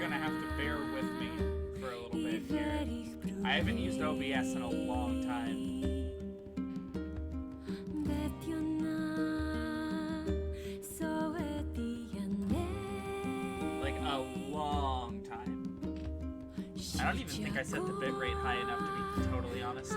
gonna have to bear with me for a little bit here. I haven't used OBS in a long time. Like a long time. I don't even think I set the bitrate high enough to be totally honest.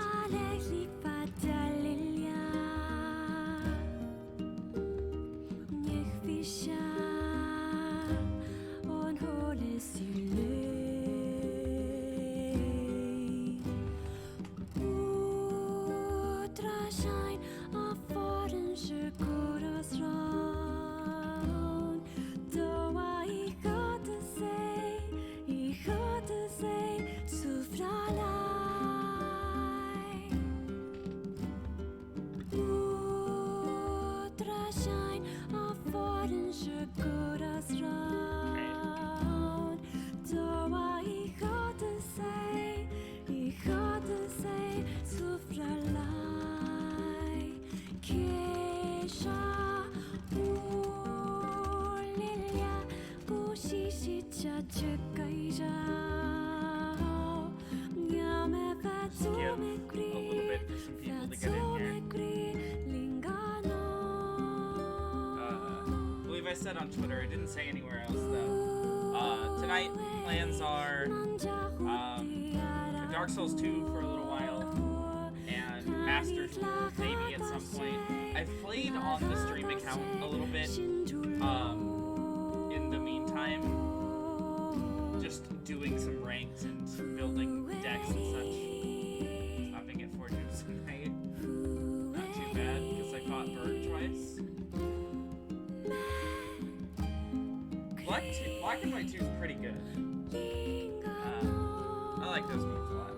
I said on Twitter, I didn't say anywhere else though. Tonight plans are Dark Souls 2 for a little while and Master Duel maybe at some point. I've played on the stream account a little bit in the meantime, just doing some ranks and building decks and such. Stopping at 4 dudes tonight. Not too bad because I fought Bird twice. Black and White 2 is pretty good. I like those moves a lot.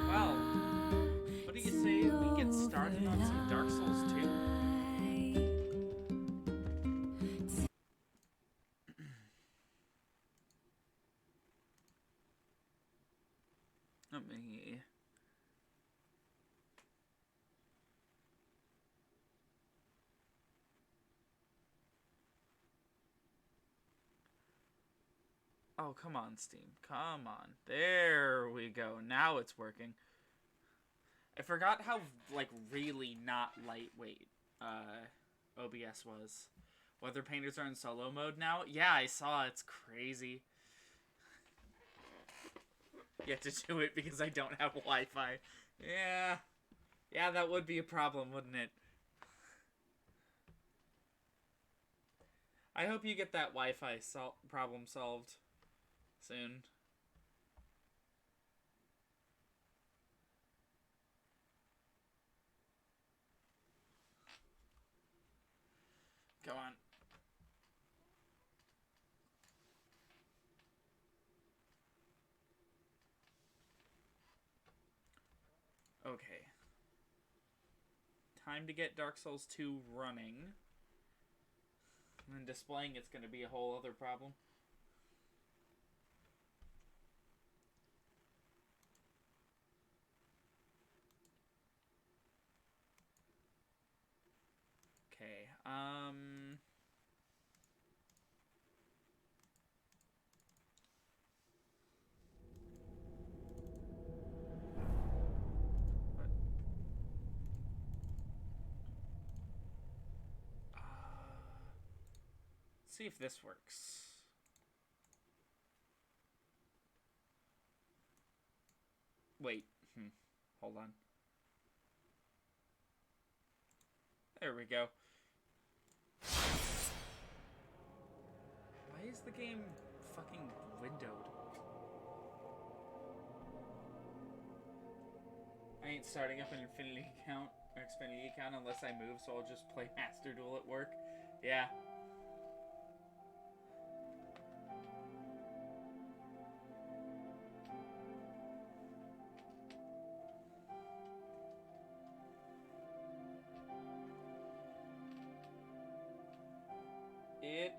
Well, what do you say we get started on some Dark Souls 2? Let me... Oh, come on, Steam. Come on. There we go. Now it's working. I forgot how, like, really not lightweight OBS was. Weather painters are in solo mode now? Yeah, I saw. It's crazy. You have to do it because I don't have Wi-Fi. Yeah. Yeah, that would be a problem, wouldn't it? I hope you get that Wi-Fi problem solved soon. Go on. Okay. Time to get Dark Souls 2 running. And then displaying it's going to be a whole other problem. Okay, let's see if this works. Wait, hold on. There we go. Why is the game fucking windowed? I ain't starting up an Xfinity account unless I move, so I'll just play Master Duel at work. Yeah.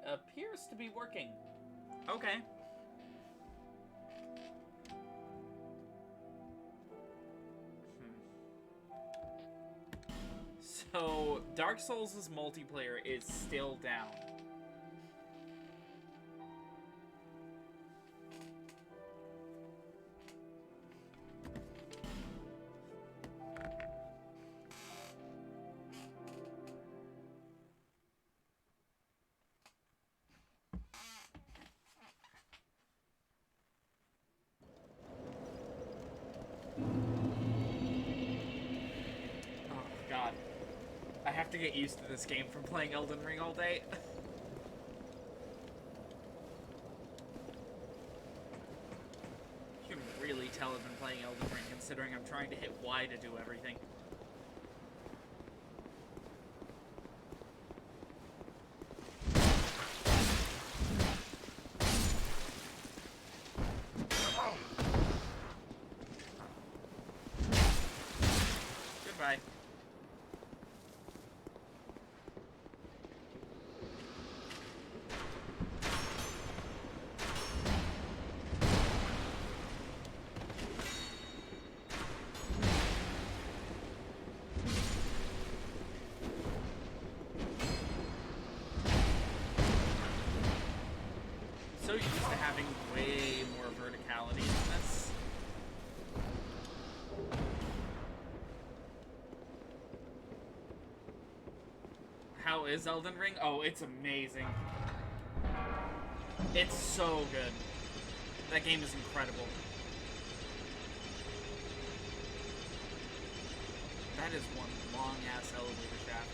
appears to be working. Okay. So, Dark Souls' multiplayer is still down. God. I have to get used to this game from playing Elden Ring all day. You can really tell I've been playing Elden Ring considering I'm trying to hit Y to do everything. Goodbye. So used to having way more verticality in this. How is Elden Ring? Oh, it's amazing. It's so good. That game is incredible. That is one long-ass elevator shaft.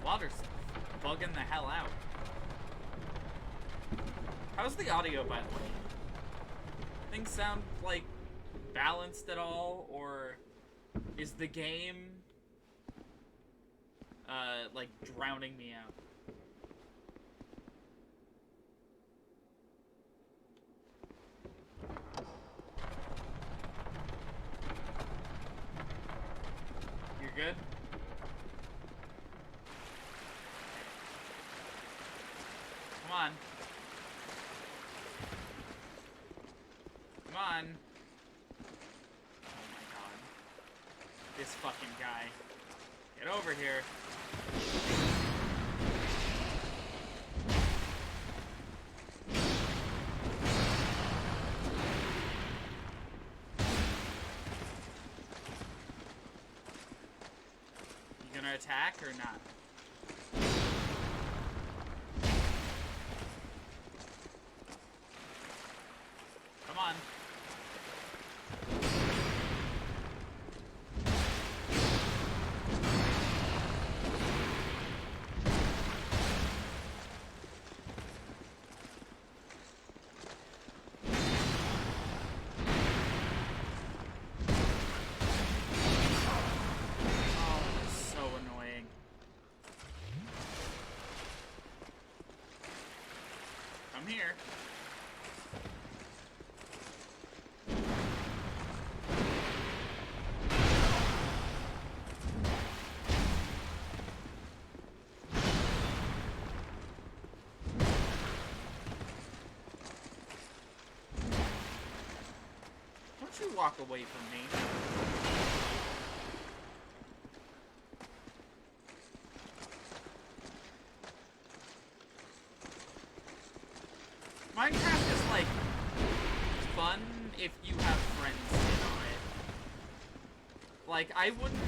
Water's bugging the hell out. How's the audio, by the way? Things sound, like, balanced at all, or is the game, like, drowning me out? You're good? Come on. Come on. Oh my god. This fucking guy. Get over here. You gonna attack or not? Come on. Oh, that's so annoying. Come here. Don't you walk away from me. Minecraft is, like, fun if you have friends in on it. Like, I wouldn't...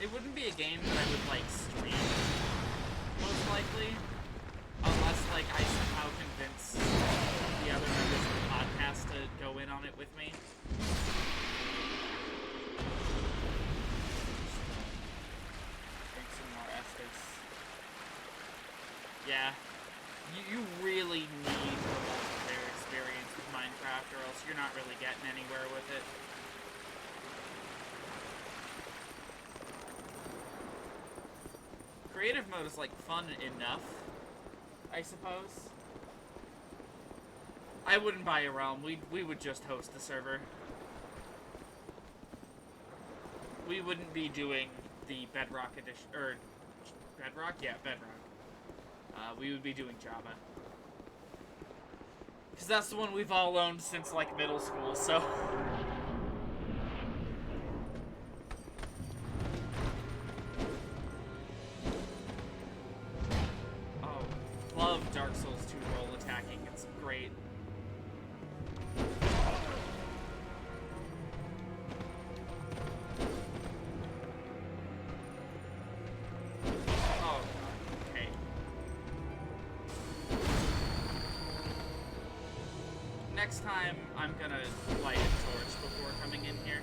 It wouldn't be a game that I would, like, stream, most likely. Unless, like, I somehow convince the other members of the podcast to go in on it with me. Drink some more Estus. Yeah. You really need the multiplayer experience with Minecraft, or else you're not really getting anywhere with it. Creative mode is, like, fun enough, I suppose. I wouldn't buy a realm. We would just host the server. We wouldn't be doing the Bedrock edition, or Bedrock? Yeah, Bedrock. We would be doing Java. Because that's the one we've all owned since, like, middle school, so... Oh, love Dark Souls 2 roll attacking. It's great. Next time, I'm gonna light a torch before coming in here.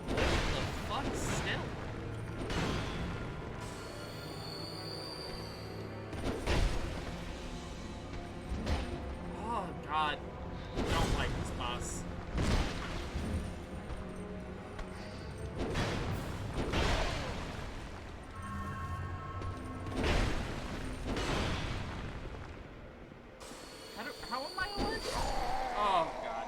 What the fuck? Still? Oh, God. I don't like this boss. How am I alive? Oh, God.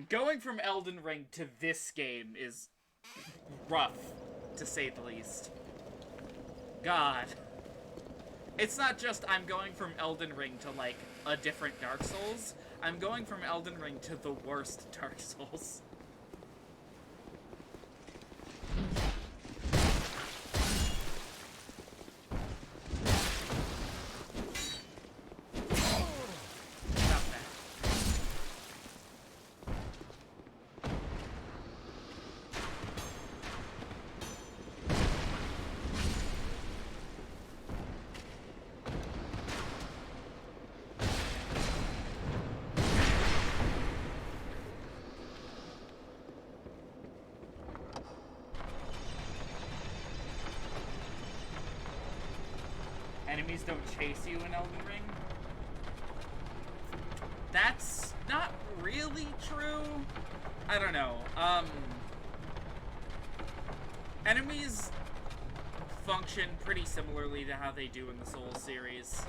Going from Elden Ring to this game is rough, to say the least. God. It's not just I'm going from Elden Ring to, like, a different Dark Souls. I'm going from Elden Ring to the worst Dark Souls. Enemies don't chase you in Elden Ring? That's not really true. I don't know. Enemies function pretty similarly to how they do in the Souls series.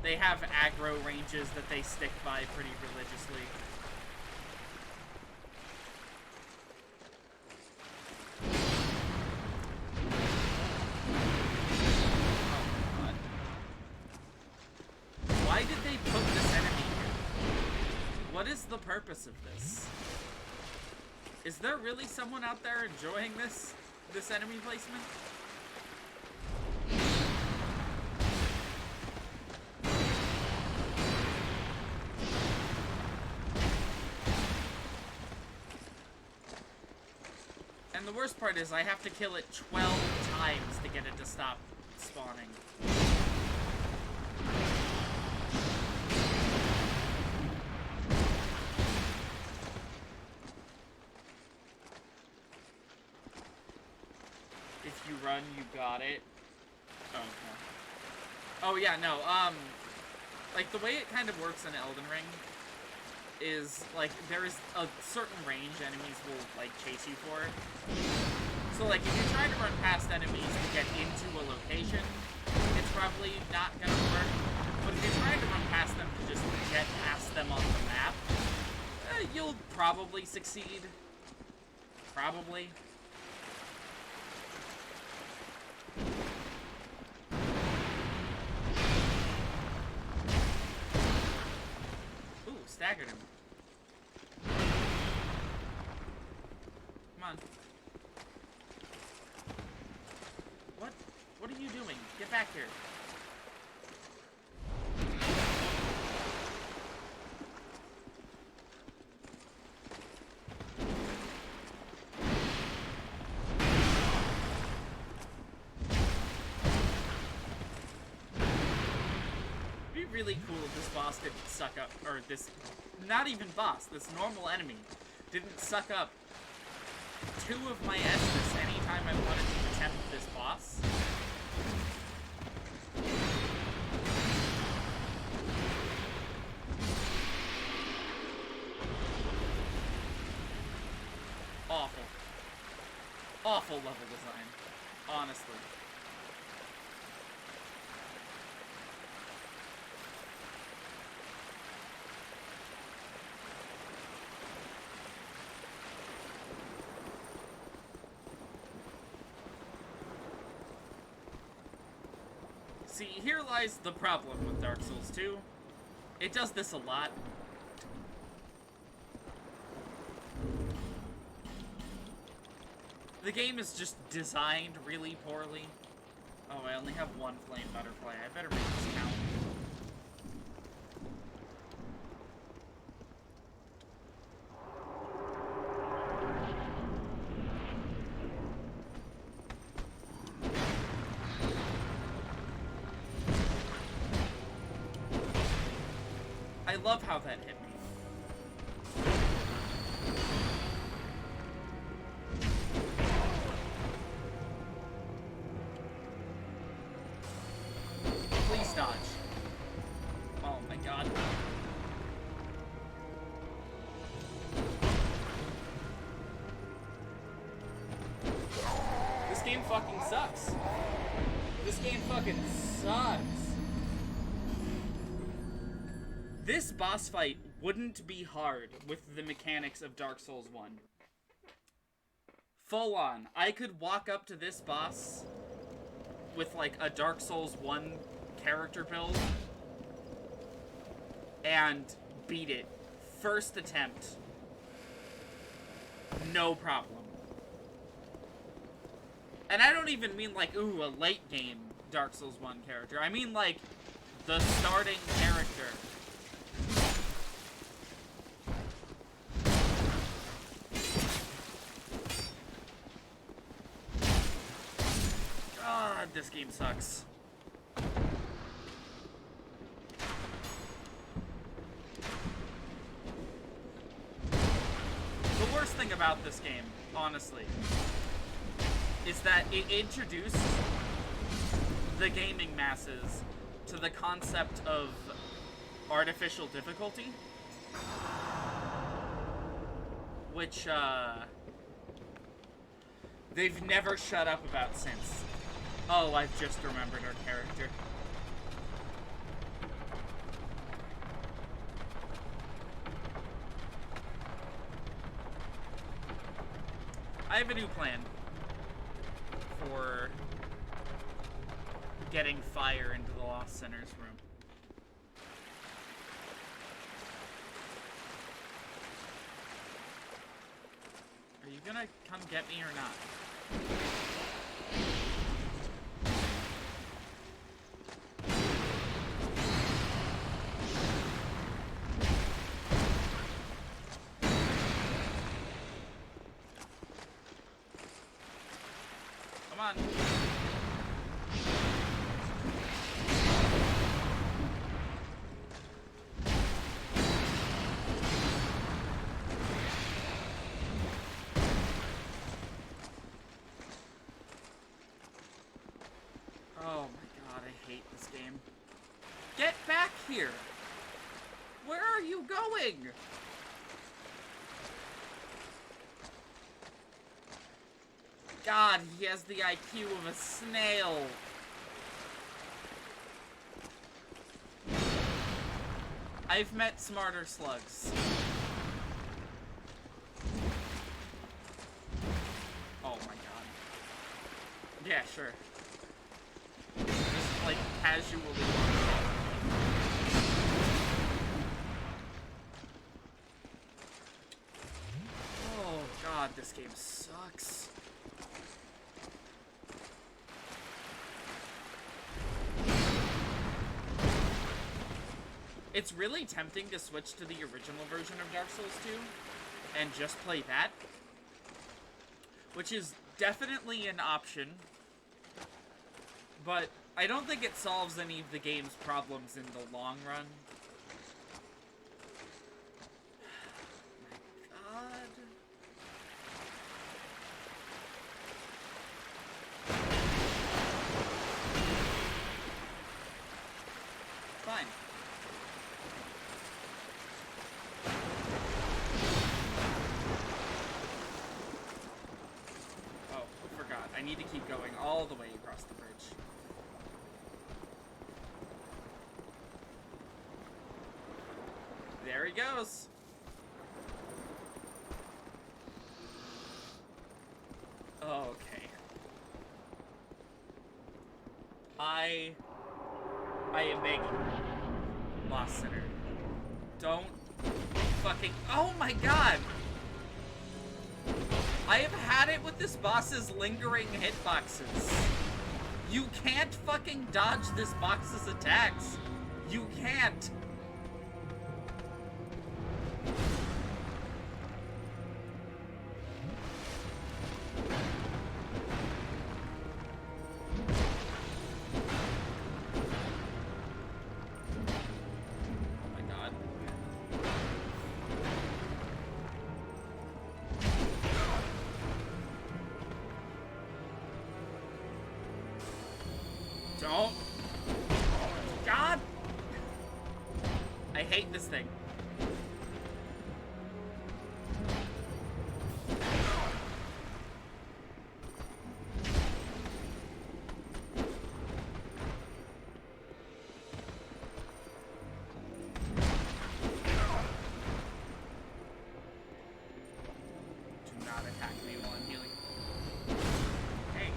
They have aggro ranges that they stick by pretty religiously. Why did they put this enemy here? What is the purpose of this? Is there really someone out there enjoying this enemy placement? And the worst part is I have to kill it 12 times to get it to stop spawning. If you run, you got it. Oh, okay. Oh, yeah, no, like, the way it kind of works in Elden Ring is, like, there is a certain range enemies will, like, chase you for. So, like, if you try to run past enemies to get into a location, it's probably not gonna work. But if you're trying to run past them to just get past them on the map, you'll probably succeed. Probably. Ooh, staggered him. Come on. What? What are you doing? Get back here. really cool if this boss didn't suck up, or this, not even boss, this normal enemy didn't suck up 2 of my Estus anytime I wanted to attempt this boss. Awful. Awful level design. Honestly. See, here lies the problem with Dark Souls 2. It does this a lot. The game is just designed really poorly. Oh, I only have 1 flame butterfly. I better make this count. I love how that hit me. Please dodge. Oh my god. This game fucking sucks. This game fucking sucks. This boss fight wouldn't be hard with the mechanics of Dark Souls 1. Full on. I could walk up to this boss with like a Dark Souls 1 character build and beat it. First attempt. No problem. And I don't even mean like, ooh, a late game Dark Souls 1 character. I mean like the starting character. God, this game sucks. The worst thing about this game, honestly, is that it introduced the gaming masses to the concept of artificial difficulty, which, they've never shut up about since. Oh, I've just remembered our character. I have a new plan for getting fire into the Lost Sinner's room. Are you gonna come get me or not? Come on. Oh my god, I hate this game. Get back here! Where are you going? God, he has the IQ of a snail. I've met smarter slugs. Oh my god. Yeah, sure. Just like casually. Oh god, this game sucks. It's really tempting to switch to the original version of Dark Souls 2 and just play that, which is definitely an option, but I don't think it solves any of the game's problems in the long run. God. Fine. Oh, I forgot. I need to keep going all the way across the bridge. There he goes. Okay. I am begging you, Lost Center. Don't fucking... Oh my god! I have had it with this boss's lingering hitboxes. You can't fucking dodge this boss's attacks. You can't. Don't. God! I hate this thing. Do not attack me while I'm healing. Hey,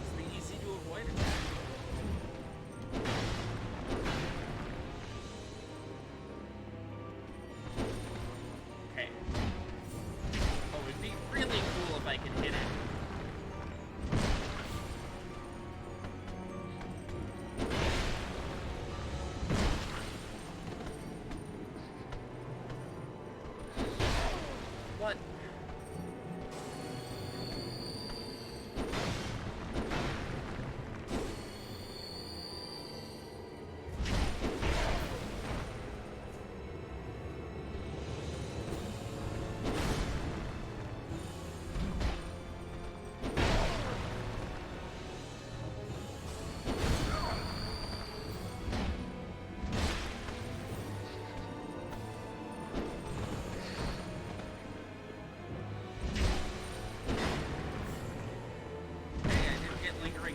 it's the easy to avoid attack. Okay. Oh, it'd be really cool if I could hit it. What?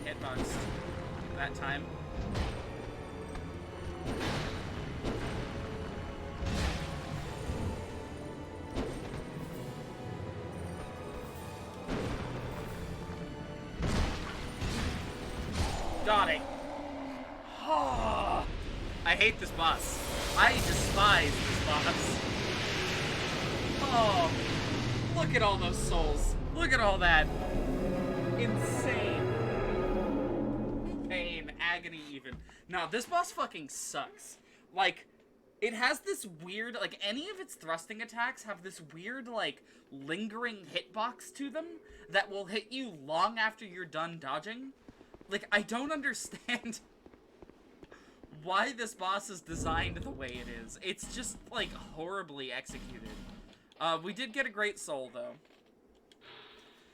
Hitbox that time. Got it. Oh, I hate this boss. I despise this boss. Oh, look at all those souls. Look at all that. Insane. Pain, agony even. No, this boss fucking sucks. Like, it has this weird, like, any of its thrusting attacks have this weird, like, lingering hitbox to them that will hit you long after you're done dodging. Like, I don't understand why this boss is designed the way it is. It's just, like, horribly executed. We did get a great soul, though.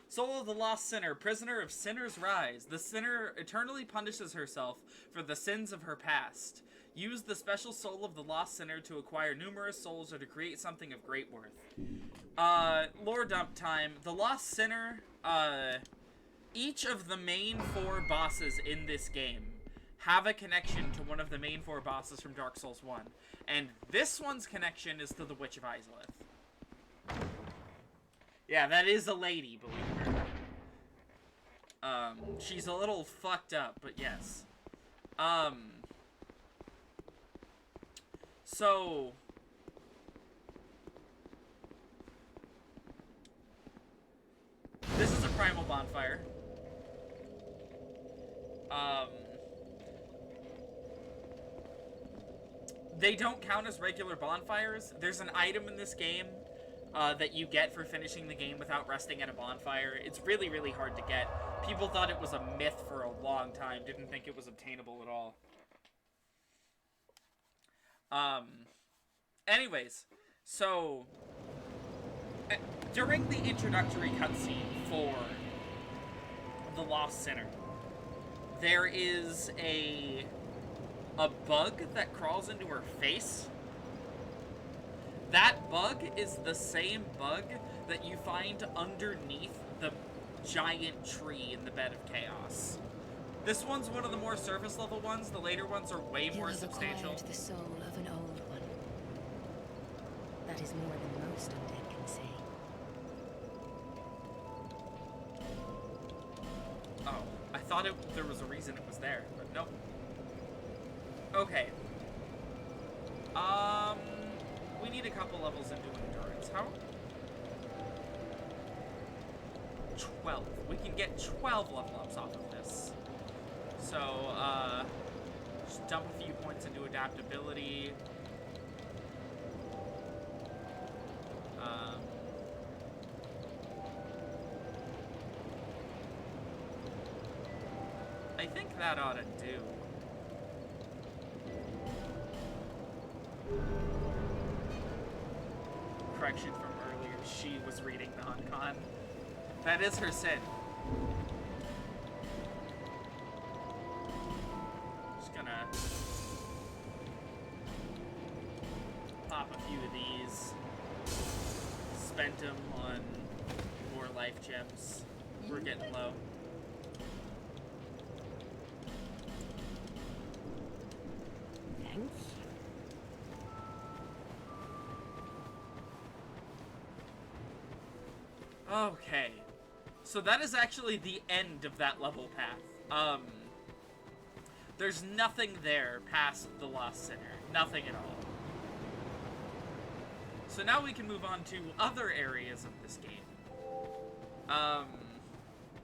Soul of the Lost Sinner, prisoner of Sinner's Rise. The sinner eternally punishes herself for the sins of her past. Use the special soul of the Lost Sinner to acquire numerous souls or to create something of great worth. Lore dump time. The Lost Sinner, each of the main 4 bosses in this game have a connection to one of the main 4 bosses from Dark Souls 1. And this one's connection is to the Witch of Izalith. Yeah, that is a lady, believe it or not. She's a little fucked up, but yes. So... this is a primal bonfire. They don't count as regular bonfires. There's an item in this game that you get for finishing the game without resting at a bonfire. It's really, really hard to get. People thought it was a myth for a long time, didn't think it was obtainable at all. Anyways, so during the introductory cutscene for The Lost Sinner, there is a bug that crawls into her face. That bug is the same bug that you find underneath the giant tree in the Bed of Chaos. This one's one of the more surface level ones. The later ones are way more substantial. You have acquired the soul of an old one. That is more than most undead can say. Oh, I thought there was a reason it was there, but nope. Okay. We need a couple levels into endurance. How? 12. We can get 12 level ups off of this. So, just dump a few points into adaptability. I think that ought to do. Correction from earlier, she was reading non-con. That is her sin. Just gonna pop a few of these. Spent them on more life gems. We're getting low. Thanks. Okay. So that is actually the end of that level path. There's nothing there past the Lost Sinner. Nothing at all. So now we can move on to other areas of this game.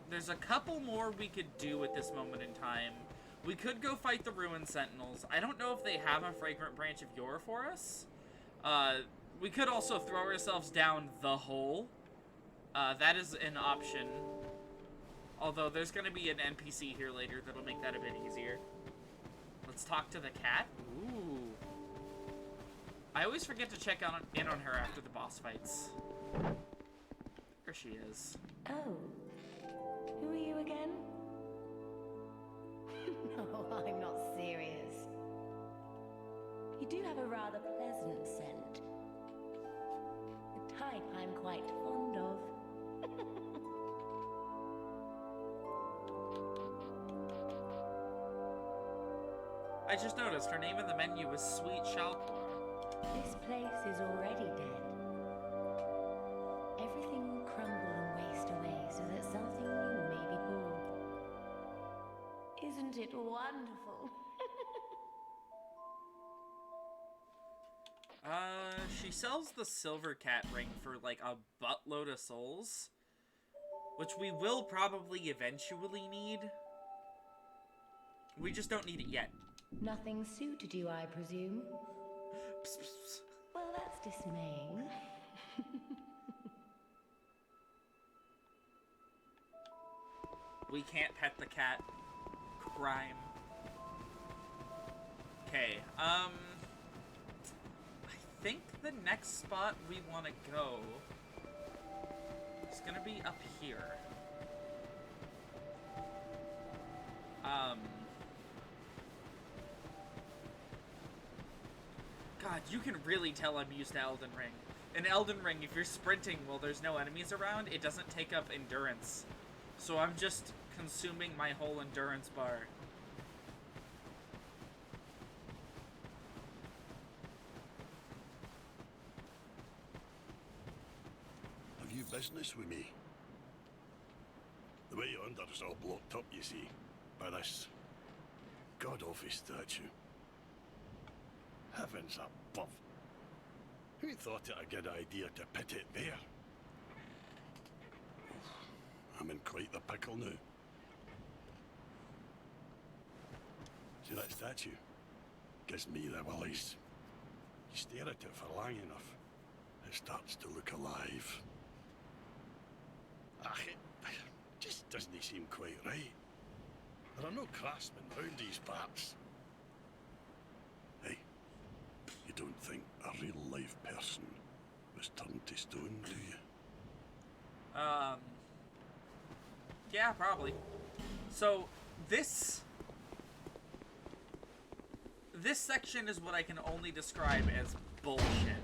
There's a couple more we could do at this moment in time. We could go fight the Ruined Sentinels. I don't know if they have a Fragrant Branch of Yore for us. We could also throw ourselves down the hole. That is an option. Although there's going to be an NPC here later that'll make that a bit easier. Let's talk to the cat. Ooh. I always forget to check in on her after the boss fights. There she is. Oh. Who are you again? No, I'm not serious. You do have a rather pleasant scent. The type I'm quite fond of. I just noticed her name in the menu was Sweet Shalcor. This place is already dead. Everything will crumble and waste away so that something new may be born. Isn't it wonderful? She sells the silver cat ring for like a buttload of souls, which we will probably eventually need. We just don't need it yet. Nothing suited you, I presume? Psst, psst, psst. Well, that's dismaying. We can't pet the cat. Crime. Okay, I think the next spot we want to go is gonna be up here. God, you can really tell I'm used to Elden Ring. In Elden Ring, if you're sprinting while there's no enemies around, it doesn't take up endurance. So I'm just consuming my whole endurance bar. Have you business with me? The way under's all blocked up, you see, by this god-awful statue. Heavens above. Who thought it a good idea to put it there? I'm in quite the pickle now. See that statue? Gives me the willies. You stare at it for long enough, it starts to look alive. Ah, it just doesn't seem quite right. There are no craftsmen round these parts. Hey, you don't think a real-life person was turned to stone, do you? Yeah, probably. So, this section is what I can only describe as bullshit.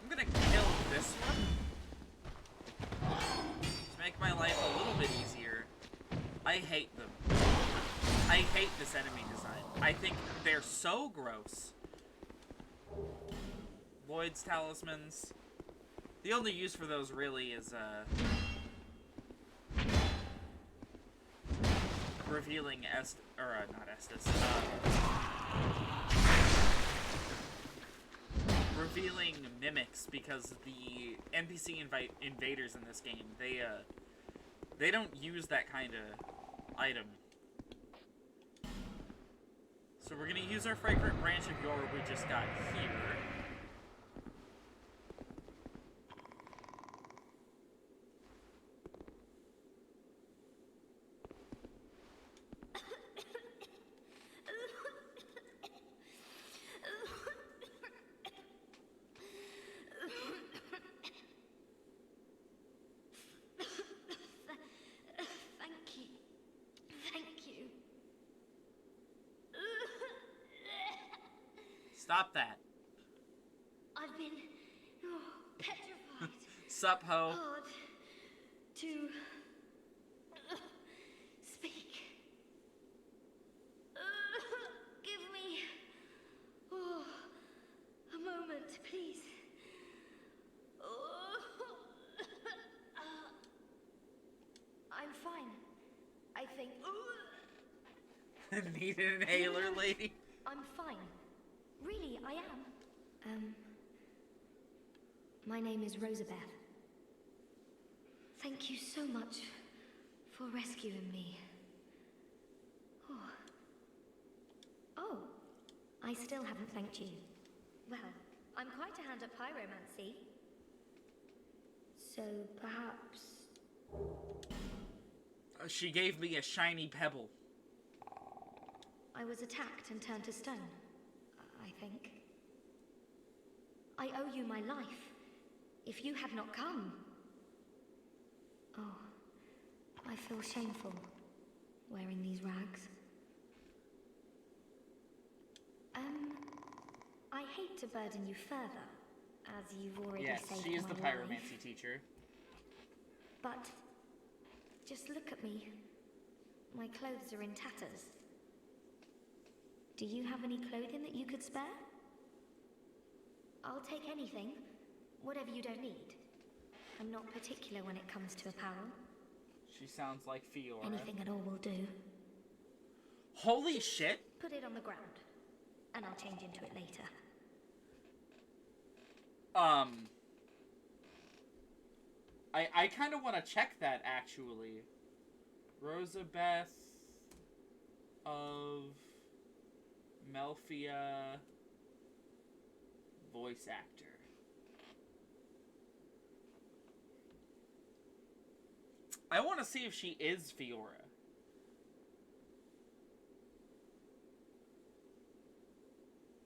I'm gonna kill this one to make my life a little bit easier. I hate them. I hate this enemy design. I think they're so gross. Lloyd's talismans. The only use for those really is revealing not Estes. Revealing mimics, because the NPC invaders in this game, they don't use that kind of item. So we're gonna use our fragrant branch of Yugioh we just got here. Stop that. I've been petrified. Sup, ho. Hard to speak. Give me a moment, please. I'm fine. I think. Need an inhaler, lady? I'm fine. Really, I am. My name is Rosabeth. Thank you so much for rescuing me. Oh, I still haven't thanked you. Well, I'm quite a hand at pyromancy. So perhaps... She gave me a shiny pebble. I was attacked and turned to stone, I think. I owe you my life. If you had not come... Oh, I feel shameful wearing these rags. I hate to burden you further, as you've already saved my life. Yes, she is the pyromancy teacher. But just look at me. My clothes are in tatters. Do you have any clothing that you could spare? I'll take anything, whatever you don't need. I'm not particular when it comes to apparel. She sounds like Fiora. Anything at all will do. Holy shit! Put it on the ground, and I'll change into it later. I kind of want to check that, actually. Rosabeth of Melfia, voice actor. I want to see if she is Fiora.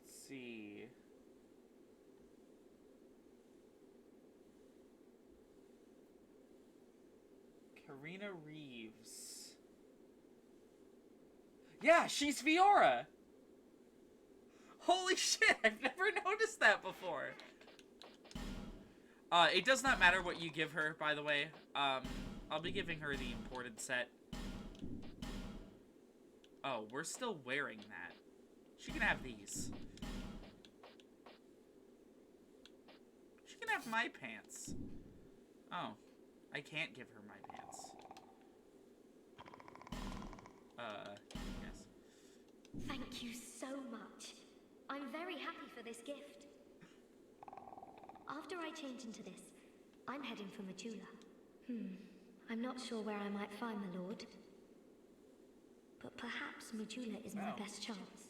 Let's see. Karina Reeves. Yeah, she's Fiora! Holy shit, I've never noticed that before. It does not matter what you give her, by the way. I'll be giving her the imported set. Oh, we're still wearing that. She can have these. She can have my pants. Oh, I can't give her my pants. Yes. Thank you so much. I'm very happy for this gift. After I change into this, I'm heading for Majula. I'm not sure where I might find the Lord. But perhaps Majula is my best chance.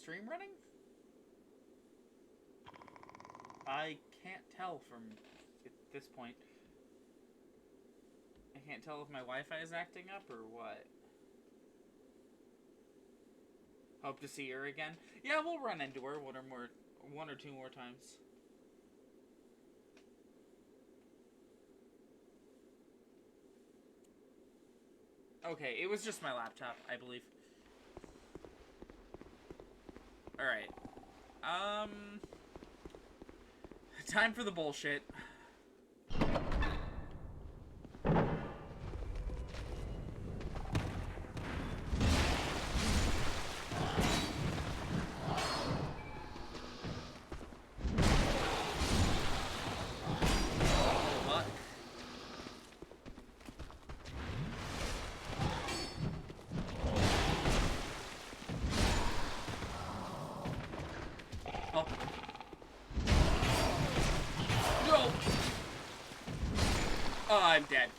stream running? I can't tell from at this point. I can't tell if my Wi-Fi is acting up or what. Hope to see her again. Yeah, we'll run into her one or two more times. Okay, it was just my laptop, I believe. Alright. Time for the bullshit. Oh, I'm dead.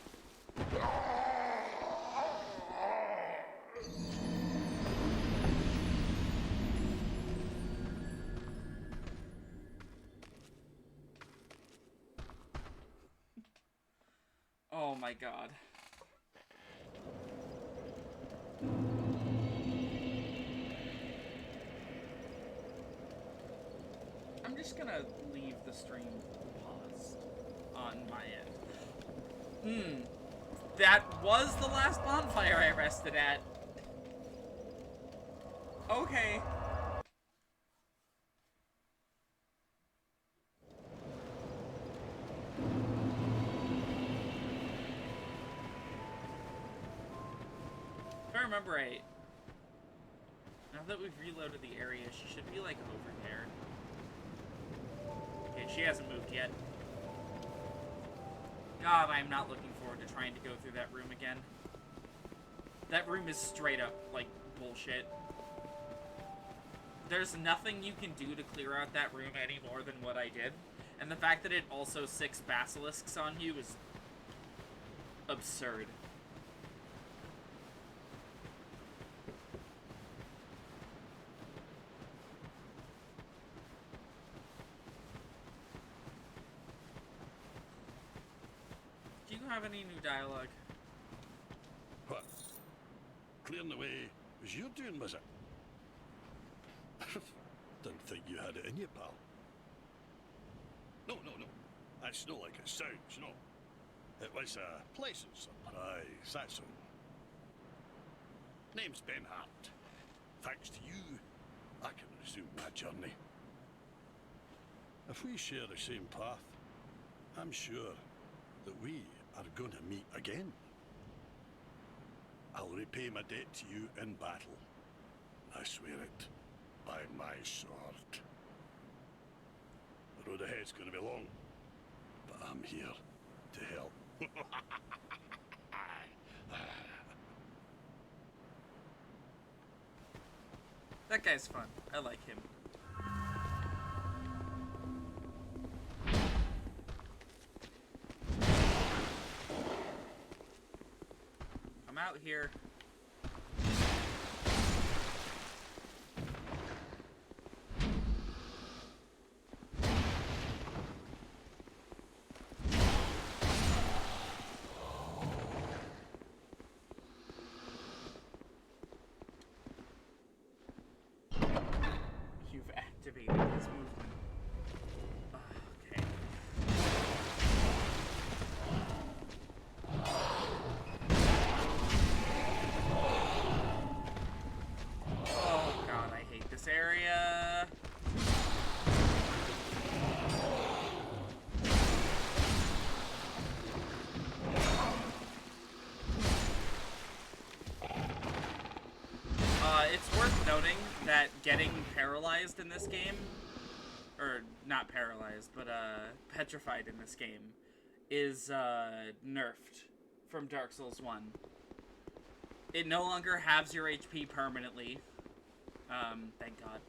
Oh my god. I'm just gonna leave the stream paused on my end. That was the last bonfire I rested at. Okay. If I remember right, now that we've reloaded the area, she should be like over there. Okay, she hasn't moved yet. God, I'm not looking forward to trying to go through that room again. That room is straight up, like, bullshit. There's nothing you can do to clear out that room any more than what I did. And the fact that it also 6 basilisks on you is absurd. Do you have any new dialogue? What? Clearing the way was your doing, was it? Didn't think you had it in you, pal. No. That's not like it sounds, no. It was a pleasant surprise, that's all. Name's Ben Hart. Thanks to you, I can resume my journey. If we share the same path, I'm sure that we are going to meet again. I'll repay my debt to you in battle. I swear it, by my sword. The road ahead's going to be long, but I'm here to help. That guy's fun. I like him. I'm out here. You've activated his movement. Okay. Oh god, I hate this area. It's worth noting that getting paralyzed in this game, or not paralyzed, but petrified in this game, is nerfed from Dark Souls 1. It no longer halves your HP permanently. Thank God.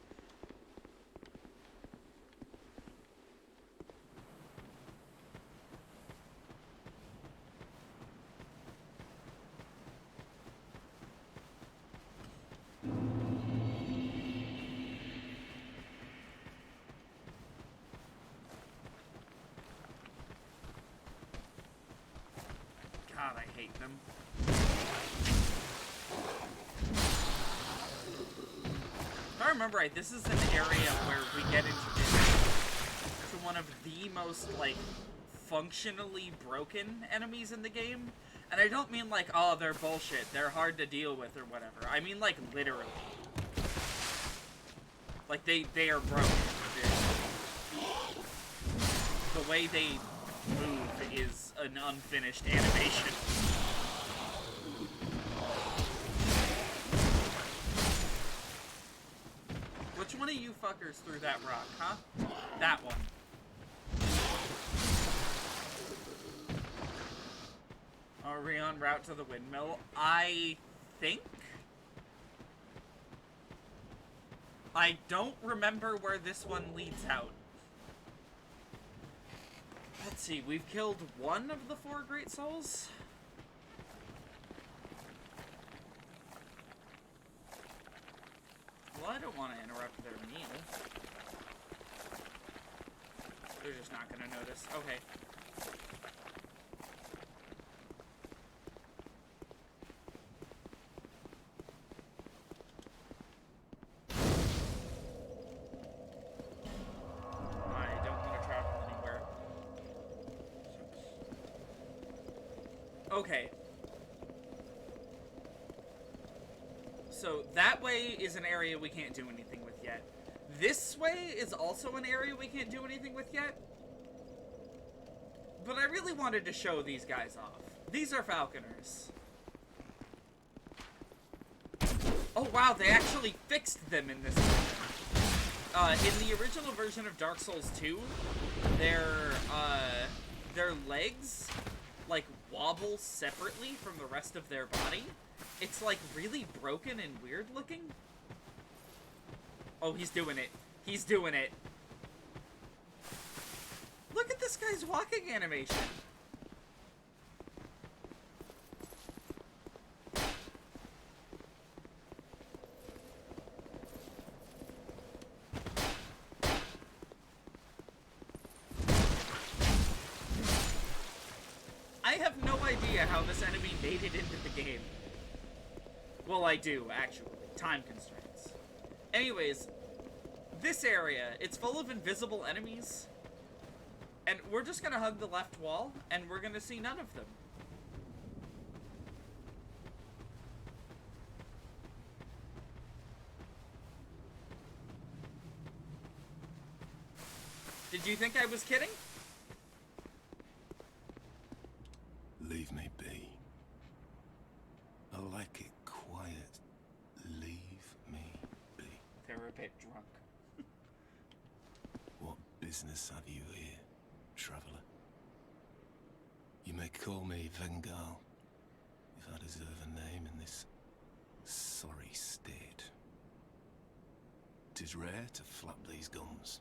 I hate them. If I remember right, this is an area where we get introduced to one of the most, like, functionally broken enemies in the game. And I don't mean like, oh, they're bullshit, they're hard to deal with or whatever. I mean like literally. Like they are broken. The way they move is an unfinished animation. Which one of you fuckers threw that rock, huh? That one. Are we en route to the windmill? I think? I don't remember where this one leads out. Let's see, we've killed one of the 4 Great Souls? Well, I don't want to interrupt their meal. They're just not gonna notice. Okay. Okay. So that way is an area we can't do anything with yet. This way is also an area we can't do anything with yet. But I really wanted to show these guys off. These are falconers. Oh wow, they actually fixed them in this version. In the original version of Dark Souls 2, their legs like wobble separately from the rest of their body. It's like really broken and weird looking. Oh, he's doing it. He's doing it. Look at this guy's walking animation. I have no idea how this enemy made it into the game. Well, I do, actually. Time constraints. Anyways, this area, it's full of invisible enemies. And we're just gonna hug the left wall, and we're gonna see none of them. Did you think I was kidding? Leave me be. I like it quiet. Leave me be. They were a bit drunk. What business have you here, traveller? You may call me Vengal, if I deserve a name in this sorry state. 'Tis rare to flap these guns.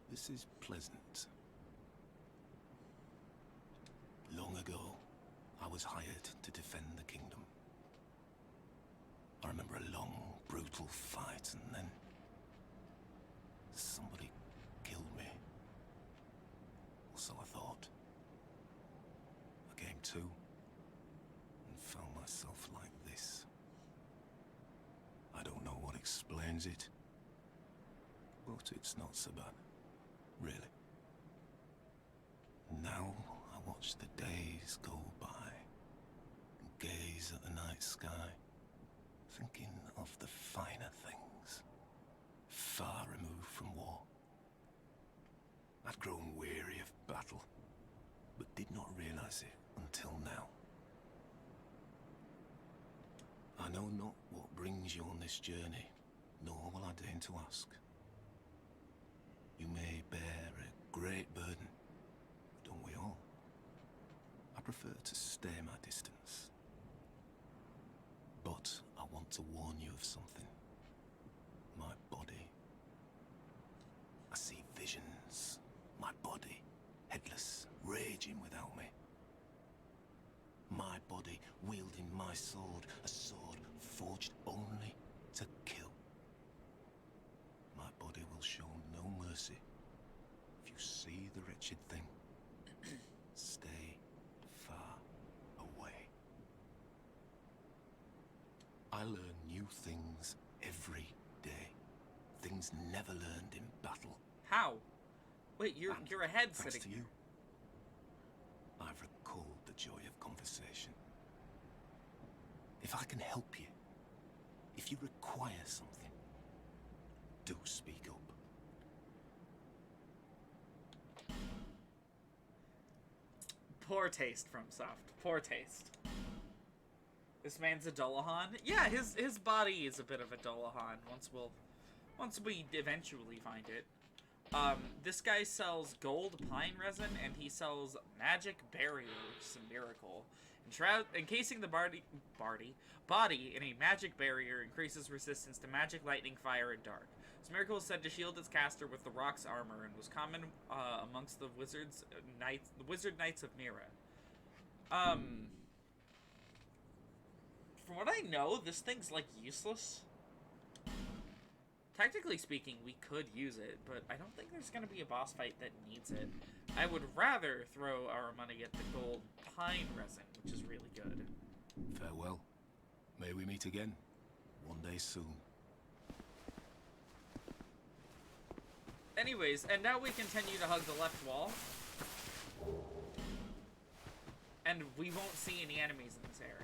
This is pleasant. Long ago, I was hired to defend the kingdom. I remember a long, brutal fight, and then somebody killed me. Or so I thought. I came to and found myself like this. I don't know what explains it, but it's not so bad, really. Now I watch the days go by and gaze at the night sky, thinking of the finer things, far removed from war. I'd grown weary of battle, but did not realize it until now. I know not what brings you on this journey, nor will I deign to ask. You may bear a great burden, don't we all? I prefer to stay my distance. But I want to warn you of something. My body. I see visions. My body, headless, raging without me. My body wielding my sword, a sword forged only to kill. My body will show no mercy. If you see the wretched thing, stay far away. I learn new things every day. Things never learned in battle. How? Wait, you're ahead Thanks sitting to you, here. I've recalled the joy of conversation. If I can help you, if you require something, do speak up. Poor taste, FromSoft. Poor taste. This man's a Dullahan? Yeah, his body is a bit of a Dullahan. Once we eventually find it. This guy sells gold pine resin, and he sells magic barrier, which is a miracle. Encasing the body in a magic barrier increases resistance to magic, lightning, fire, and dark. This miracle is said to shield its caster with the rock's armor, and was common amongst the wizard knights of Mira. From what I know, this thing's like useless. Technically speaking, we could use it, but I don't think there's going to be a boss fight that needs it. I would rather throw our money at the gold pine resin, which is really good. Farewell. May we meet again, one day soon. Anyways, and now we continue to hug the left wall. And we won't see any enemies in this area.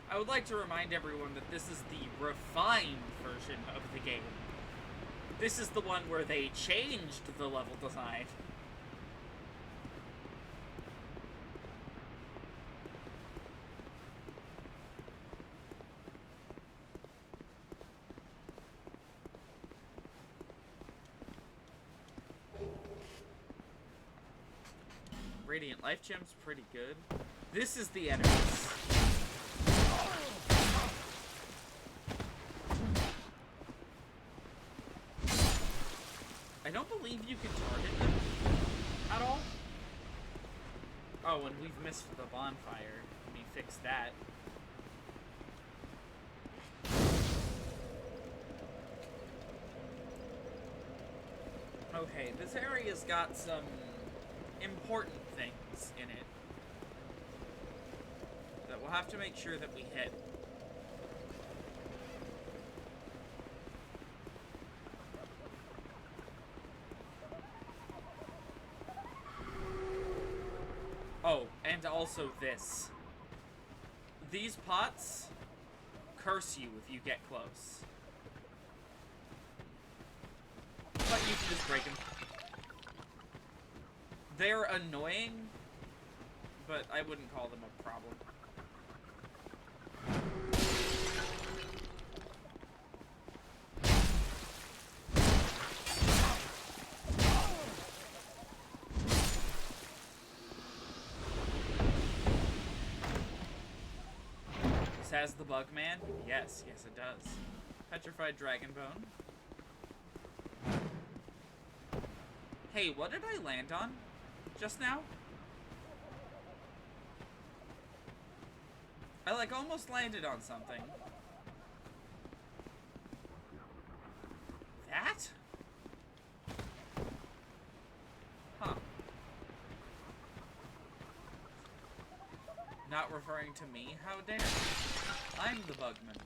I would like to remind everyone that this is the refined version of the game. This is the one where they changed the level design. Radiant Life Gem's pretty good. This is the enemies. I don't believe you can target them at all. Oh, and we've missed the bonfire. Let me fix that. Okay, this area's got some important things in it that we'll have to make sure that we hit. Oh, and also this. These pots curse you if you get close. But you can just break them. They're annoying, but I wouldn't call them a problem. This has the bug man? Yes, yes it does. Petrified dragon bone. Hey, what did I land on just now? I like almost landed on something. That? Huh. Not referring to me? How dare? I'm the bugman.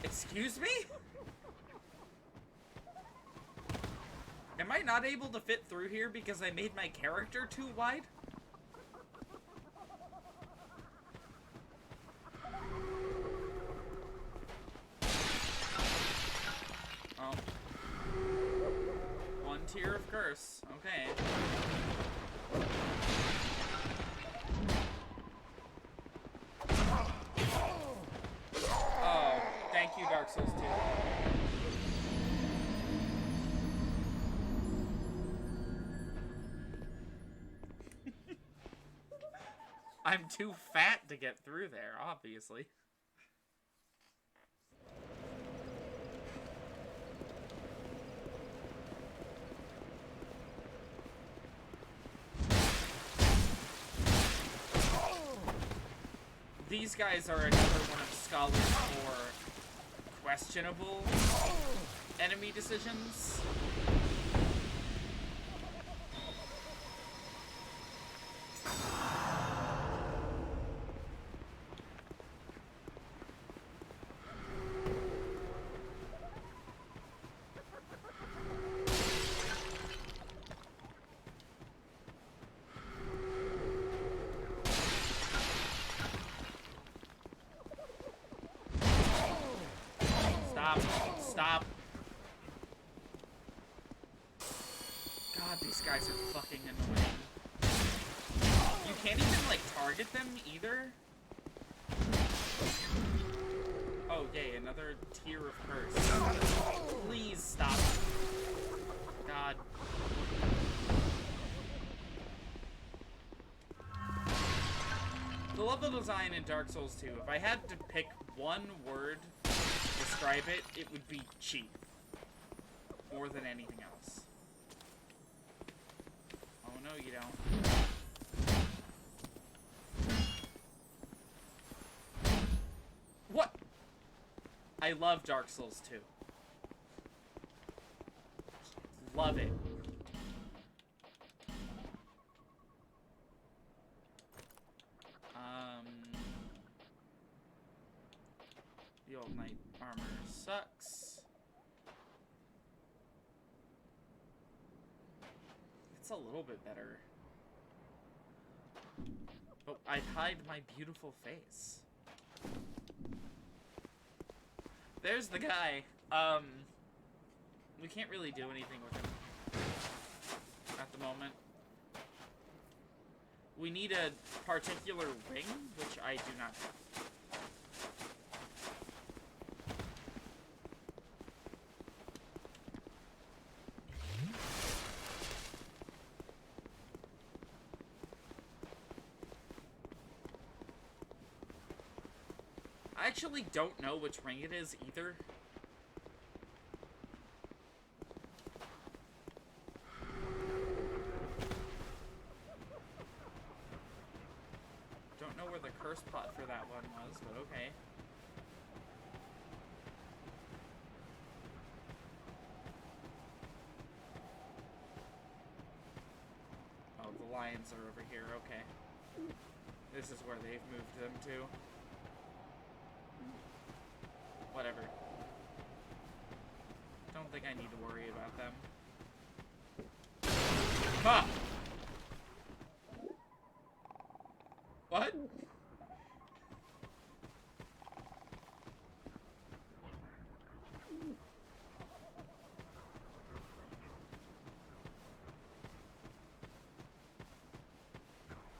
Excuse me? Am I not able to fit through here because I made my character too wide? Oh. One tier of curse. Okay. Oh, thank you, Dark Souls 2. I'm too fat to get through there, obviously. These guys are another one of Scholar's more questionable enemy decisions. Stop. God, these guys are fucking annoying. You can't even, like, target them either. Oh, yay, another tier of curse. Please stop. God. The level design in Dark Souls 2, if I had to pick one word to describe it, it would be cheap. More than anything else. Oh no, you don't. What? I love Dark Souls 2. Love it. The old knight armor sucks. It's a little bit better. But I'd hide my beautiful face. There's the guy. We can't really do anything with him at the moment. We need a particular ring, which I do not have. I actually don't know which ring it is either. Don't know where the curse pot for that one was, but okay. Oh, the lions are over here, okay. This is where they've moved them to. Whatever. Don't think I need to worry about them. Ha! What?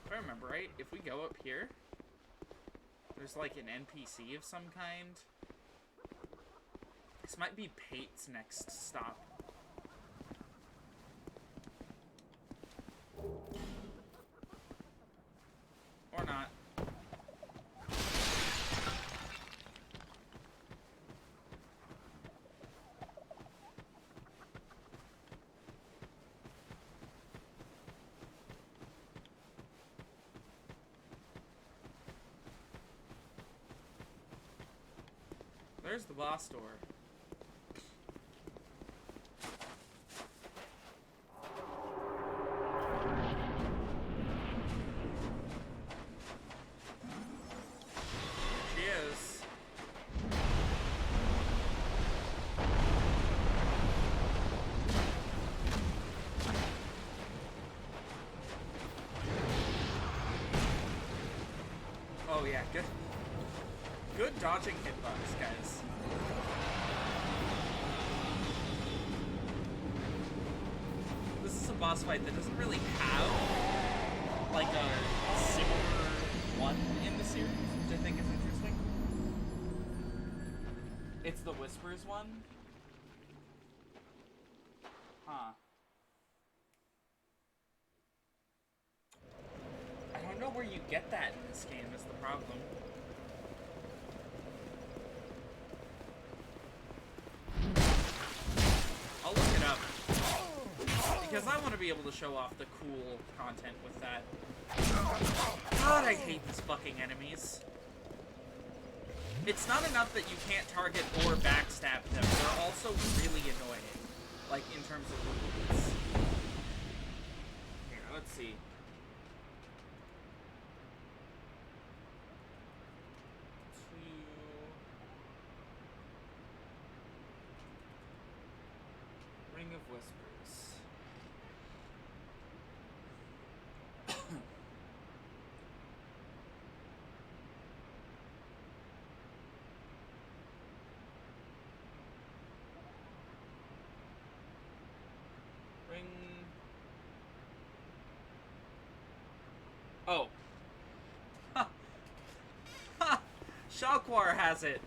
If I remember right, if we go up here, there's like an NPC of some kind. This might be Pate's next stop. Or not. There's the boss door. Oh yeah, good dodging hitbox, guys. This is a boss fight that doesn't really have like a similar one in the series, which I think is interesting. It's the Whispers one. Huh. I don't know where you get that in this game is the problem. I'll look it up. Because I want to be able to show off the cool content with that. God, I hate these fucking enemies. It's not enough that you can't target or backstab them. They're also really annoying. Like, in terms of movements. Here, let's see. Ring of Whispers. Ring. Oh. Ha! Ha! Shalquar has it.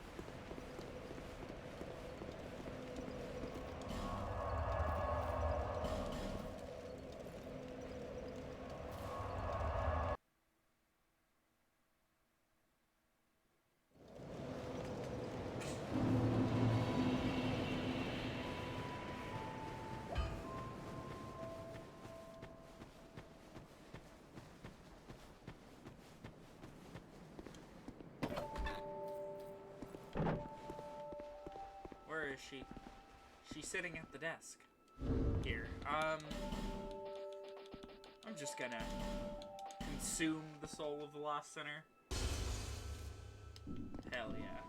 Where is she? She's sitting at the desk. Here. I'm just gonna consume the soul of the Lost Sinner. Hell yeah.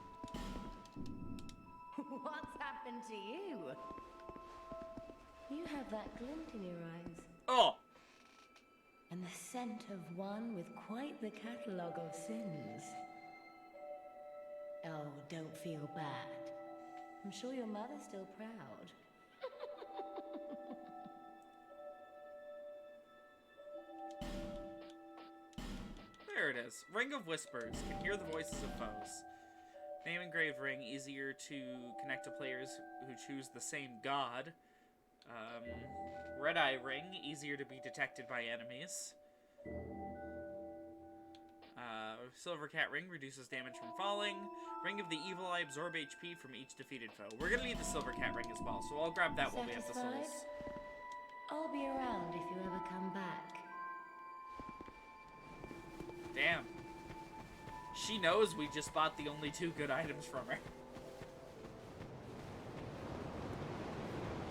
What's happened to you? You have that glint in your eyes. Oh! And the scent of one with quite the catalogue of sins. Oh, don't feel bad. I'm sure your mother's still proud. There it is. Ring of Whispers. Can hear the voices of foes. Name engraved ring. Easier to connect to players who choose the same god. Red Eye ring. Easier to be detected by enemies. Silver Cat ring. Reduces damage from falling. Ring of the Evil Eye. Absorb HP from each defeated foe. We're gonna need the Silver Cat ring as well, so I'll grab that while we have the Satisfied? souls. I'll be around if you ever come back. Damn. She knows we just bought the only 2 good items from her.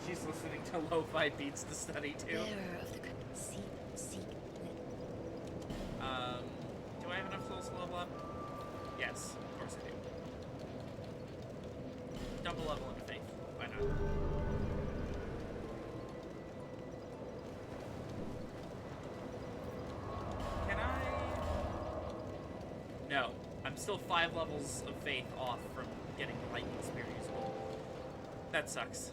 She's listening to lo-fi beats to study too. Bearer of the crypt. Seek. Do I have enough souls to level up? Yes, of course I do. Double level into faith. Why not? Can I? No. I'm still 5 levels of faith off from getting the lightning spear usable. That sucks.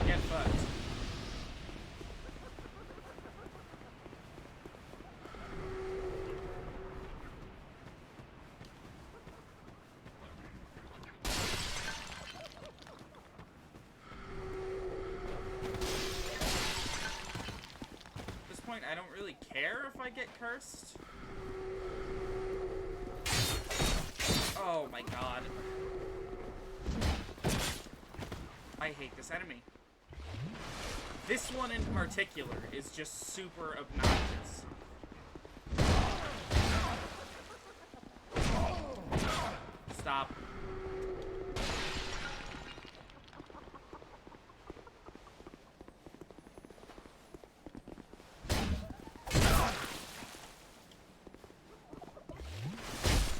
Get fucked. At this point, I don't really care if I get cursed. Oh my god. I hate this enemy. This one in particular is just super obnoxious. Stop.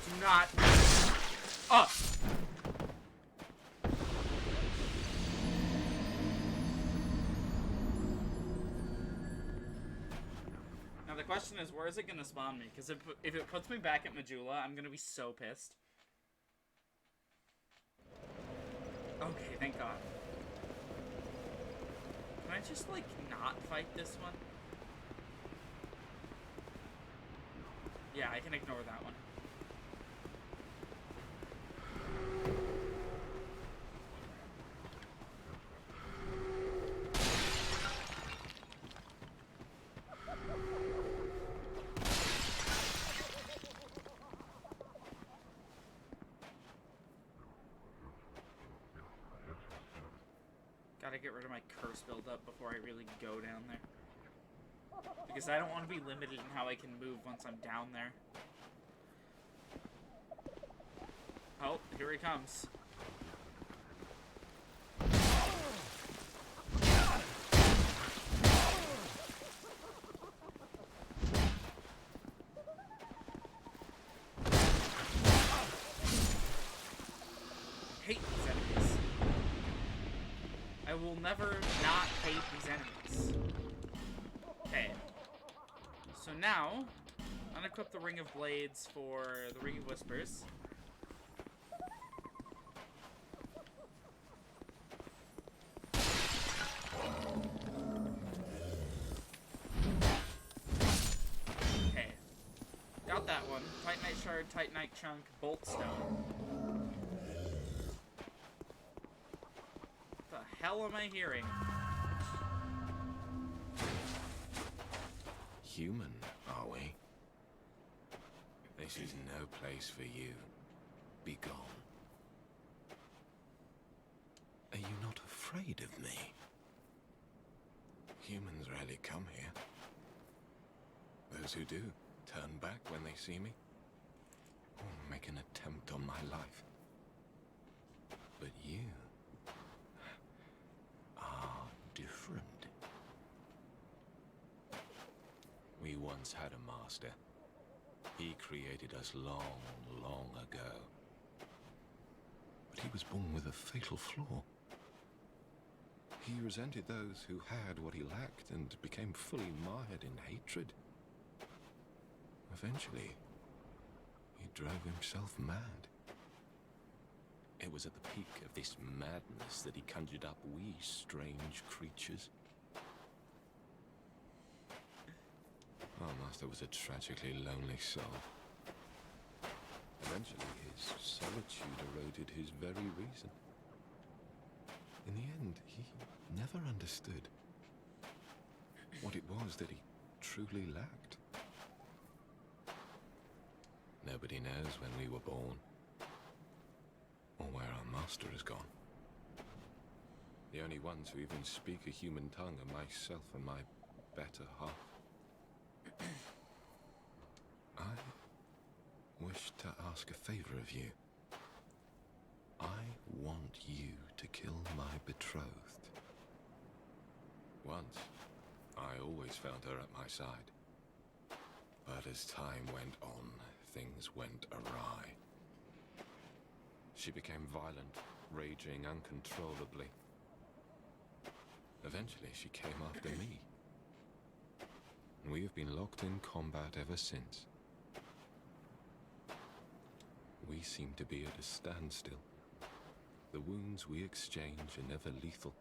Do not. Oh! Now the question is, where is it gonna spawn me? Because if it puts me back at Majula, I'm gonna be so pissed. Okay, thank God. Can I just, like, not fight this one? Yeah, I can ignore that one. Gotta get rid of my curse buildup before I really go down there. Because I don't want to be limited in how I can move once I'm down there. Oh, here he comes. Hate these enemies. I will never not hate these enemies. Okay. So now, unequip the Ring of Blades for the Ring of Whispers. Okay. Got that one. Titanite Shard, Titanite Chunk, Bolt Stone. What the hell am I hearing? Human, are we? This is no place for you. Be gone. Are you not afraid of me? Humans rarely come here. Those who do turn back when they see me, or make an attempt on my life. But you are different. We once had a master. He created us long, long ago. But he was born with a fatal flaw. He resented those who had what he lacked and became fully mired in hatred. Eventually, he drove himself mad. It was at the peak of this madness that he conjured up we strange creatures. Our master was a tragically lonely soul. Eventually, his solitude eroded his very reason. In the end, he never understood what it was that he truly lacked. Nobody knows when we were born, or where our master has gone. The only ones who even speak a human tongue are myself and my better half. I wish to ask a favor of you. I want you to kill my betrothed. Once, I always found her at my side. But as time went on, things went awry. She became violent, raging uncontrollably. Eventually, she came after me. And we have been locked in combat ever since. We seem to be at a standstill. The wounds we exchange are never lethal.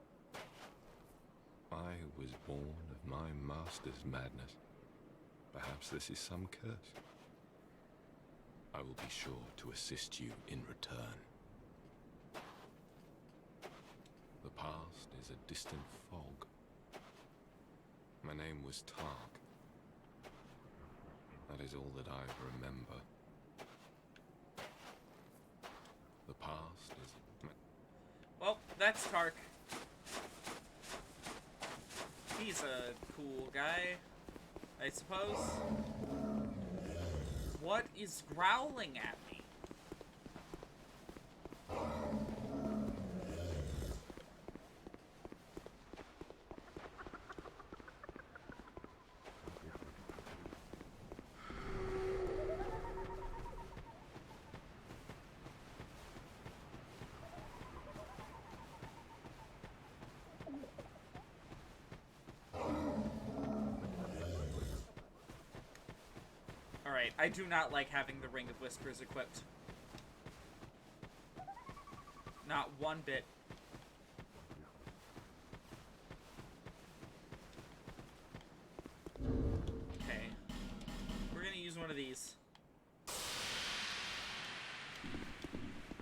I was born of my master's madness. Perhaps this is some curse. I will be sure to assist you in return. The past is a distant fog. My name was Tark. That is all that I remember. The past is... Well, that's Tark. He's a cool guy, I suppose. What is growling at me? Alright, I do not like having the Ring of Whispers equipped. Not one bit. Okay. We're gonna use one of these.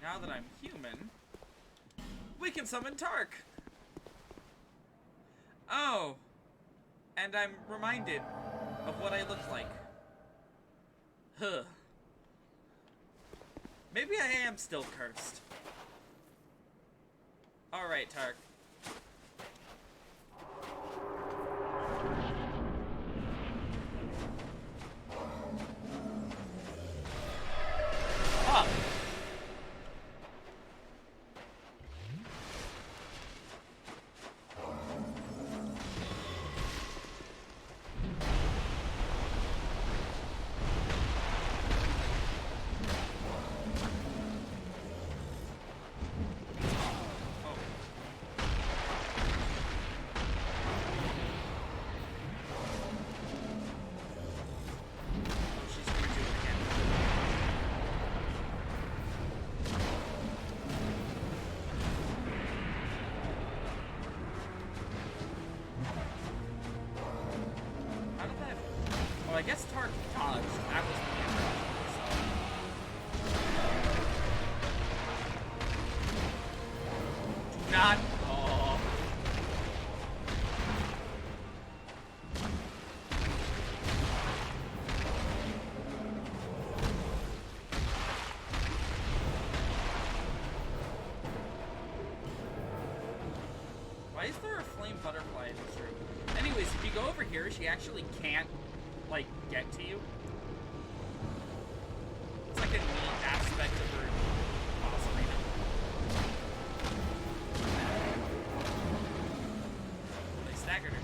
now that I'm human, we can summon Tark! Oh, and I'm reminded of what I look like. Huh. Maybe I am still cursed. Alright, Tark. Up! I guess Tark dodged. That was the end. Do not. Oh. Why is there a flame butterfly in this room? Anyways, if you go over here, she actually can't, like, get to you. It's like a neat aspect of her boss arena. They staggered her.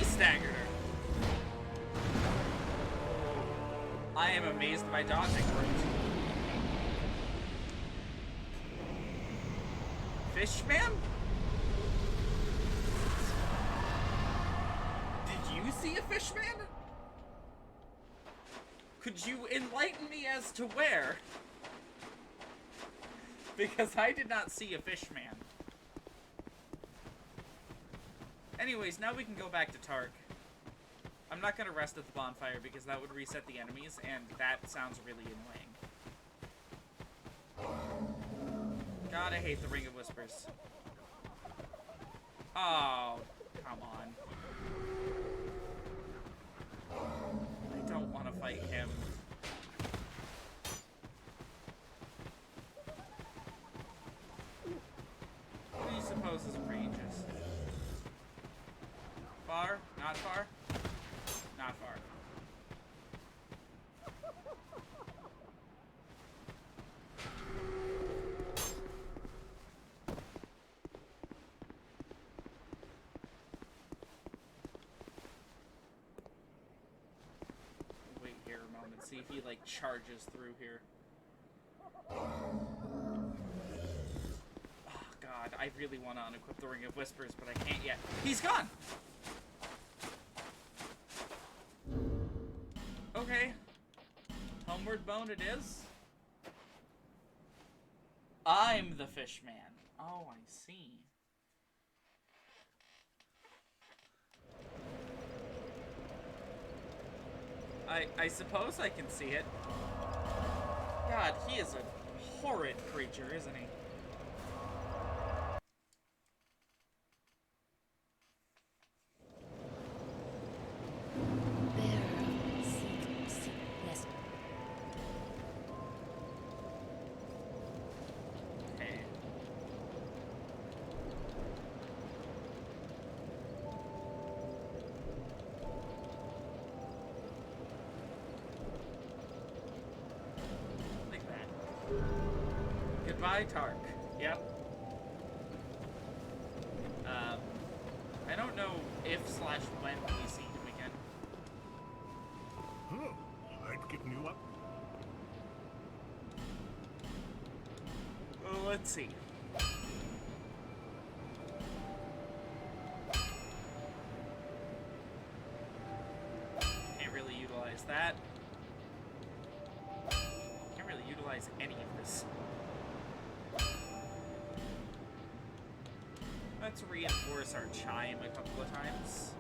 Staggered her. I am amazed by dodging works. Fishman? Did you see a fishman? Could you enlighten me as to where? Because I did not see a fishman. Anyways, now we can go back to Tark. I'm not going to rest at the bonfire because that would reset the enemies, and that sounds really annoying. God, I hate the Ring of Whispers. Oh, come on. I don't want to fight him. What do you suppose his range is? Far? Not far? Not far. Wait here a moment, see if he, like, charges through here. Oh, God, I really want to unequip the Ring of Whispers, but I can't yet. He's gone! Okay. Homeward bound it is. I'm the fishman. Oh, I see. I suppose I can see it. God, he is a horrid creature, isn't he? Goodbye, Tark. Yep. I don't know if/when we see him again. Oh, I'd given you up. Well, let's see. Can't really utilize that. utilize any of this. Let's reinforce our chime a couple of times.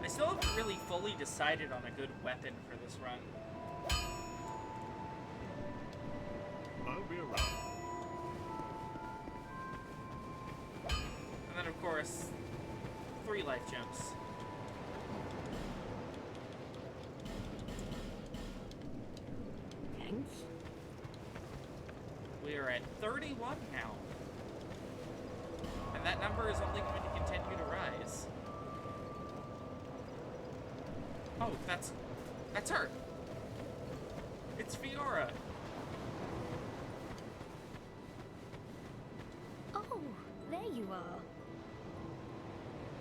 I still haven't really fully decided on a good weapon for this run. I'll be around. And then, of course, 3 life gems. Thanks. We are at 31 now. And that number is only going to continue to rise. Oh, that's her. It's Fiora. Oh, there you are.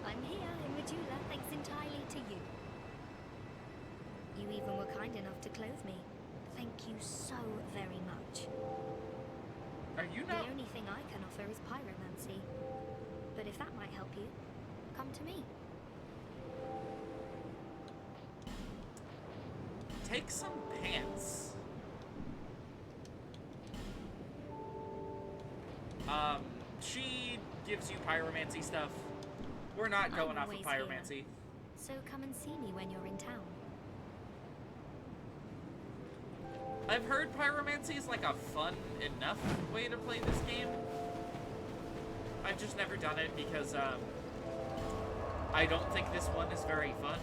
I'm here in Yugioh thanks entirely to you. You even were kind enough to clothe me. Thank you so very much. Are you not? The only thing I can offer is pyromancy. But if that might help you, come to me. Take some pants. She gives you pyromancy stuff. We're not going off of always pyromancy. here. So come and see me when you're in town. I've heard pyromancy is like a fun enough way to play this game. I've just never done it because I don't think this one is very fun.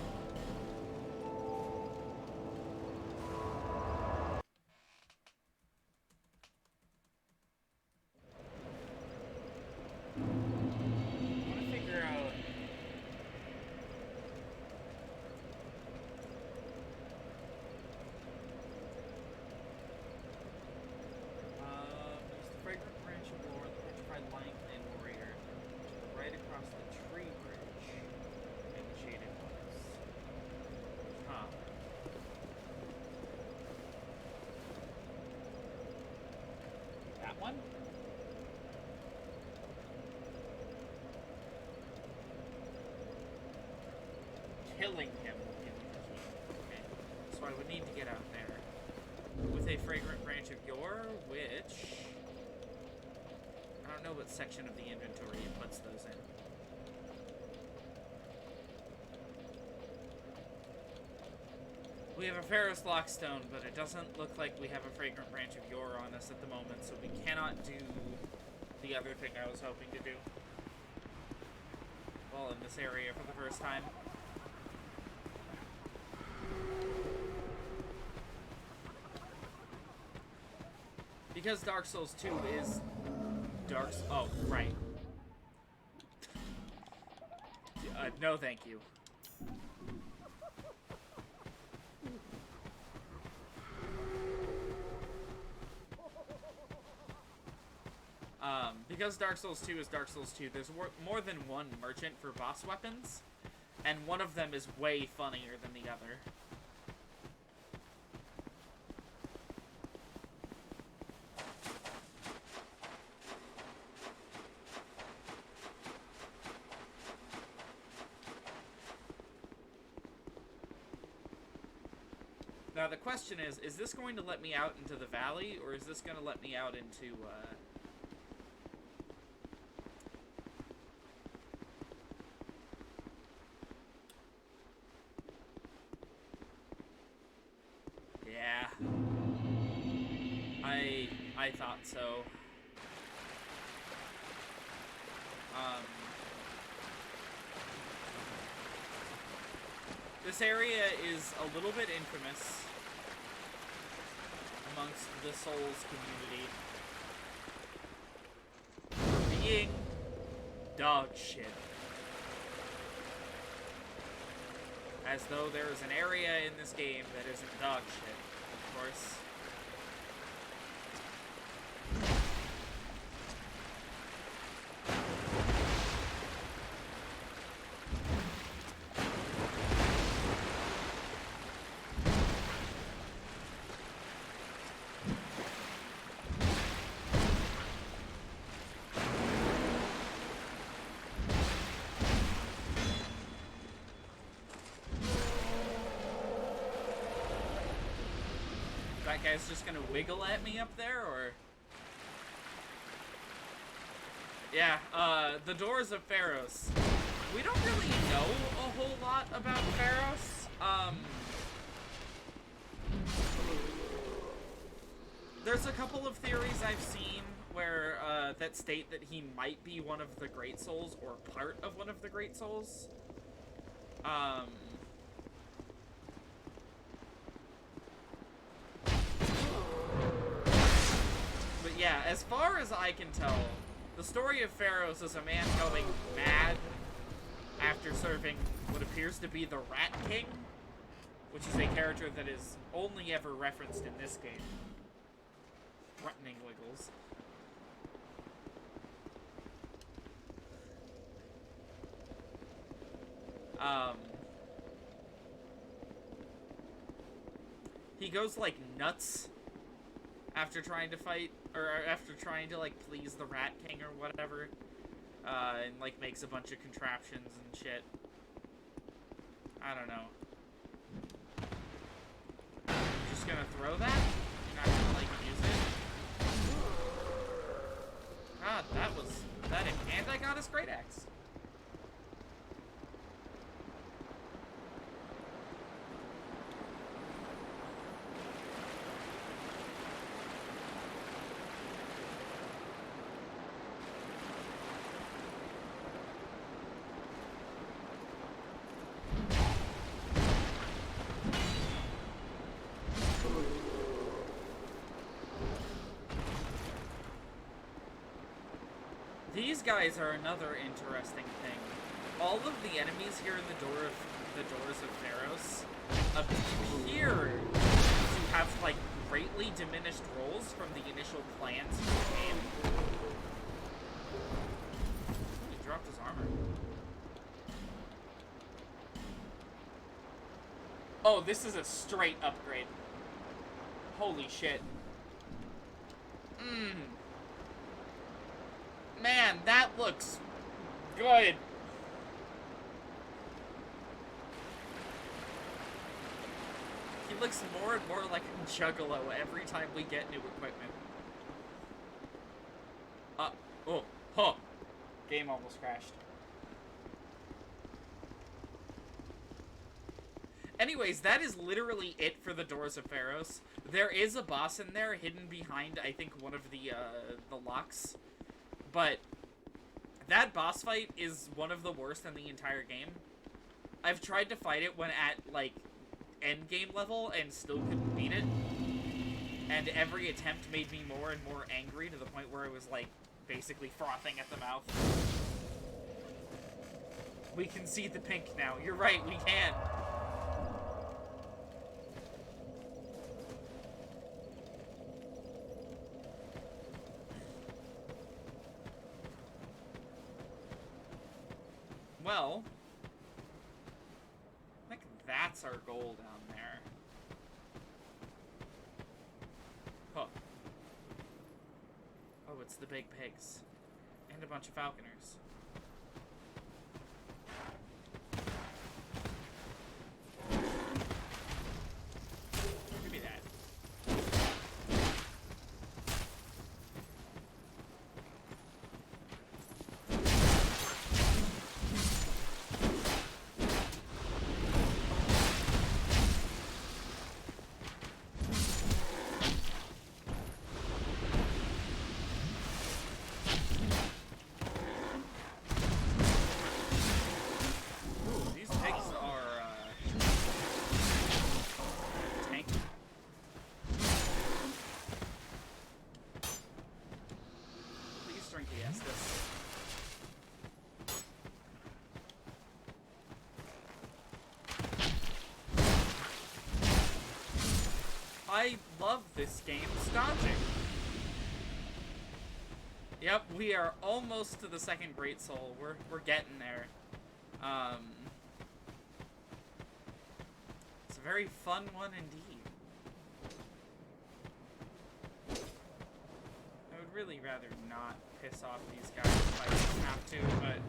I want to figure out. There's the fragrant branch of lore, the petrified lion clan warrior, right across the tree bridge in the shaded ones. Huh. That one? Killing him will give me the key. Okay. So I would need to get out there. With a fragrant branch of yore, which... I don't know what section of the inventory it puts those in. We have a Ferrous Lockstone, but it doesn't look like we have a fragrant branch of yore on us at the moment, so we cannot do the other thing I was hoping to do. Well, in this area for the first time. Because Dark Souls 2 is oh, right. No thank you. Because Dark Souls 2 is Dark Souls 2, there's more than one merchant for boss weapons, and one of them is way funnier than the other. Now the question is this going to let me out into the valley, or is this going to let me out into, Yeah. I thought so. This area is a little bit infamous amongst the Souls community for being dog shit. As though there is an area in this game that isn't dog shit, of course. that guy's just gonna wiggle at me up there, or... Yeah, the Doors of Pharos. We don't really know a whole lot about Pharos. There's a couple of theories I've seen where, that state that he might be one of the Great Souls, or part of one of the Great Souls. But yeah, as far as I can tell, the story of Pharos is a man going mad after serving what appears to be the Rat King, which is a character that is only ever referenced in this game. Threatening Wiggles. He goes, like, nuts after trying to fight, or after trying to, like, please the Rat King or whatever, and, like, makes a bunch of contraptions and shit. I don't know. You're just gonna throw that? You're not gonna, like, use it? God, that was... that and I got his great axe. These guys are another interesting thing. All of the enemies here in the Doors of Pharos appear to have, like, greatly diminished roles from the initial plans for the game. He dropped his armor. Oh, this is a straight upgrade. Holy shit. Man, that looks good. He looks more and more like a Juggalo every time we get new equipment. Game almost crashed. Anyways, that is literally it for the Doors of Pharos. There is a boss in there hidden behind, I think, one of the locks. But that boss fight is one of the worst in the entire game. I've tried to fight it when at, like, endgame level and still couldn't beat it. And every attempt made me more and more angry to the point where I was, like, basically frothing at the mouth. We can see the pink now. You're right, we can. Well, I think that's our goal down there. Huh. Oh, it's the big pigs. And a bunch of falconers. Give me that. I love this game staging. Yep, we are almost to the second Great Soul. We're getting there. It's a very fun one indeed. I would really rather not piss off these guys if I don't have to, but...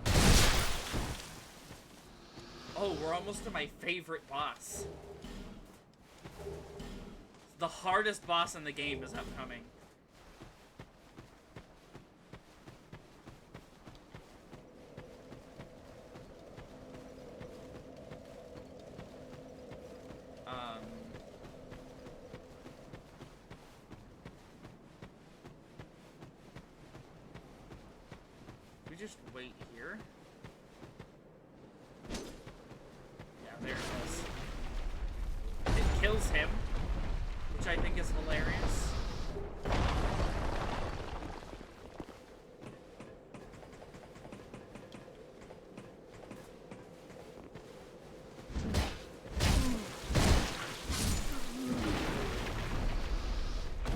Oh, we're almost to my favorite boss. The hardest boss in the game is upcoming. We just wait here. Yeah, there it is. It kills him, which I think is hilarious.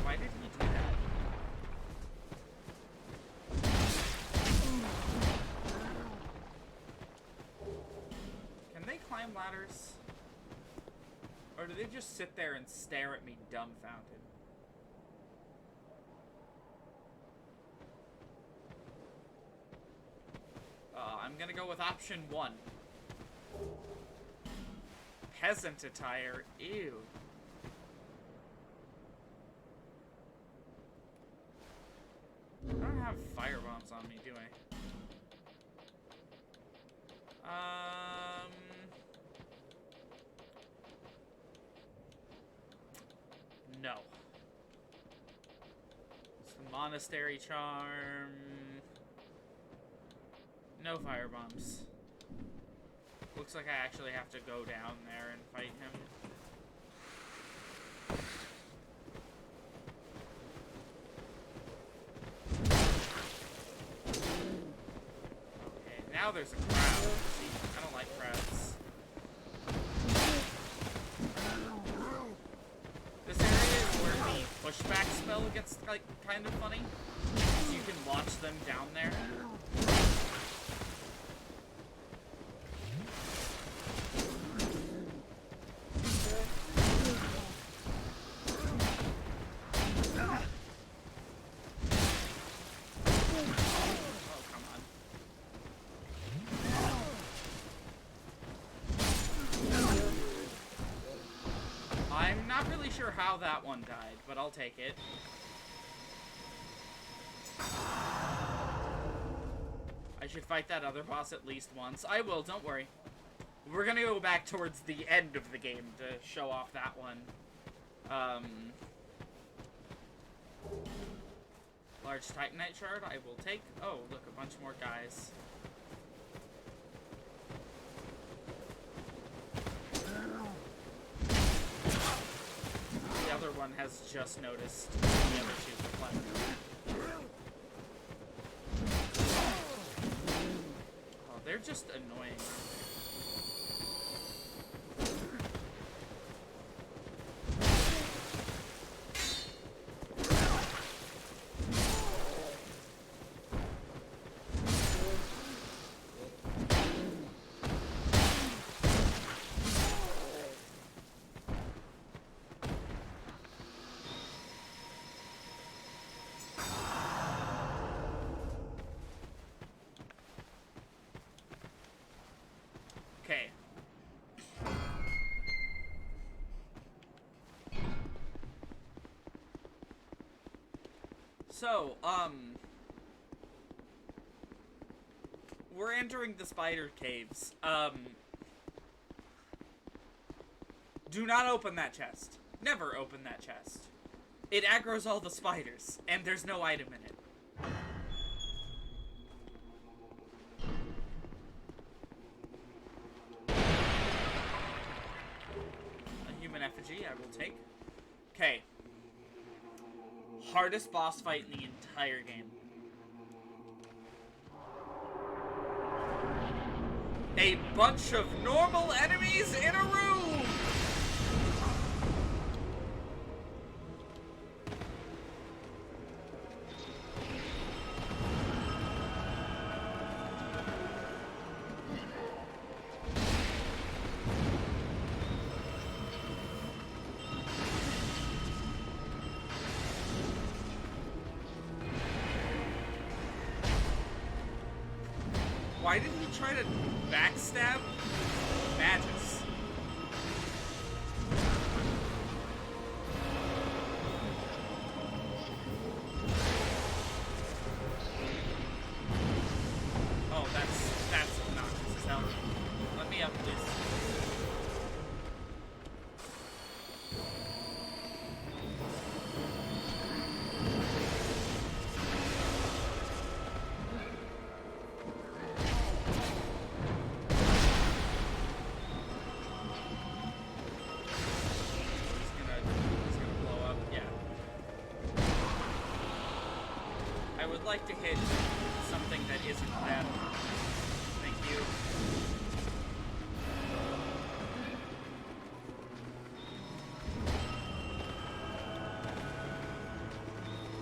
Why did he do that? Can they climb ladders? Or do they just sit there and stare at me dumbfounded? I'm gonna go with option 1. Peasant attire. Ew. I don't have fire bombs on me, do I? No. It's the monastery charm. No fire bombs. Looks like I actually have to go down there and fight him. Okay, now there's a crowd. See, I don't like crowds. This area is where the pushback spell gets, like, kind of funny. So you can launch them down there. Sure how that one died, but I'll take it. I should fight that other boss at least once. I will, don't worry. We're gonna go back towards the end of the game to show off that one. Large Titanite shard, I will take. Oh, look, a bunch more guys. The other one has just noticed the other two were playing. Oh, they're just annoying. Okay. So, we're entering the spider caves. Do not open that chest. Never open that chest. It aggroes all the spiders, and there's no item in it. Effigy, I will take. Okay. Hardest boss fight in the entire game. A bunch of normal enemies in a room! Why did he try to backstab Magus? would like to hit something that isn't that. Thank you.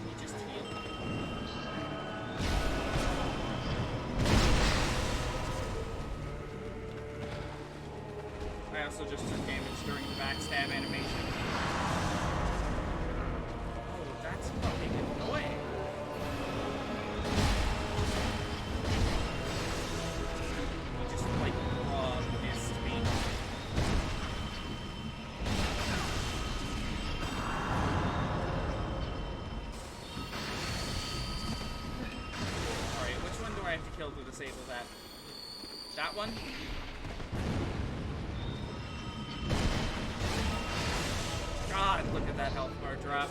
He just healed. I also just took damage during the backstab animation. Oh, that's fucking annoying. He just, like, raw missed me. Alright, which one do I have to kill to disable that? That one? God, look at that health bar drop.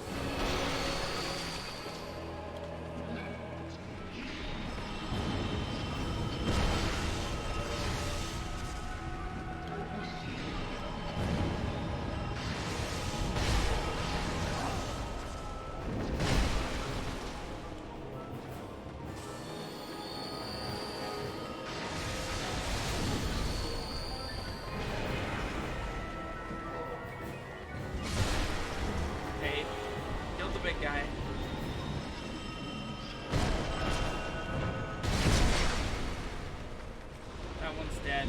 Hey, killed the big guy. That one's dead.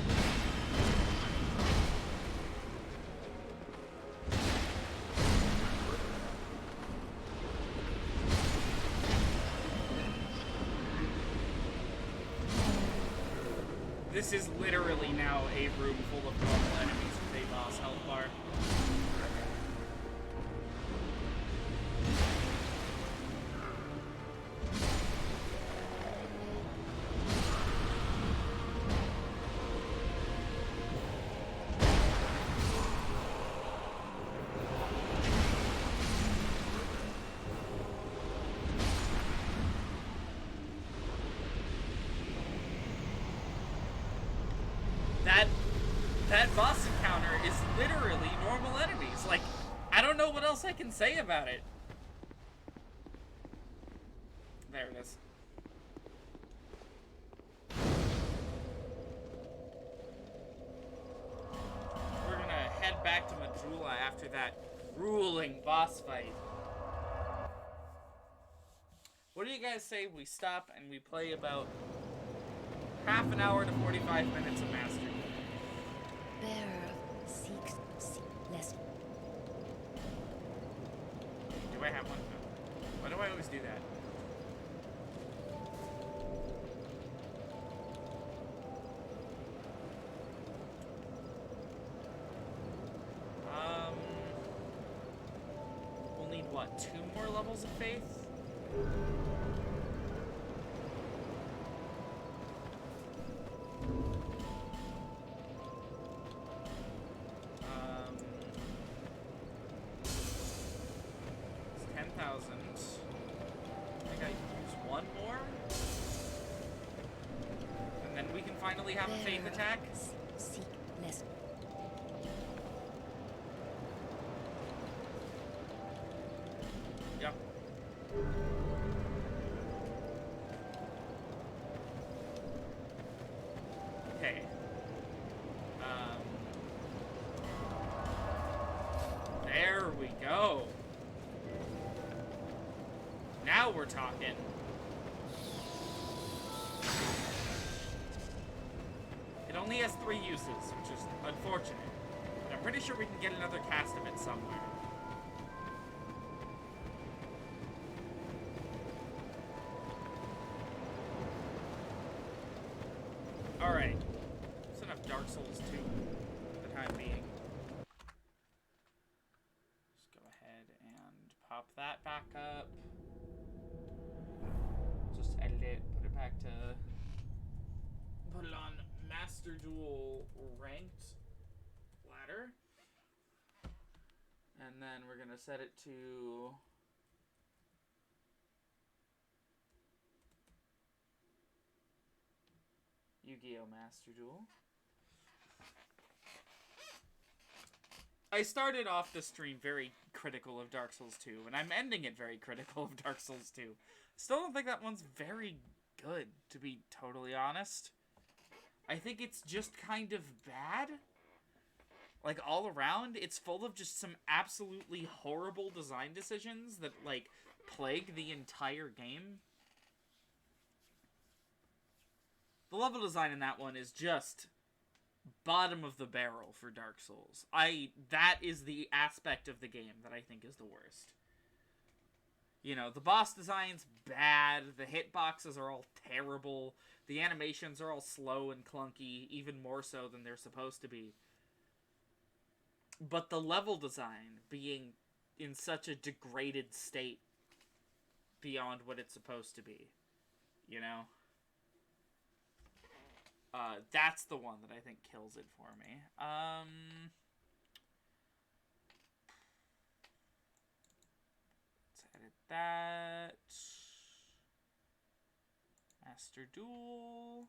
This is literally now a room full of normal enemies with a boss health bar. That boss encounter is literally normal enemies. Like, I don't know what else I can say about it. There it is. We're gonna head back to Majula after that grueling boss fight. What do you guys say we stop and we play about half an hour to 45 minutes of Mastery? Bearer seeks lesson. Do I have one? Why do I always do that? We'll need, what, 2 more levels of faith? It's 10,000. I think I use 1 more? And then we can finally have a faith attack? Seek lesson. Yep. Okay. There we go. Now we're talking. It only has 3 uses, which is unfortunate. But I'm pretty sure we can get another cast of it somewhere. Alright. That's enough Dark Souls 2 for the time being. Just go ahead and pop that back up. Just edit it, put it back to... Put it on Master Duel Ranked Ladder. And then we're gonna set it to... Yugioh Master Duel. I started off the stream very critical of Dark Souls 2, and I'm ending it very critical of Dark Souls 2. Still don't think that one's very good, to be totally honest. I think it's just kind of bad. Like, all around, it's full of just some absolutely horrible design decisions that, like, plague the entire game. The level design in that one is just bottom of the barrel for Dark Souls. That is the aspect of the game that I think is the worst. You know, the boss design's bad, the hitboxes are all terrible, the animations are all slow and clunky, even more so than they're supposed to be. But the level design being in such a degraded state beyond what it's supposed to be, you know? That's the one that I think kills it for me. Let's edit that. Master Duel.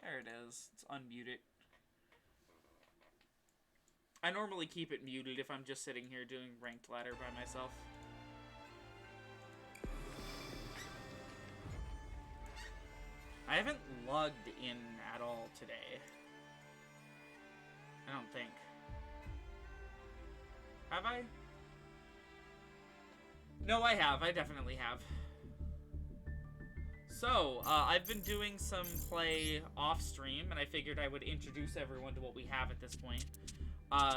There it is. Let's unmute it. I normally keep it muted if I'm just sitting here doing ranked ladder by myself. I haven't logged in at all today. I don't think. Have I? No, I have. I definitely have. So, I've been doing some play off-stream, and I figured I would introduce everyone to what we have at this point.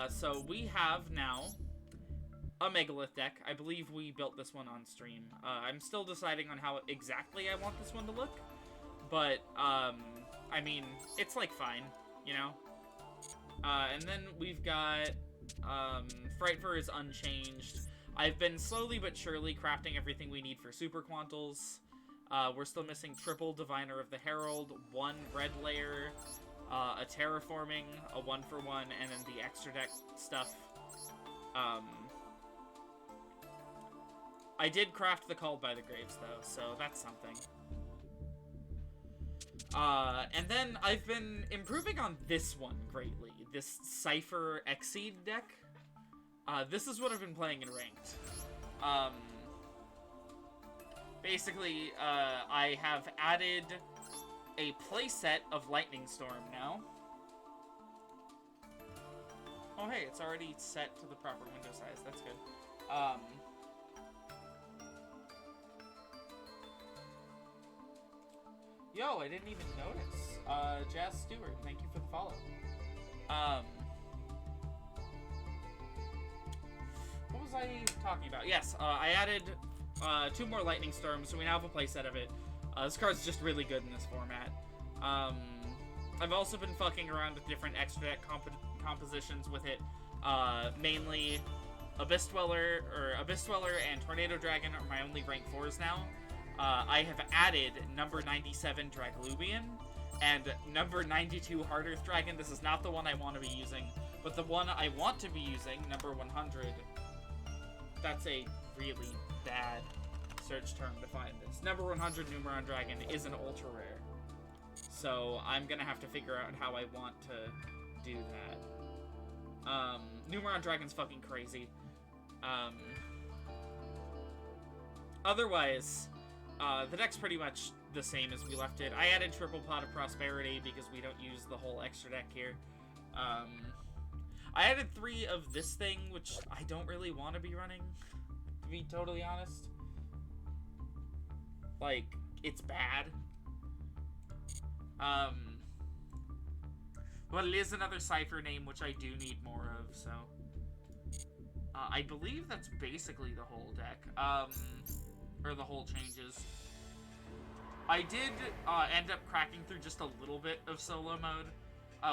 So we have now a Megalith deck. I believe we built this one on stream. I'm still deciding on how exactly I want this one to look. But, I mean, it's, like, fine, you know? And then we've got, Frightfur is unchanged. I've been slowly but surely crafting everything we need for Super Quantles. We're still missing triple Diviner of the Herald, 1 red layer, a terraforming, a 1-for-1, and then the extra deck stuff. I did craft the Called by the Graves, though, so that's something. And then I've been improving on this one greatly. This Cypher Exceed deck. This is what I've been playing in Ranked. Basically, I have added a playset of Lightning Storm now. Oh hey, it's already set to the proper window size. That's good. Yo, I didn't even notice. Jazz Stewart, thank you for the follow. What was I talking about? Yes, I added 2 more Lightning Storms, so we now have a playset of it. This card's just really good in this format. I've also been fucking around with different extra deck compositions with it. Mainly Abyss Dweller and Tornado Dragon are my only rank 4s now. I have added number 97 Draglubian and number 92 Hard Earth Dragon. This is not the one I want to be using, but the one I want to be using, number 100. That's a really bad search term to find this. Number 100 Numeron Dragon is an ultra rare. So I'm gonna have to figure out how I want to do that. Numeron Dragon's fucking crazy. Otherwise, the deck's pretty much the same as we left it. I added Triple Pot of Prosperity because we don't use the whole extra deck here. I added 3 of this thing, which I don't really want to be running, to be totally honest. Like, it's bad. But it is another Cypher name, which I do need more of, so. I believe that's basically the whole deck. Or the whole changes. I did end up cracking through just a little bit of solo mode.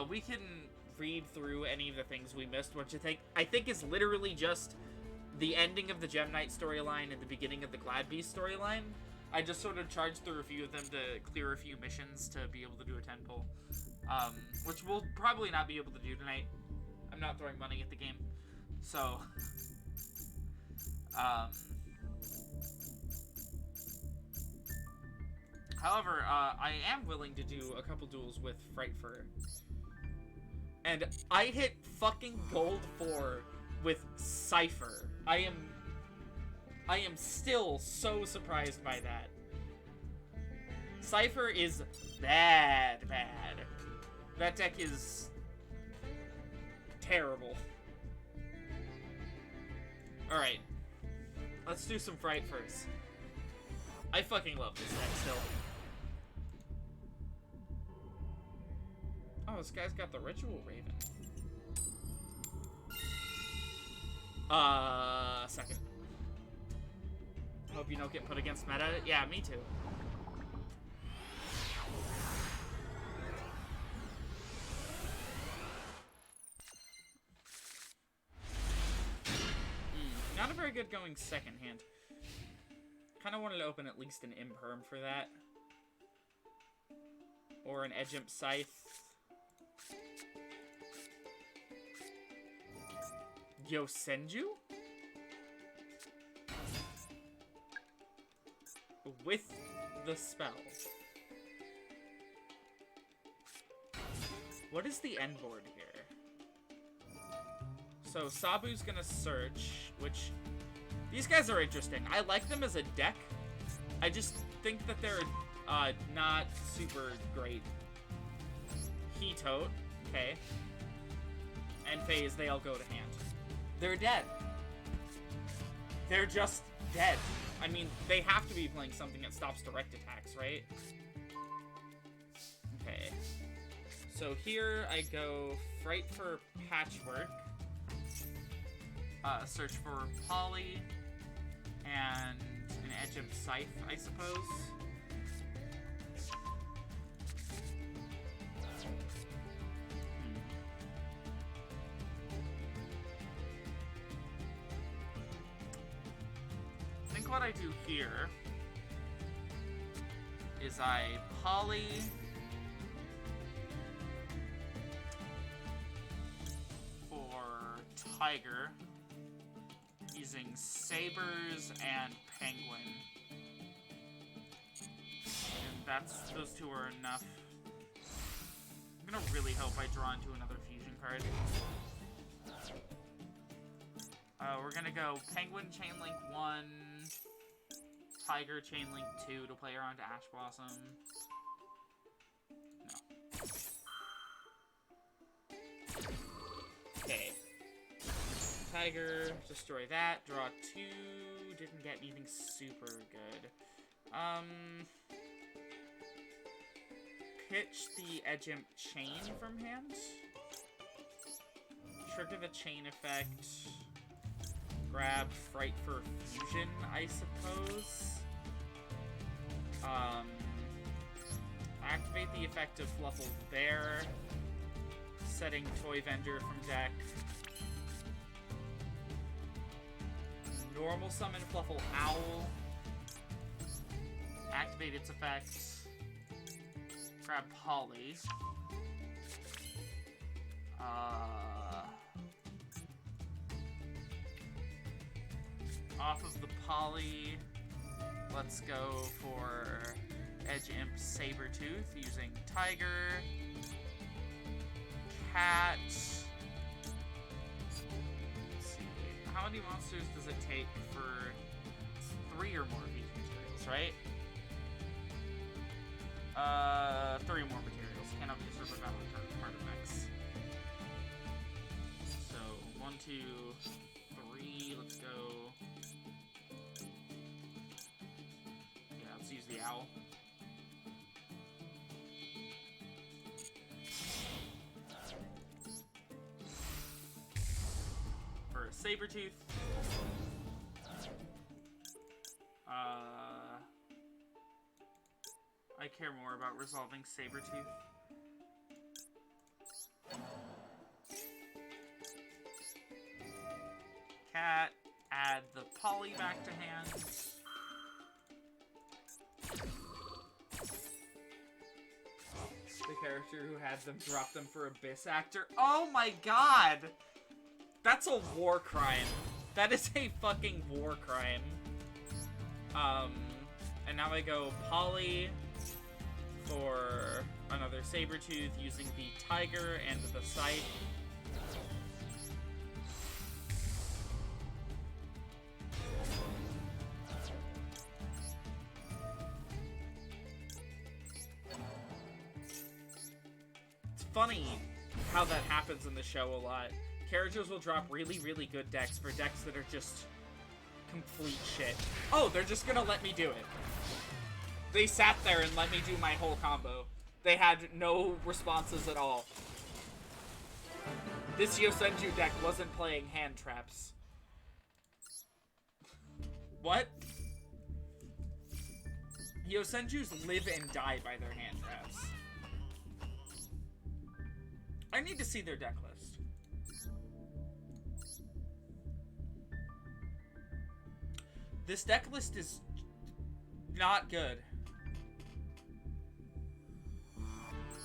We can read through any of the things we missed, which I think is literally just the ending of the Gem Knight storyline and the beginning of the Glad Beast storyline. I just sort of charged through a few of them to clear a few missions to be able to do a 10-pull. Which we'll probably not be able to do tonight. I'm not throwing money at the game. So, however, I am willing to do a couple duels with Frightfur. And I hit fucking gold 4 with Cypher. I am still so surprised by that. Cypher is bad. That deck is terrible. Alright. Let's do some Fright first. I fucking love this deck still. Oh, this guy's got the Ritual Raven. Second. Hope you don't get put against meta. Yeah, me too. Not a very good going second hand. Kind of wanted to open at least an Imperm for that. Or an Edge Imp Scythe. Yosenju? With the spell. What is the end board here? So Sabu's gonna search, which... These guys are interesting. I like them as a deck. I just think that they're not super great. Hitote, okay. And Phase, they all go to hand. They're dead. They're just dead. I mean, they have to be playing something that stops direct attacks, right? Okay. So here I go Fright for Patchwork. Search for Poly. And an Edge Imp Scythe, I suppose. I think what I do here is I Poly for Tiger using Sabers and Penguin. And those two are enough. I'm gonna really hope I draw into another fusion card. We're gonna go Penguin Chainlink 1, Tiger Chainlink 2 to play around Ash Blossom. No. Okay. Tiger, destroy that, draw 2, didn't get anything super good. Pitch the Edge Imp Chain from hand. Trigger the chain effect. Grab Fright for Fusion, I suppose. Activate the effect of Fluffle Bear. Setting Toy Vendor from deck. Normal summon Fluffle Owl. Activate its effects. Grab Polly. Off of the Polly, let's go for Edge Imp Sabertooth using Tiger. Cat. Let's see. How many monsters does it take for 3 or more Fusion materials, right? 3 or more materials. Cannot be disturbed by card effects. So, 1, 2, 3. Let's go. Yeah, let's use the owl. For a Sabertooth. I care more about resolving Sabertooth. Cat, add the Poly back to hand. The character who had them drop them for Abyss Actor. Oh my god! That's a war crime. That is a fucking war crime. And now I go Poly for Another Sabretooth using the Tiger and the Scythe. It's funny how that happens in the show a lot. Characters will drop really, really good decks for decks that are just complete shit. Oh, they're just gonna let me do it. They sat there and let me do my whole combo. They had no responses at all. This Yosenju deck wasn't playing hand traps. What? Yosenjus live and die by their hand traps. I need to see their deck list. This deck list is not good.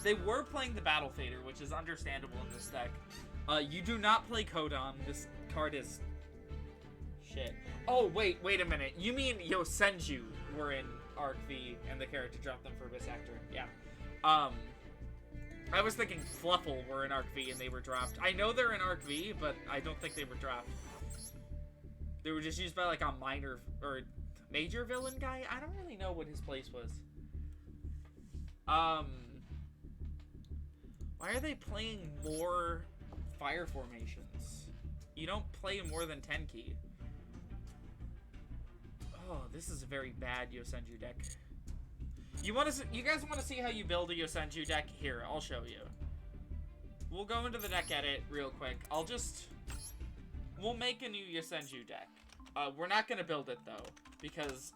They were playing the Battle Fader, which is understandable in this deck. You do not play Kodan. This card is shit. Oh, wait a minute. You mean Yosenju were in Arc V and the character dropped them for Abyss Actor. Yeah. I was thinking Fluffle were in Arc V and they were dropped. I know they're in Arc V, but I don't think they were dropped. They were just used by like a minor or major villain guy. I don't really know what his place was. Why are they playing more fire formations? You don't play more than 10 key. Oh, this is a very bad Yosenju deck. You guys want to see how you build a Yosenju deck? Here, I'll show you. We'll go into the deck edit real quick. We'll make a new Yosenju deck. We're not gonna build it though, because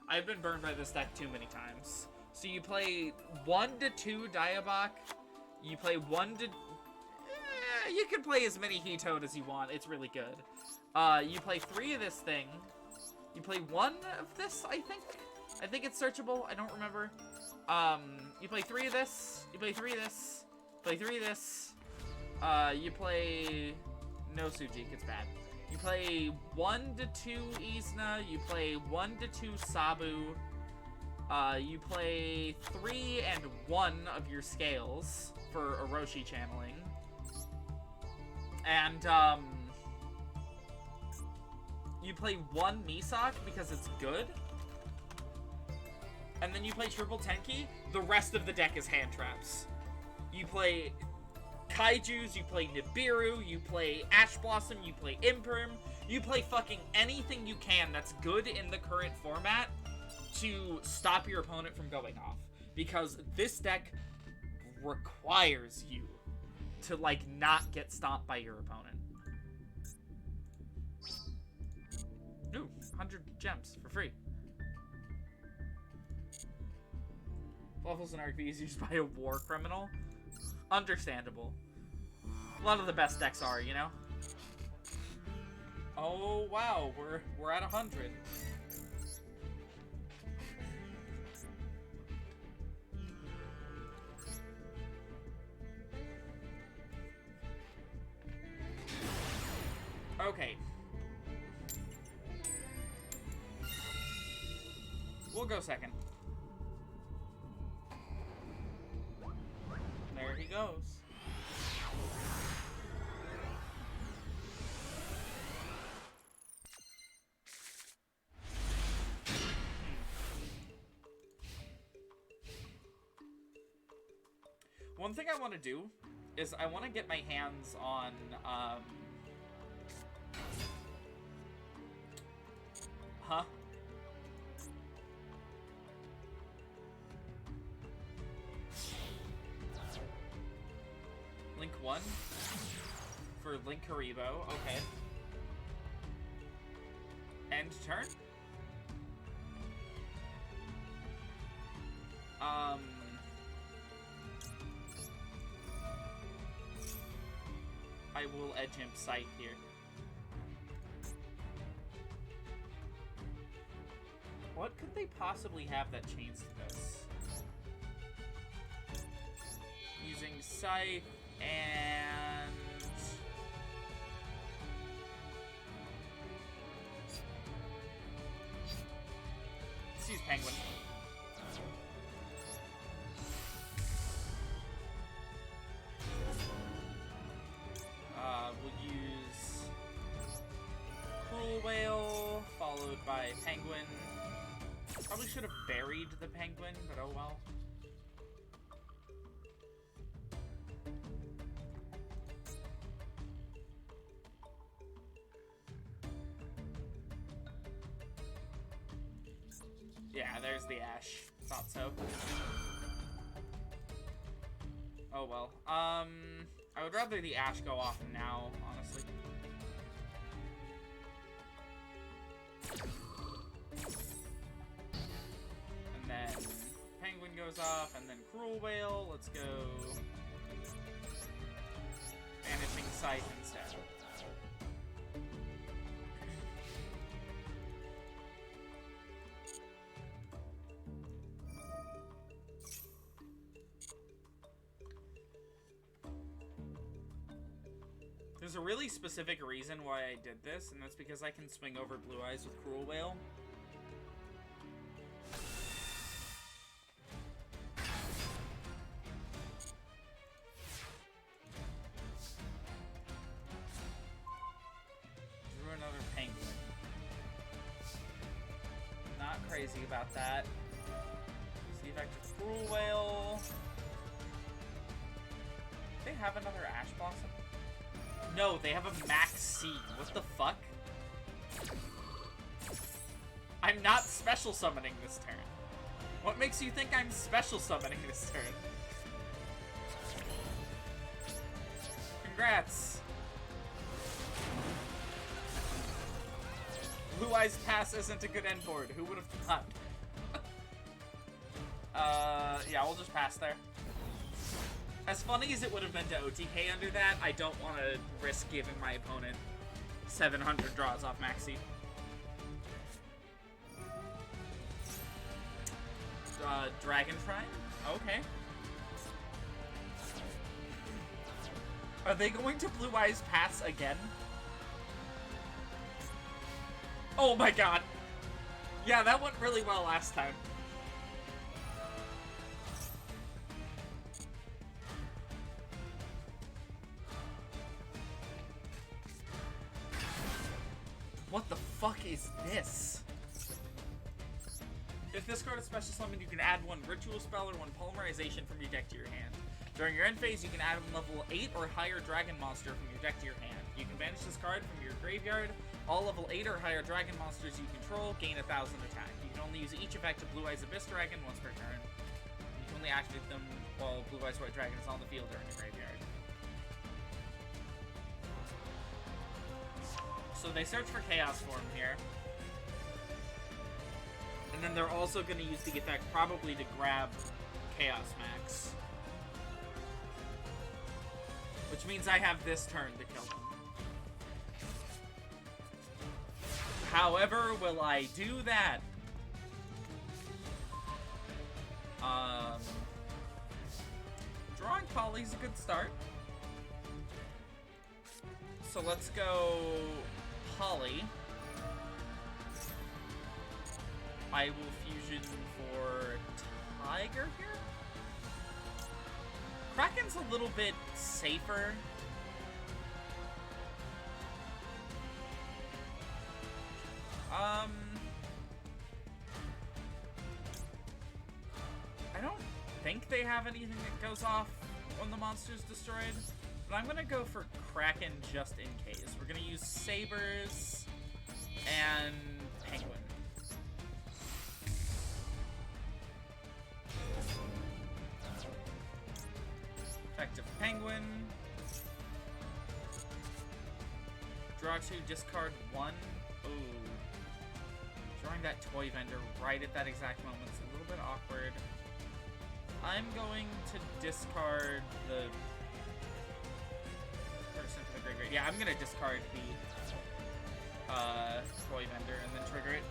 I've been burned by this deck too many times. So you play 1 to 2 Diabok. You play 1 to... you can play as many He-Toad as you want. It's really good. You play 3 of this thing. You play 1 of this, I think. I think it's searchable. I don't remember. You play 3 of this. You play 3 of this. Play 3 of this. You play... No Sujik, it's bad. You play 1 to 2 Isna. You play 1 to 2 Sabu. You play 3 and 1 of your scales for Orochi channeling. And, you play 1 Misak because it's good. And then you play triple Tenki. The rest of the deck is hand traps. You play Kaijus, you play Nibiru, you play Ash Blossom, you play Imperm. You play fucking anything you can that's good in the current format to stop your opponent from going off. Because this deck requires you to, like, not get stomped by your opponent. Ooh, 100 gems for free. Waffles and RP is used by a war criminal. Understandable. A lot of the best decks are, you know? Oh, wow, we're at 100. Okay. We'll go second. There he goes. One thing I want to do is I want to get my hands on, Link 1 for Link Haribo, okay. End turn? I will edge him Scythe here. What could they possibly have that chains to this? Using Scythe and... let's use Penguin. Cruel Whale, followed by Penguin. Probably should have buried the Penguin, but oh well. Yeah, there's the Ash. Thought so. Oh well. I would rather the Ash go off now, honestly. And then Penguin goes off, and then Cruel Whale. Let's go Vanishing Sight instead. There's a really specific reason why I did this, and that's because I can swing over Blue Eyes with Cruel Whale. Drew another Penguin. Not crazy about that. Use the effect of Cruel Whale. Do they have another Ash Blossom? No, they have a max C. What the fuck? I'm not special summoning this turn. What makes you think I'm special summoning this turn? Congrats. Blue Eyes Pass isn't a good end board. Who would have thought? Yeah, we'll just pass there. As funny as it would have been to OTK under that, I don't want to risk giving my opponent 700 draws off Maxi. Dragon Shrine? Okay. Are they going to Blue Eyes Pass again? Oh my god. Yeah, that went really well last time. What the fuck is this? If this card is special summoned, you can add one ritual spell or one polymerization from your deck to your hand. During your end phase, you can add one level 8 or higher dragon monster from your deck to your hand. You can banish this card from your graveyard. All level 8 or higher dragon monsters you control gain 1,000 attack. You can only use each effect of Blue Eyes Abyss Dragon once per turn. You can only activate them while Blue Eyes White Dragon is on the field or in your graveyard. So they search for Chaos Form here. And then they're also going to use the effect probably to grab Chaos Max. Which means I have this turn to kill them. However, will I do that? Drawing Polly's a good start. So let's go Polly. I will fusion for Tiger here. Kraken's a little bit safer. I don't think they have anything that goes off when the monster's destroyed, but I'm gonna go for Kraken just in case. We're gonna use Sabers and Penguin. Effective Penguin. Draw 2, discard 1. Ooh. Drawing that Toy Vendor right at that exact moment is a little bit awkward. I'm going to discard the person from the graveyard. Yeah, I'm gonna discard the Toy Vendor and then trigger it.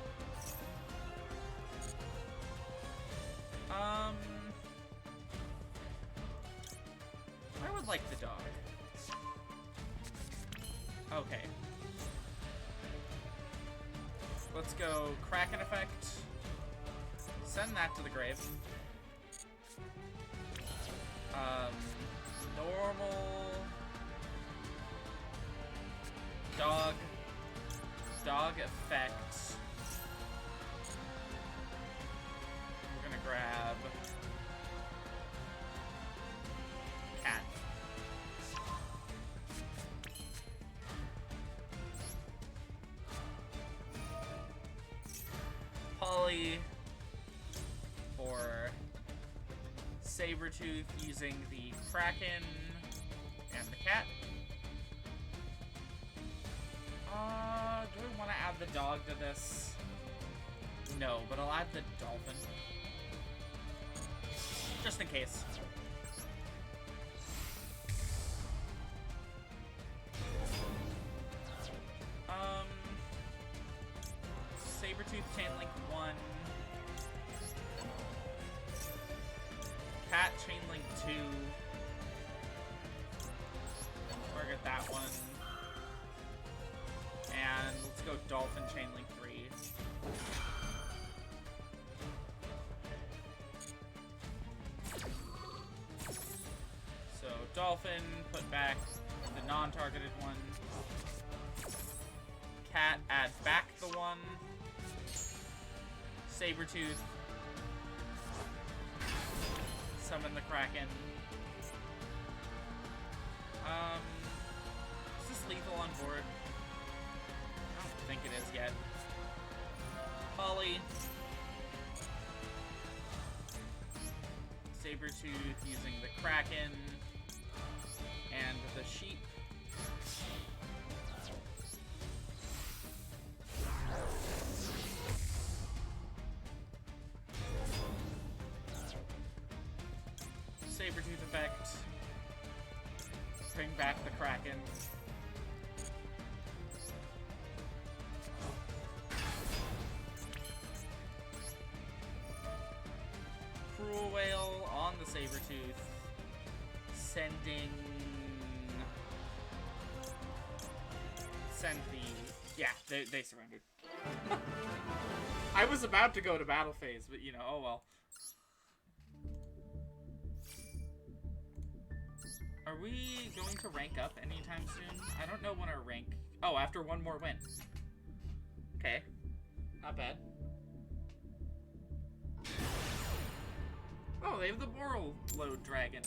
I would like the dog. Okay. Let's go Kraken effect. Send that to the grave. Normal. Dog. Dog. dog effect. We're gonna grab cat. Polly for Sabretooth using the Kraken and the cat. Do I want to add the dog to this? No, but I'll add the dolphin. Just in case. Sabretooth Chainlink 1. Cat Chainlink 2. Target that one. And let's go Dolphin Chainlink 3. So Dolphin, put back the non-targeted one. Cat, add back the one. Sabretooth. Summon the Kraken. Is this lethal on board? I don't think it is yet. Polly. Sabretooth using the Kraken. And the sheep. Sabretooth effect. Bring back the Kraken. Cruel Whale on the Sabretooth. Sending... Send the... Yeah, they surrendered. I was about to go to battle phase, but you know, oh well. Are we going to rank up anytime soon? I don't know when our rank... Oh, after one more win. Okay. Not bad. Oh, they have the Moral Load Dragon.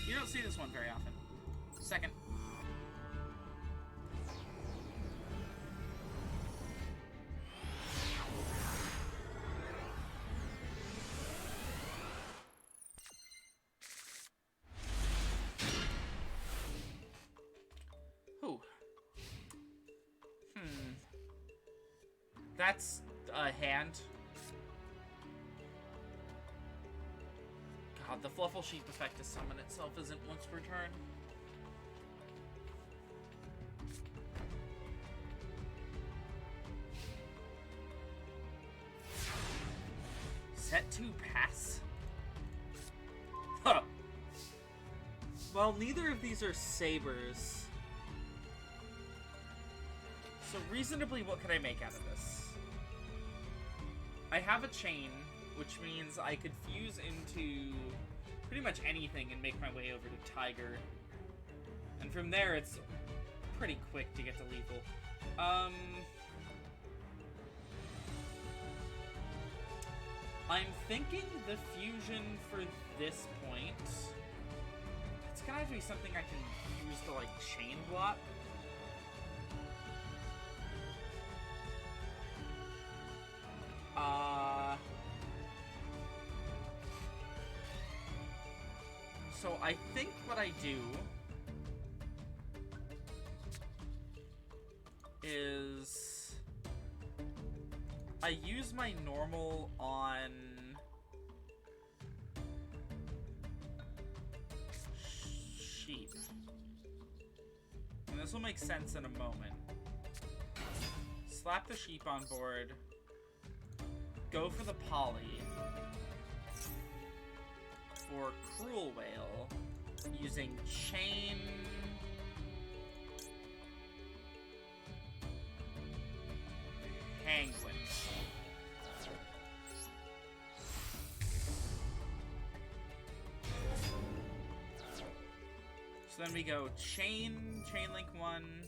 You don't see this one very often. Second. Ooh. That's a hand. God, the Fluffle Sheep effect to summon itself isn't once per turn. Set 2 pass? Huh. Well, neither of these are sabers. So reasonably, what could I make out of this? I have a chain, which means I could fuse into pretty much anything and make my way over to Tiger. And from there, it's pretty quick to get to lethal. I'm thinking the fusion for this point, it's gonna have to be something I can use to, like, chain block. So I think what I do is I use my normal on sheep. And this will make sense in a moment. Slap the sheep on board. Go for the Poly. For Cruel Whale, using Chain... Penguin. So then we go Chainlink 1,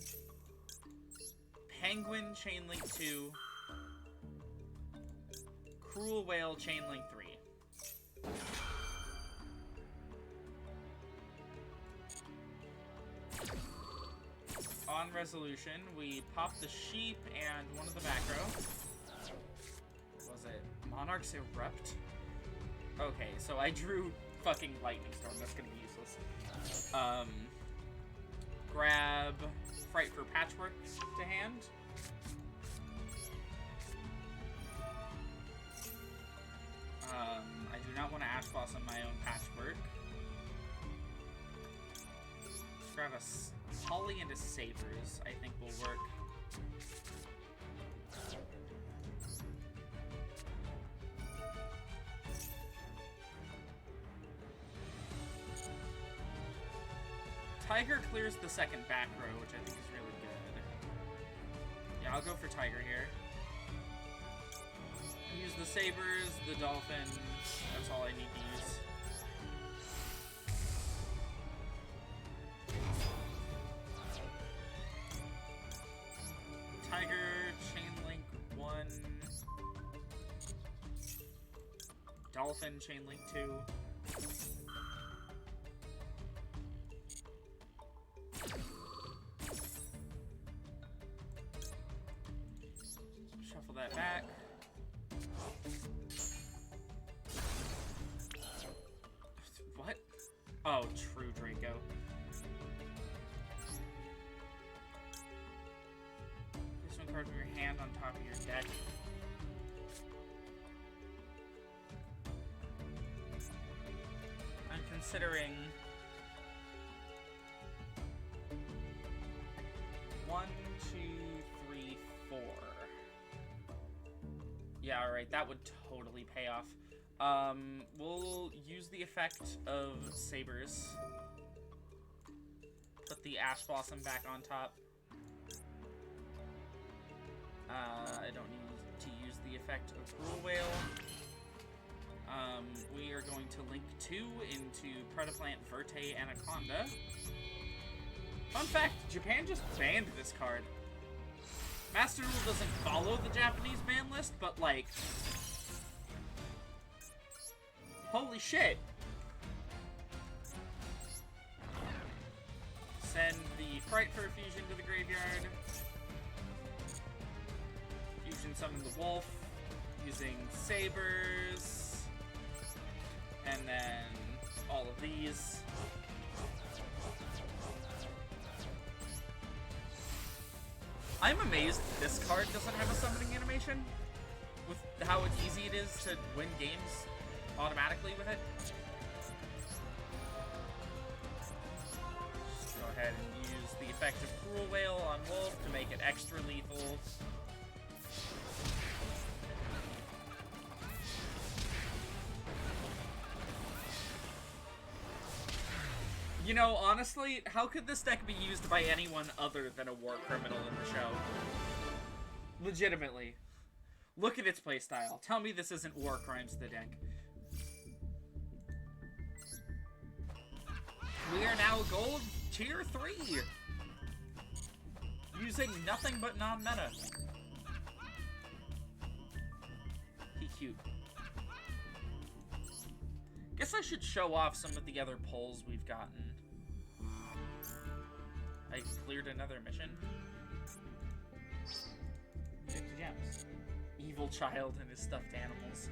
Penguin Chainlink 2. Cruel Whale Chainlink 3. On resolution, we pop the sheep and one of the back row. What was it? Monarchs Erupt? Okay, so I drew fucking Lightning Storm. That's gonna be useless. Grab Fright for Patchwork to hand. I do not want to Ash Blossom my own Patchwork. Let's grab a Holly and a Sabers, I think will work. Tiger clears the second back row, which I think is really good. Yeah, I'll go for Tiger here. Use the Sabers, the Dolphins. That's all I need to use. Tiger, Chainlink 1. Dolphin, Chainlink 2. Shuffle that back. What? Oh, true Draco. This one card from your hand on top of your deck. I'm considering 1, 2, 3, 4. Yeah, alright, that would totally pay off. We'll use the effect of Sabers. Put the Ash Blossom back on top. I don't need to use the effect of Cruel Whale. We are going to link 2 into Predaplant, Verte, Anaconda. Fun fact, Japan just banned this card. Master Duel doesn't follow the Japanese ban list, but like... holy shit! Send the Fright for a Fusion to the graveyard. Fusion summon the Wolf using Sabers. And then all of these. I'm amazed this card doesn't have a summoning animation. With how easy it is to win games automatically with it. Just go ahead and use the effect of Cruel Whale on Wolf to make it extra lethal. You know, honestly, how could this deck be used by anyone other than a war criminal in the show? Legitimately. Look at its playstyle. Tell me this isn't War Crimes the deck. We are now gold tier 3. Using nothing but non-meta. He cute. Guess I should show off some of the other polls we've gotten. I cleared another mission. 50 gems. Evil child and his stuffed animals.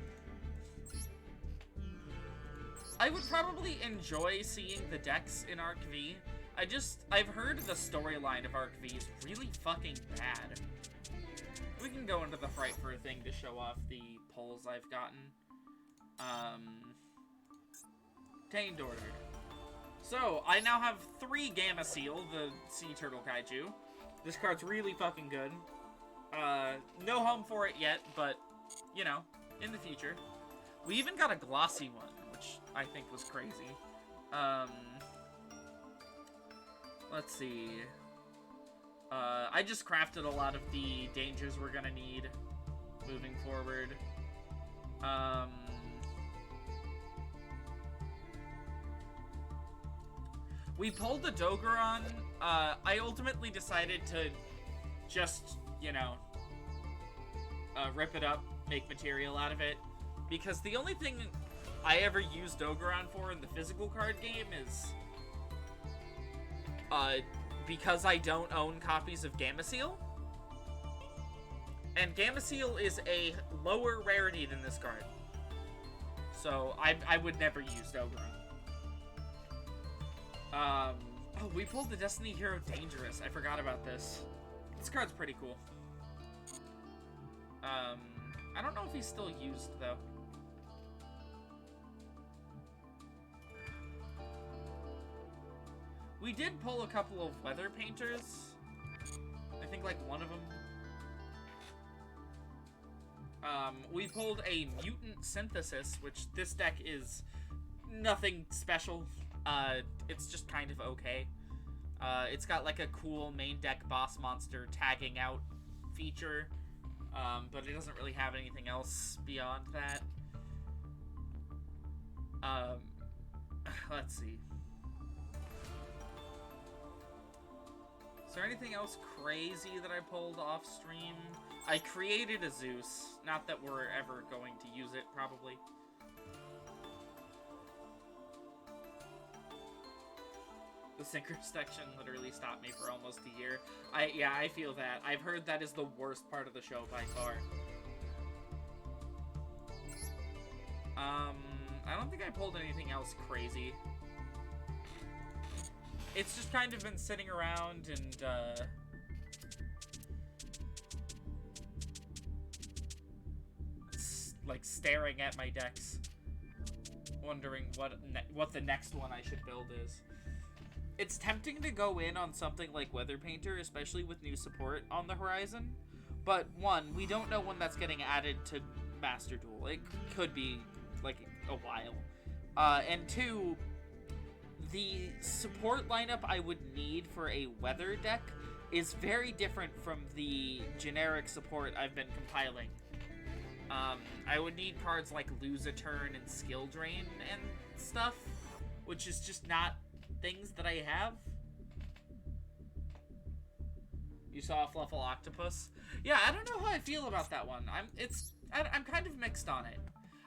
I would probably enjoy seeing the decks in Arc V. I've heard the storyline of Arc V is really fucking bad. We can go into the Fright for a thing to show off the polls I've gotten. Tamed Order. So, I now have 3 Gamma Seal, the Sea Turtle Kaiju. This card's really fucking good. No home for it yet, but, you know, in the future. We even got a glossy one, which I think was crazy. Let's see. I just crafted a lot of the dangers we're gonna need moving forward. We pulled the Dogeron. I ultimately decided to just, you know, rip it up, make material out of it. Because the only thing I ever used Ogeron for in the physical card game is, because I don't own copies of Gameciel. And Gameciel is a lower rarity than this card. So, I would never use Ogeron. Oh, we pulled the Destiny Hero Dangerous. I forgot about this. This card's pretty cool. I don't know if he's still used, though. We did pull a couple of Weather Painters. I think, like, one of them. We pulled a Mutant Synthesis, which this deck is nothing special. It's just kind of okay. It's got, like, a cool main deck boss monster tagging out feature, but it doesn't really have anything else beyond that. Let's see. Is there anything else crazy that I pulled off stream? I created a Zeus. Not that we're ever going to use it, probably. The synchro section literally stopped me for almost a year. Yeah, I feel that. I've heard that is the worst part of the show by far. I don't think I pulled anything else crazy. It's just kind of been sitting around and, like, staring at my decks, wondering what the next one I should build is. It's tempting to go in on something like Weather Painter, especially with new support on the horizon, but one, we don't know when that's getting added to Master Duel. It could be, like, a while. And two, the support lineup I would need for a weather deck is very different from the generic support I've been compiling. I would need cards like Lose a Turn and Skill Drain and stuff, which is just not things that I have. You saw a Fluffle Octopus? Yeah, I don't know how I feel about that one. I'm kind of mixed on it.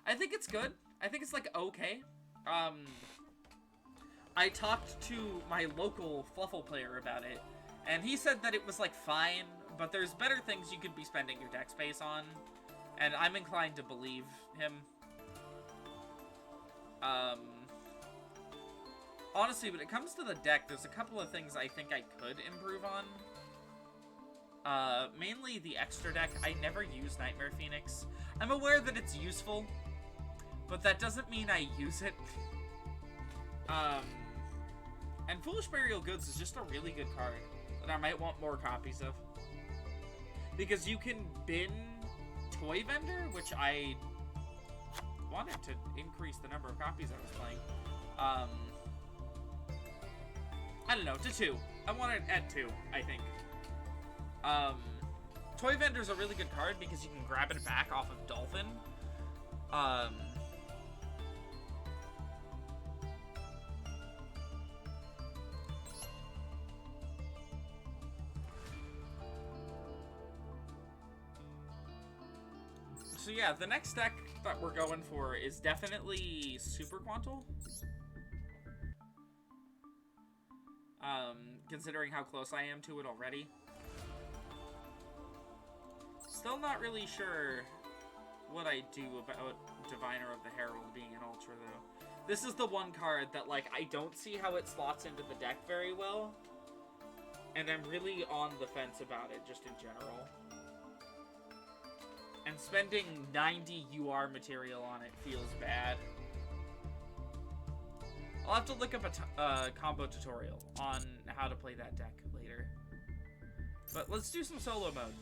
I think it's good. I think it's, like, okay. I talked to my local Fluffle player about it, and he said that it was, like, fine, but there's better things you could be spending your deck space on, and I'm inclined to believe him. Honestly, when it comes to the deck, there's a couple of things I think I could improve on. Mainly the extra deck. I never use Nightmare Phoenix. I'm aware that it's useful, but that doesn't mean I use it. And Foolish Burial Goods is just a really good card that I might want more copies of. Because you can bin Toy Vendor, which I wanted to increase the number of copies I was playing. I don't know, to 2. I want it at 2, I think. Toy Vendor's a really good card because you can grab it back off of Dolphin. So yeah, the next deck that we're going for is definitely Super Quantal. Considering how close I am to it already. Still not really sure what I do about Diviner of the Herald being an Ultra, though. This is the one card that, like, I don't see how it slots into the deck very well. And I'm really on the fence about it, just in general. And spending 90 UR material on it feels bad. I'll have to look up a combo tutorial on how to play that deck later. But let's do some solo mode.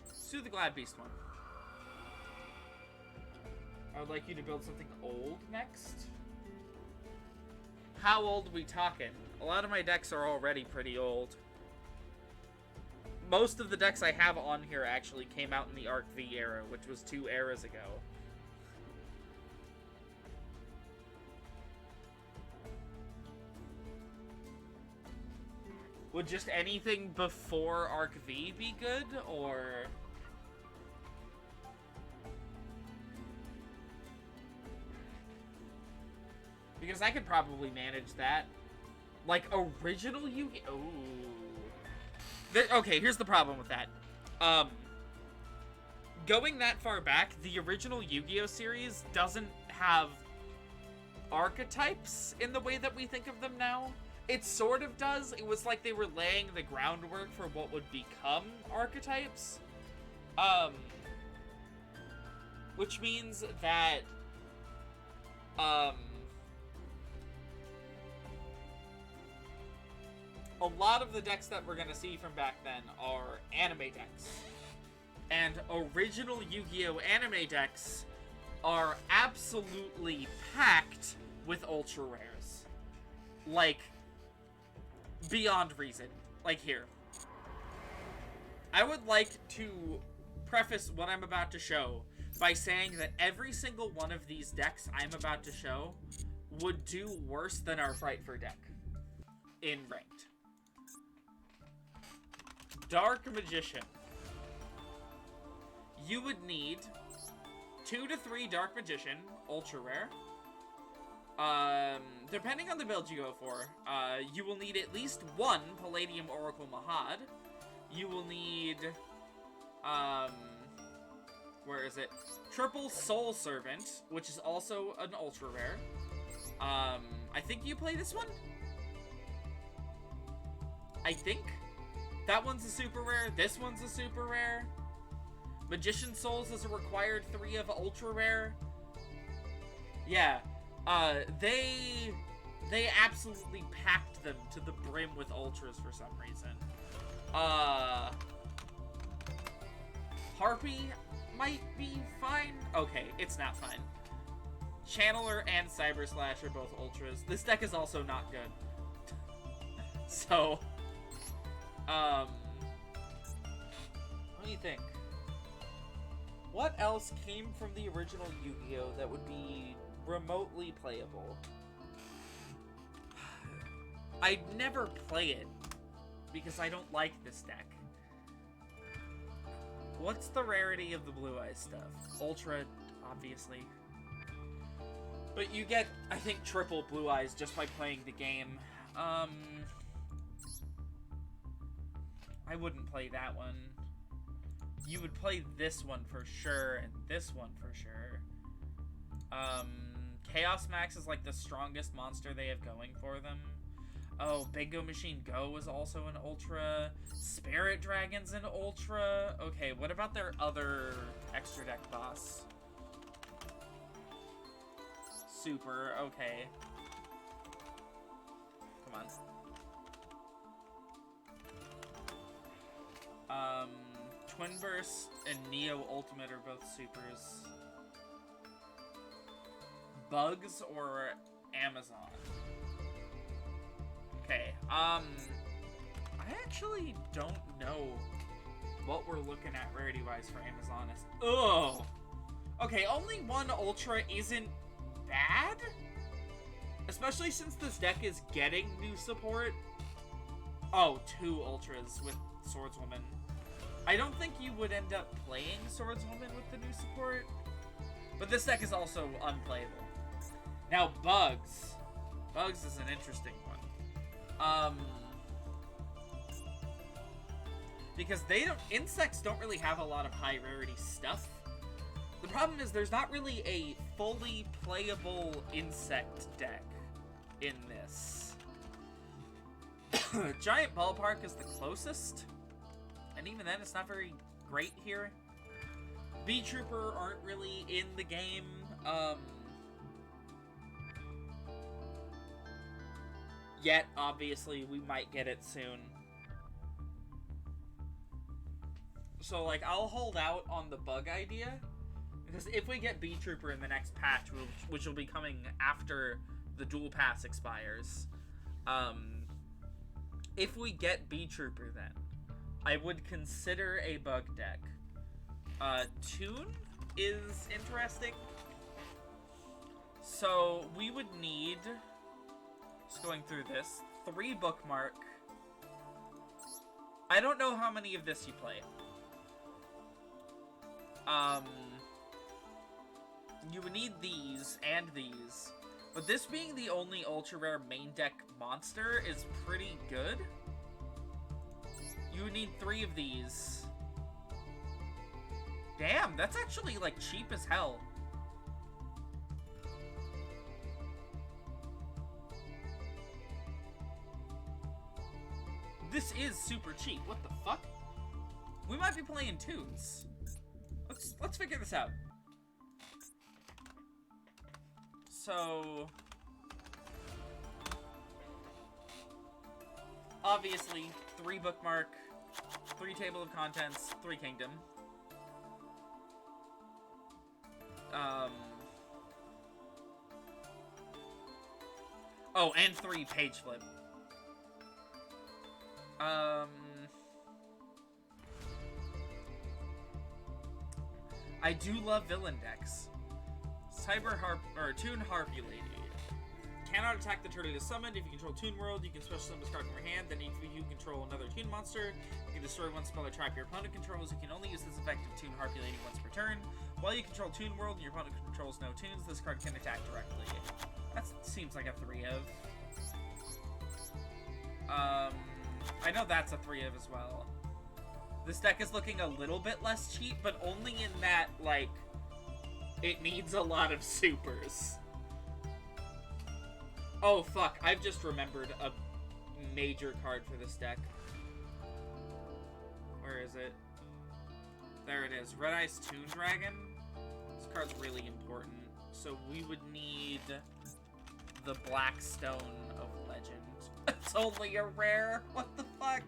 Let's do the Glad Beast one. I would like you to build something old next. How old we talking? A lot of my decks are already pretty old. Most of the decks I have on here actually came out in the Arc V era, which was 2 eras ago. Would just anything before Arc V be good, or... Because I could probably manage that. Like, original Yu-Gi-Oh! Okay, here's the problem with that. Going that far back, the original Yu-Gi-Oh! Series doesn't have archetypes in the way that we think of them now. It sort of does. It was like they were laying the groundwork for what would become archetypes. Which means that, a lot of the decks that we're gonna see from back then are anime decks. And original Yu-Gi-Oh! Anime decks are absolutely packed with ultra rares. Like, beyond reason. Like, here. I would like to preface what I'm about to show by saying that every single one of these decks I'm about to show would do worse than our Frightfur deck in ranked. Dark Magician. You would need 2 to 3 Dark Magician, ultra rare. Depending on the build you go for, you will need at least 1 Palladium Oracle Mahad. You will need, where is it? Triple Soul Servant, which is also an ultra rare. I think you play this one? I think. That one's a super rare, this one's a super rare. Magician Souls is a required 3 of ultra rare. Yeah. They absolutely packed them to the brim with ultras for some reason. Harpy might be fine. Okay, it's not fine. Channeler and Cyber Slash are both ultras. This deck is also not good. So, what do you think? What else came from the original Yu-Gi-Oh! That would be remotely playable? I'd never play it because I don't like this deck. What's the rarity of the Blue Eyes stuff? Ultra, obviously. But you get, I think, triple Blue Eyes just by playing the game. I wouldn't play that one. You would play this one for sure, and this one for sure. Chaos Max is like the strongest monster they have going for them. Oh, Bingo Machine Go is also an ultra. Spirit Dragon's an ultra. Okay, what about their other extra deck boss? Super, okay. Come on. Twin Burst and Neo Ultimate are both supers. Bugs or Amazon? Okay, I actually don't know what we're looking at rarity-wise for Amazon. Ugh! Okay, only 1 Ultra isn't bad? Especially since this deck is getting new support. Oh, 2 Ultras with Swordswoman. I don't think you would end up playing Swordswoman with the new support, but this deck is also unplayable. Now, Bugs. Bugs is an interesting one. Because insects don't really have a lot of high rarity stuff. The problem is there's not really a fully playable insect deck in this. Giant Ballpark is the closest. And even then, it's not very great here. Bee Trooper aren't really in the game. Yet, obviously, we might get it soon. So, like, I'll hold out on the bug idea. Because if we get Bee Trooper in the next patch, which will be coming after the Duel Pass expires, if we get Bee Trooper then, I would consider a bug deck. Toon is interesting. So we would need, just going through this, 3 Bookmark, I don't know how many of this you play. You would need these and these. But this being the only ultra rare main deck monster is pretty good. You would need 3 of these. Damn, that's actually, like, cheap as hell. This is super cheap. What the fuck? We might be playing tunes. Let's figure this out. So, obviously, 3 bookmark, 3 table of contents, 3 kingdom. Oh, and 3 page flip. I do love villain decks. Toon Harpy Lady. Cannot attack the turtle you summoned. If you control Toon World, you can special summon this card from your hand. Then if you control another Toon monster, you can destroy one spell or trap your opponent controls. You can only use this effect of Toon Harpy Lady once per turn. While you control Toon World and your opponent controls no tunes, this card can attack directly. That seems like a 3 of. I know that's a 3 of as well. This deck is looking a little bit less cheap, but only in that, like, it needs a lot of supers. Oh, fuck. I've just remembered a major card for this deck. Where is it? There it is. Red Eyes Toon Dragon. This card's really important. So we would need the Black Stone of Legend. It's only a rare. What the fuck?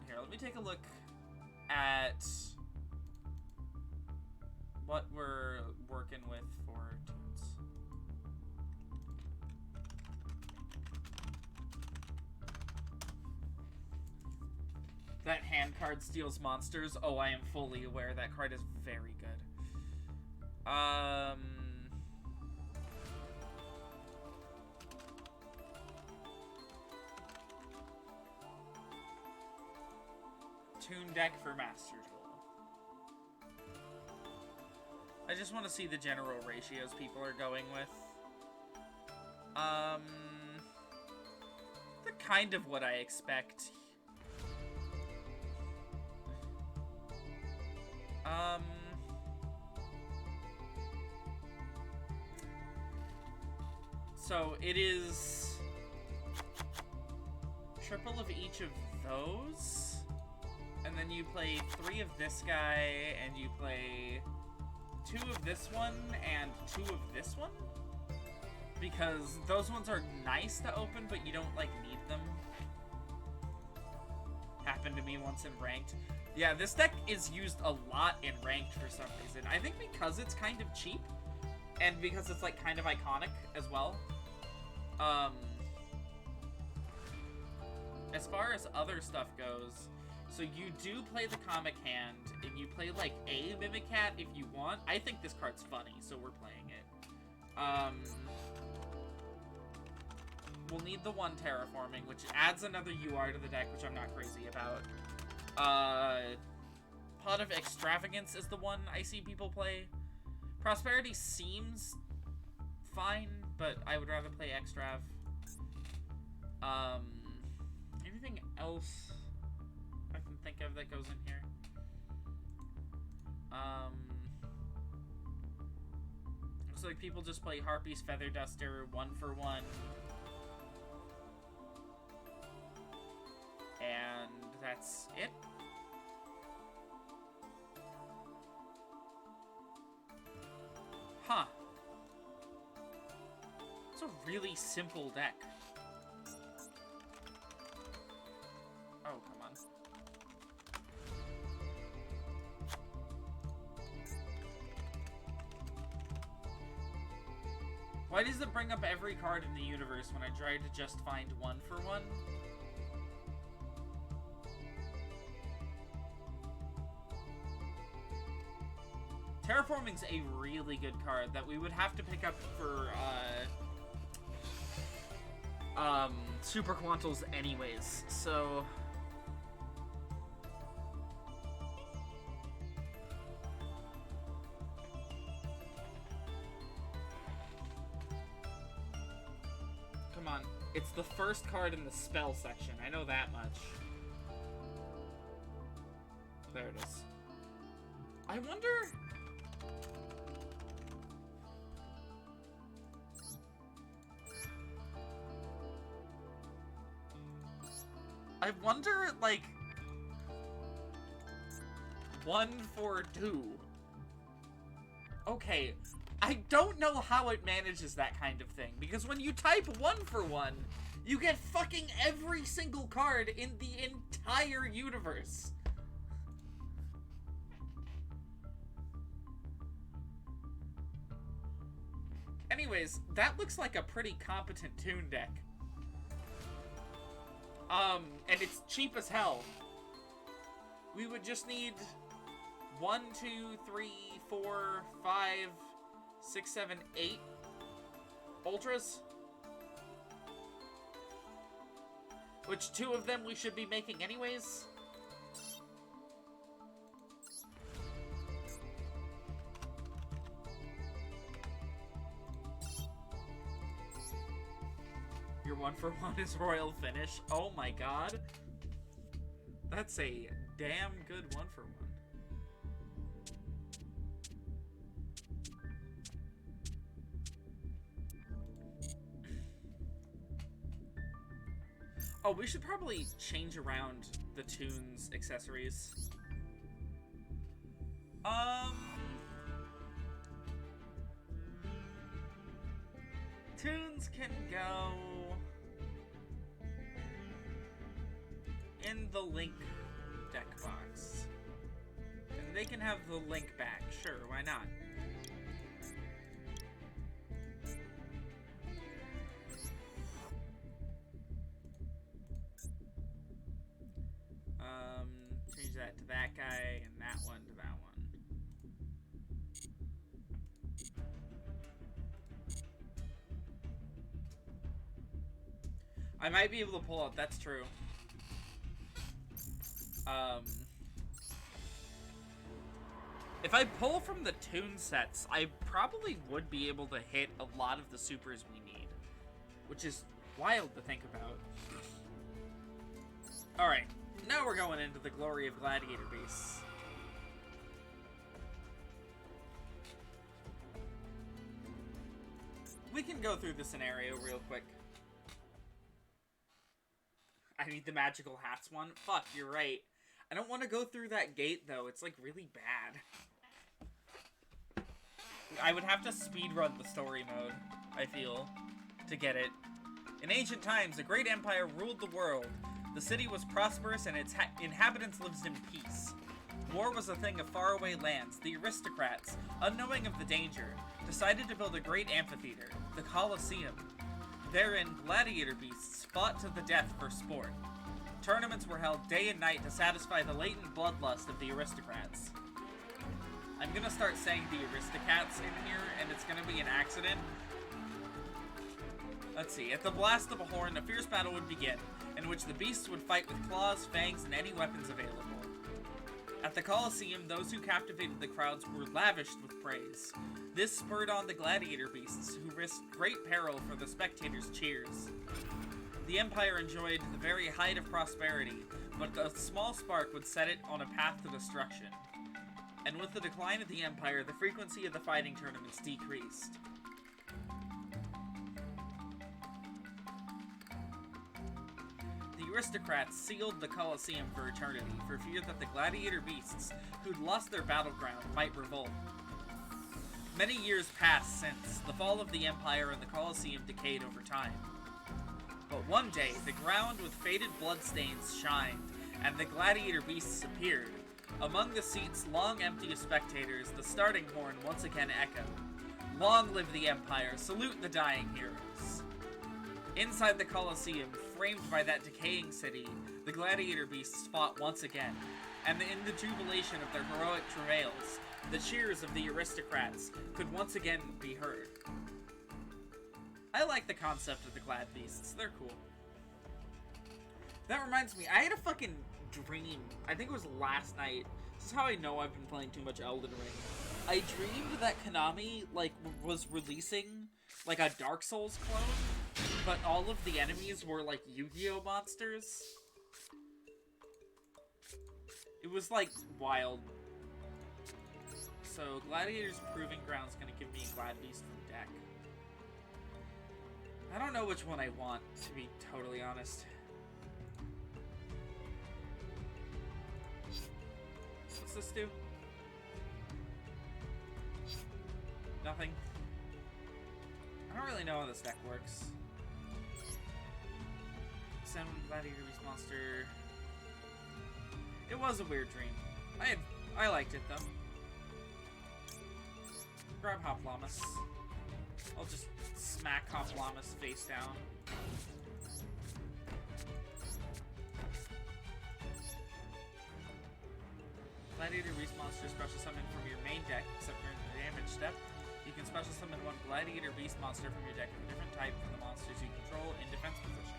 Here, let me take a look at what we're working with for tunes. That hand card steals monsters. Oh, I am fully aware that card is very good. Toon deck for Master Duel. I just want to see the general ratios people are going with. They're kind of what I expect. So it is triple of each of those, and then you play 3 of this guy, and you play 2 of this one, and 2 of this one? Because those ones are nice to open, but you don't, like, need them. Happened to me once in Ranked. Yeah, this deck is used a lot in Ranked for some reason. I think because it's kind of cheap, and because it's, like, kind of iconic as well. As far as other stuff goes, so you do play the Comic Hand, and you play, like, a Mimicat if you want. I think this card's funny, so we're playing it. We'll need the 1 Terraforming, which adds another UR to the deck, which I'm not crazy about. Pot of Extravagance is the one I see people play. Prosperity seems fine, but I would rather play Extrav. Anything else I can think of that goes in here? Looks like people just play Harpy's Feather Duster 1 for 1. And that's it. Huh. It's a really simple deck. Oh, come on. Why does it bring up every card in the universe when I try to just find 1 for 1? Terraforming's a really good card that we would have to pick up for, Super Quantals anyways, so... Come on. It's the first card in the spell section. I know that much. There it is. I wonder... I wonder, like... 1 for 2. Okay, I don't know how it manages that kind of thing, because when you type 1 for 1, you get fucking every single card in the entire universe. Anyways, that looks like a pretty competent Toon deck. And it's cheap as hell. We would just need 1, 2, 3, 4, 5, 6, 7, 8 Ultras. Which 2 of them we should be making anyways. Your 1 for 1 is Royal Finish. Oh my god. That's a damn good 1 for 1. Oh, we should probably change around the Toon's accessories. Toons can go in the Link deck box. And they can have the Link back. Sure, why not? Change that to that guy, and that one to that one. I might be able to pull out, that's true. If I pull from the Toon sets, I probably would be able to hit a lot of the supers we need. Which is wild to think about. Alright, now we're going into the glory of Gladiator Beasts. We can go through the scenario real quick. I need the magical hats one. Fuck, you're right. I don't want to go through that gate, though. It's, like, really bad. I would have to speedrun the story mode, I feel, to get it. In ancient times, a great empire ruled the world. The city was prosperous and its inhabitants lived in peace. War was a thing of faraway lands. The aristocrats, unknowing of the danger, decided to build a great amphitheater, the Colosseum. Therein, gladiator beasts fought to the death for sport. Tournaments were held day and night to satisfy the latent bloodlust of the aristocrats. I'm gonna start saying the aristocrats in here, and it's gonna be an accident. Let's see. At the blast of a horn, a fierce battle would begin, in which the beasts would fight with claws, fangs, and any weapons available. At the Colosseum, those who captivated the crowds were lavished with praise. This spurred on the gladiator beasts, who risked great peril for the spectators' cheers. The Empire enjoyed the very height of prosperity, but a small spark would set it on a path to destruction. And with the decline of the Empire, the frequency of the fighting tournaments decreased. The aristocrats sealed the Colosseum for eternity, for fear that the gladiator beasts, who'd lost their battleground, might revolt. Many years passed since the fall of the Empire and the Colosseum decayed over time. But one day, the ground with faded bloodstains shined, and the gladiator beasts appeared. Among the seats long empty of spectators, the starting horn once again echoed. Long live the Empire, salute the dying heroes. Inside the Colosseum, framed by that decaying city, the gladiator beasts fought once again, and in the jubilation of their heroic travails, the cheers of the aristocrats could once again be heard. I like the concept of the glad beasts, they're cool. That reminds me, I had a fucking dream. I think it was last night. This is how I know I've been playing too much Elden Ring. I dreamed that Konami, like, was releasing, like, a Dark Souls clone, but all of the enemies were, like, Yu-Gi-Oh monsters. It was, like, wild. So, Gladiator's Proving Ground's gonna give me Glad Beast from the deck. I don't know which one I want, to be totally honest. What's this do? Nothing. I don't really know how this deck works. Send Gladiator Beast Monster. It was a weird dream. I liked it though. Grab Hoplamus. I'll just smack Hoplamus face down. Gladiator Beast Monster special summon from your main deck, except during the damage step. You can special summon one Gladiator Beast Monster from your deck of a different type from the monsters you control in defense position.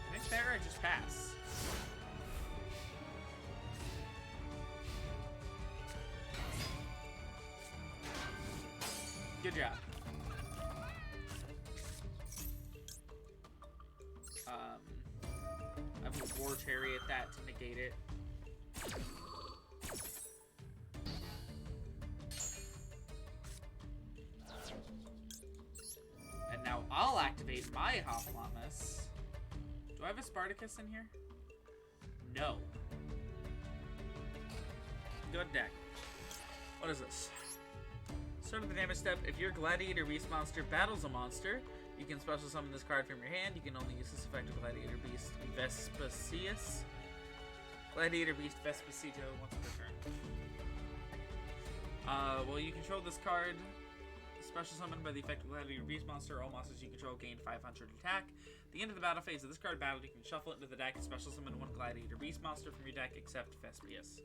I think there I just pass. Good job. I have a War Chariot that to negate it. And now I'll activate my Hoplamus. Do I have a Spartacus in here? No. Good deck. What is this? Start of the damage step. If your Gladiator Beast monster battles a monster, you can special summon this card from your hand. You can only use this effect with Gladiator Beast Vespasius. Gladiator Beast Vespacito once per turn. Well, you control this card. Special summon by the effect of Gladiator Beast monster. All monsters you control gain 500 attack. At the end of the battle phase of this card battle, you can shuffle it into the deck and special summon one Gladiator Beast monster from your deck except Vespius.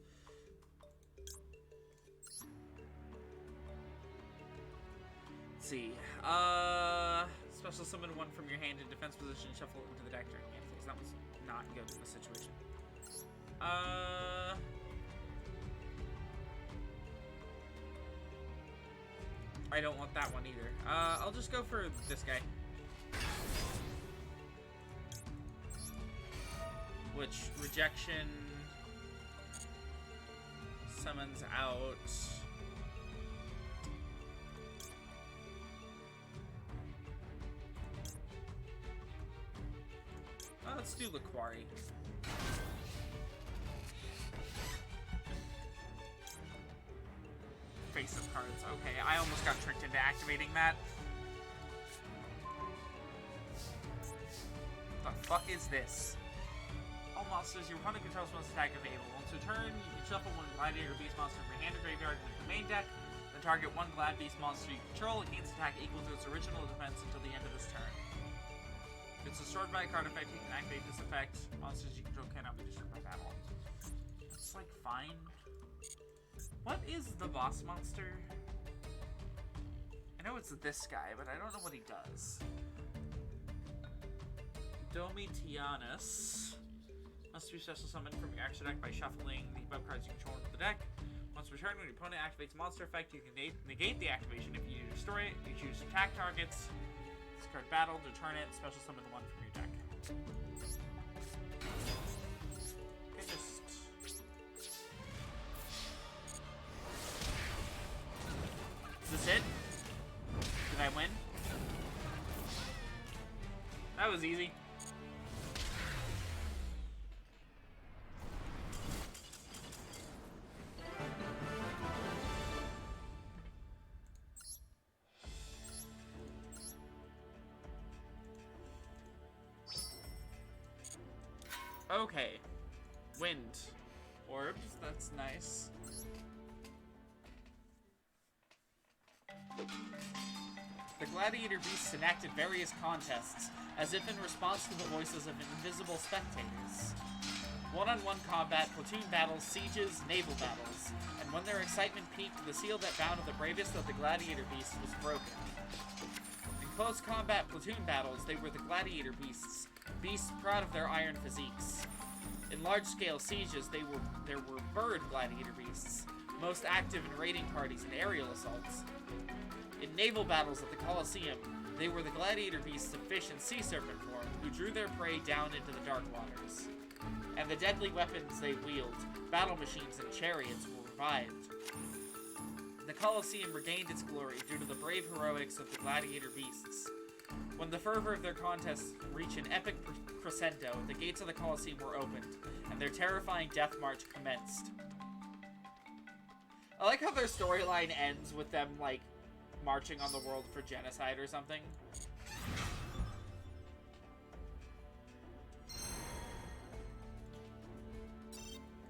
Let's see. Special summon one from your hand in defense position, shuffle it into the deck during hand phase. That was not good in this situation. I don't want that one either. I'll just go for this guy. Which rejection summons out. Let's do Laquari. Face of cards. Okay, I almost got tricked into activating that. The fuck is this? All monsters your opponent controls must attack available. Once a turn, you can shuffle one Gladiator Beast monster from your hand or graveyard into the main deck. Then target one Glad Beast monster you control. It gains attack equal to its original defense until the end of this turn. If it's destroyed by a card effect, you can activate this effect. Monsters you control cannot be destroyed by battle. It's like fine. What is the boss monster? I know it's this guy, but I don't know what he does. Domitianus must be special summoned from your action deck by shuffling the above cards you control into the deck. Once returned, when your opponent activates a monster effect, you can negate the activation. If you destroy it, you choose attack targets. Card battle, return it, special summon one from your deck. Okay, just... Is this it? Did I win? That was easy. Okay. Wind. Orbs, that's nice. The Gladiator Beasts enacted various contests, as if in response to the voices of invisible spectators. One-on-one combat, platoon battles, sieges, naval battles, and when their excitement peaked, the seal that bound the bravest of the Gladiator Beasts was broken. In close combat platoon battles, they were the gladiator beasts, beasts proud of their iron physiques. In large-scale sieges, there were bird gladiator beasts, most active in raiding parties and aerial assaults. In naval battles at the Colosseum, they were the gladiator beasts of fish and sea serpent form, who drew their prey down into the dark waters. And the deadly weapons they wield, battle machines and chariots, were revived. The Colosseum regained its glory due to the brave heroics of the gladiator beasts. When the fervor of their contests reached an epic crescendo, the gates of the Colosseum were opened, and their terrifying death march commenced. I like how their storyline ends with them, like, marching on the world for genocide or something.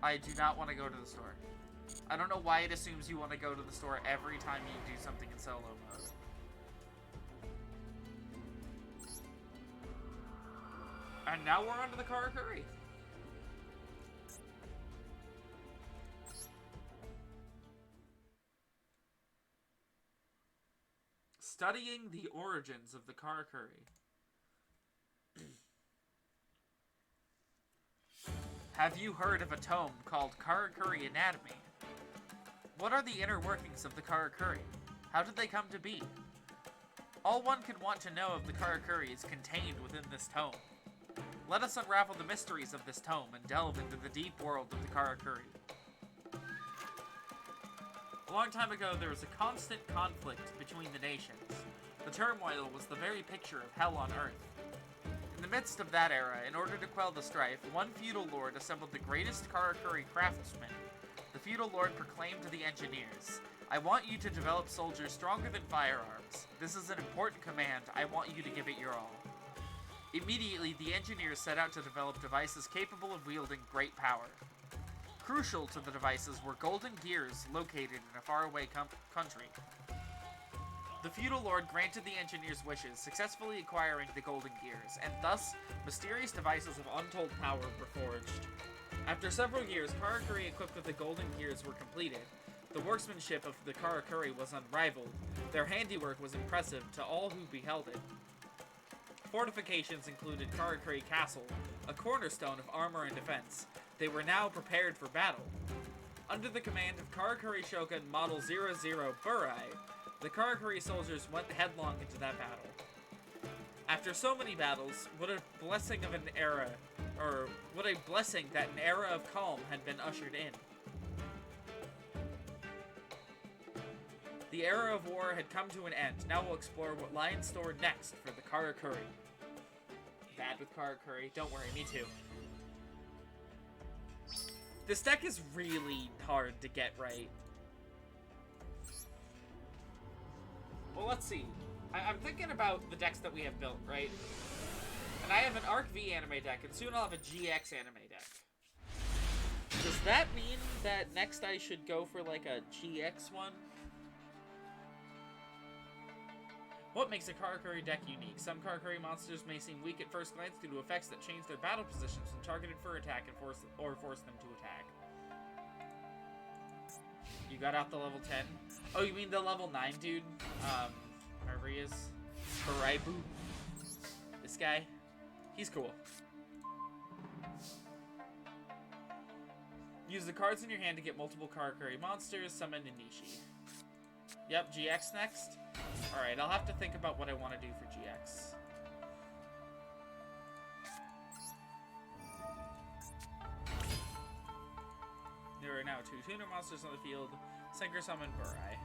I do not want to go to the store. I don't know why it assumes you want to go to the store every time you do something in solo mode. And now we're on to the Karakuri. Studying the origins of the Karakuri. Have you heard of a tome called Karakuri Anatomy? What are the inner workings of the Karakuri? How did they come to be? All one could want to know of the Karakuri is contained within this tome. Let us unravel the mysteries of this tome and delve into the deep world of the Karakuri. A long time ago, there was a constant conflict between the nations. The turmoil was the very picture of hell on Earth. In the midst of that era, in order to quell the strife, one feudal lord assembled the greatest Karakuri craftsmen. The feudal lord proclaimed to the engineers, "I want you to develop soldiers stronger than firearms. This is an important command. I want you to give it your all." Immediately, the engineers set out to develop devices capable of wielding great power. Crucial to the devices were golden gears located in a faraway country. The feudal lord granted the engineers' wishes, successfully acquiring the golden gears, and thus, mysterious devices of untold power were forged. After several years, Karakuri equipped with the golden gears were completed. The workmanship of the Karakuri was unrivaled. Their handiwork was impressive to all who beheld it. Fortifications included Karakuri Castle, a cornerstone of armor and defense. They were now prepared for battle. Under the command of Karakuri Shogun Model 00 Burai, the Karakuri soldiers went headlong into that battle. After so many battles, what a blessing that an era of calm had been ushered in. The era of war had come to an end. Now we'll explore what lie in store next for the Karakuri. Bad with Karakuri, don't worry, me too. This deck is really hard to get right. Well, let's see. I'm thinking about the decks that we have built, right? And I have an Arc V anime deck, and soon I'll have a GX anime deck. Does that mean that next I should go for, like, a GX one? What makes a Karakuri deck unique? Some Karakuri monsters may seem weak at first glance due to effects that change their battle positions when targeted for attack and force them to attack. You got out the level 10? Oh, you mean the level 9 dude? Wherever he is. Haraibu. This guy. He's cool. Use the cards in your hand to get multiple Karakuri monsters, summon Inishi. Yep, GX next? Alright, I'll have to think about what I want to do for GX. There are now 2 tuner monsters on the field. Synchro summon Burai.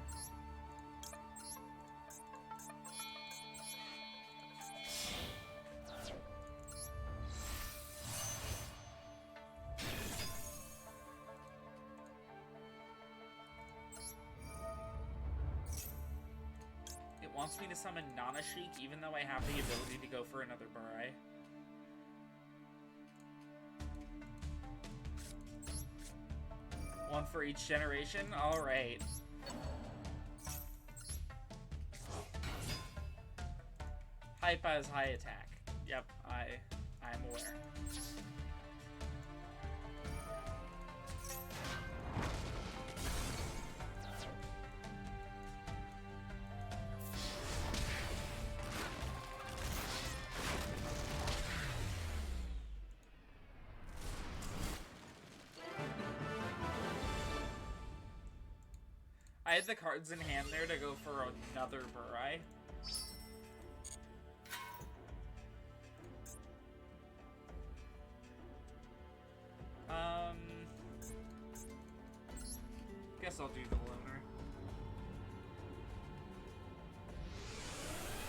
It wants me to summon Nanashik even though I have the ability to go for another Burai. One for each generation? Alright. Hypa has high attack. Yep, I'm aware. I had the cards in hand there to go for another Burai. Guess I'll do the loner.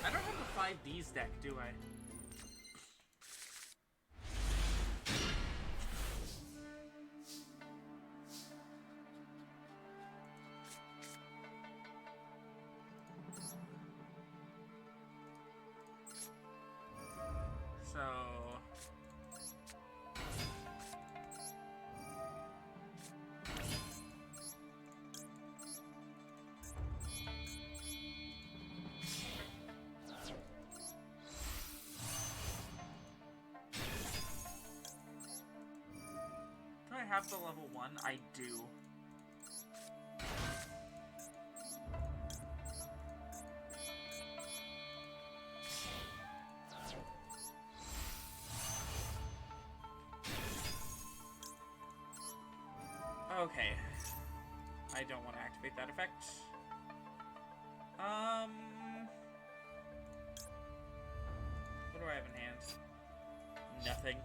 I don't have a 5Ds deck, do I? So... do I have the level 1? I do. Okay. I don't want to activate that effect. What do I have in hand? Nothing.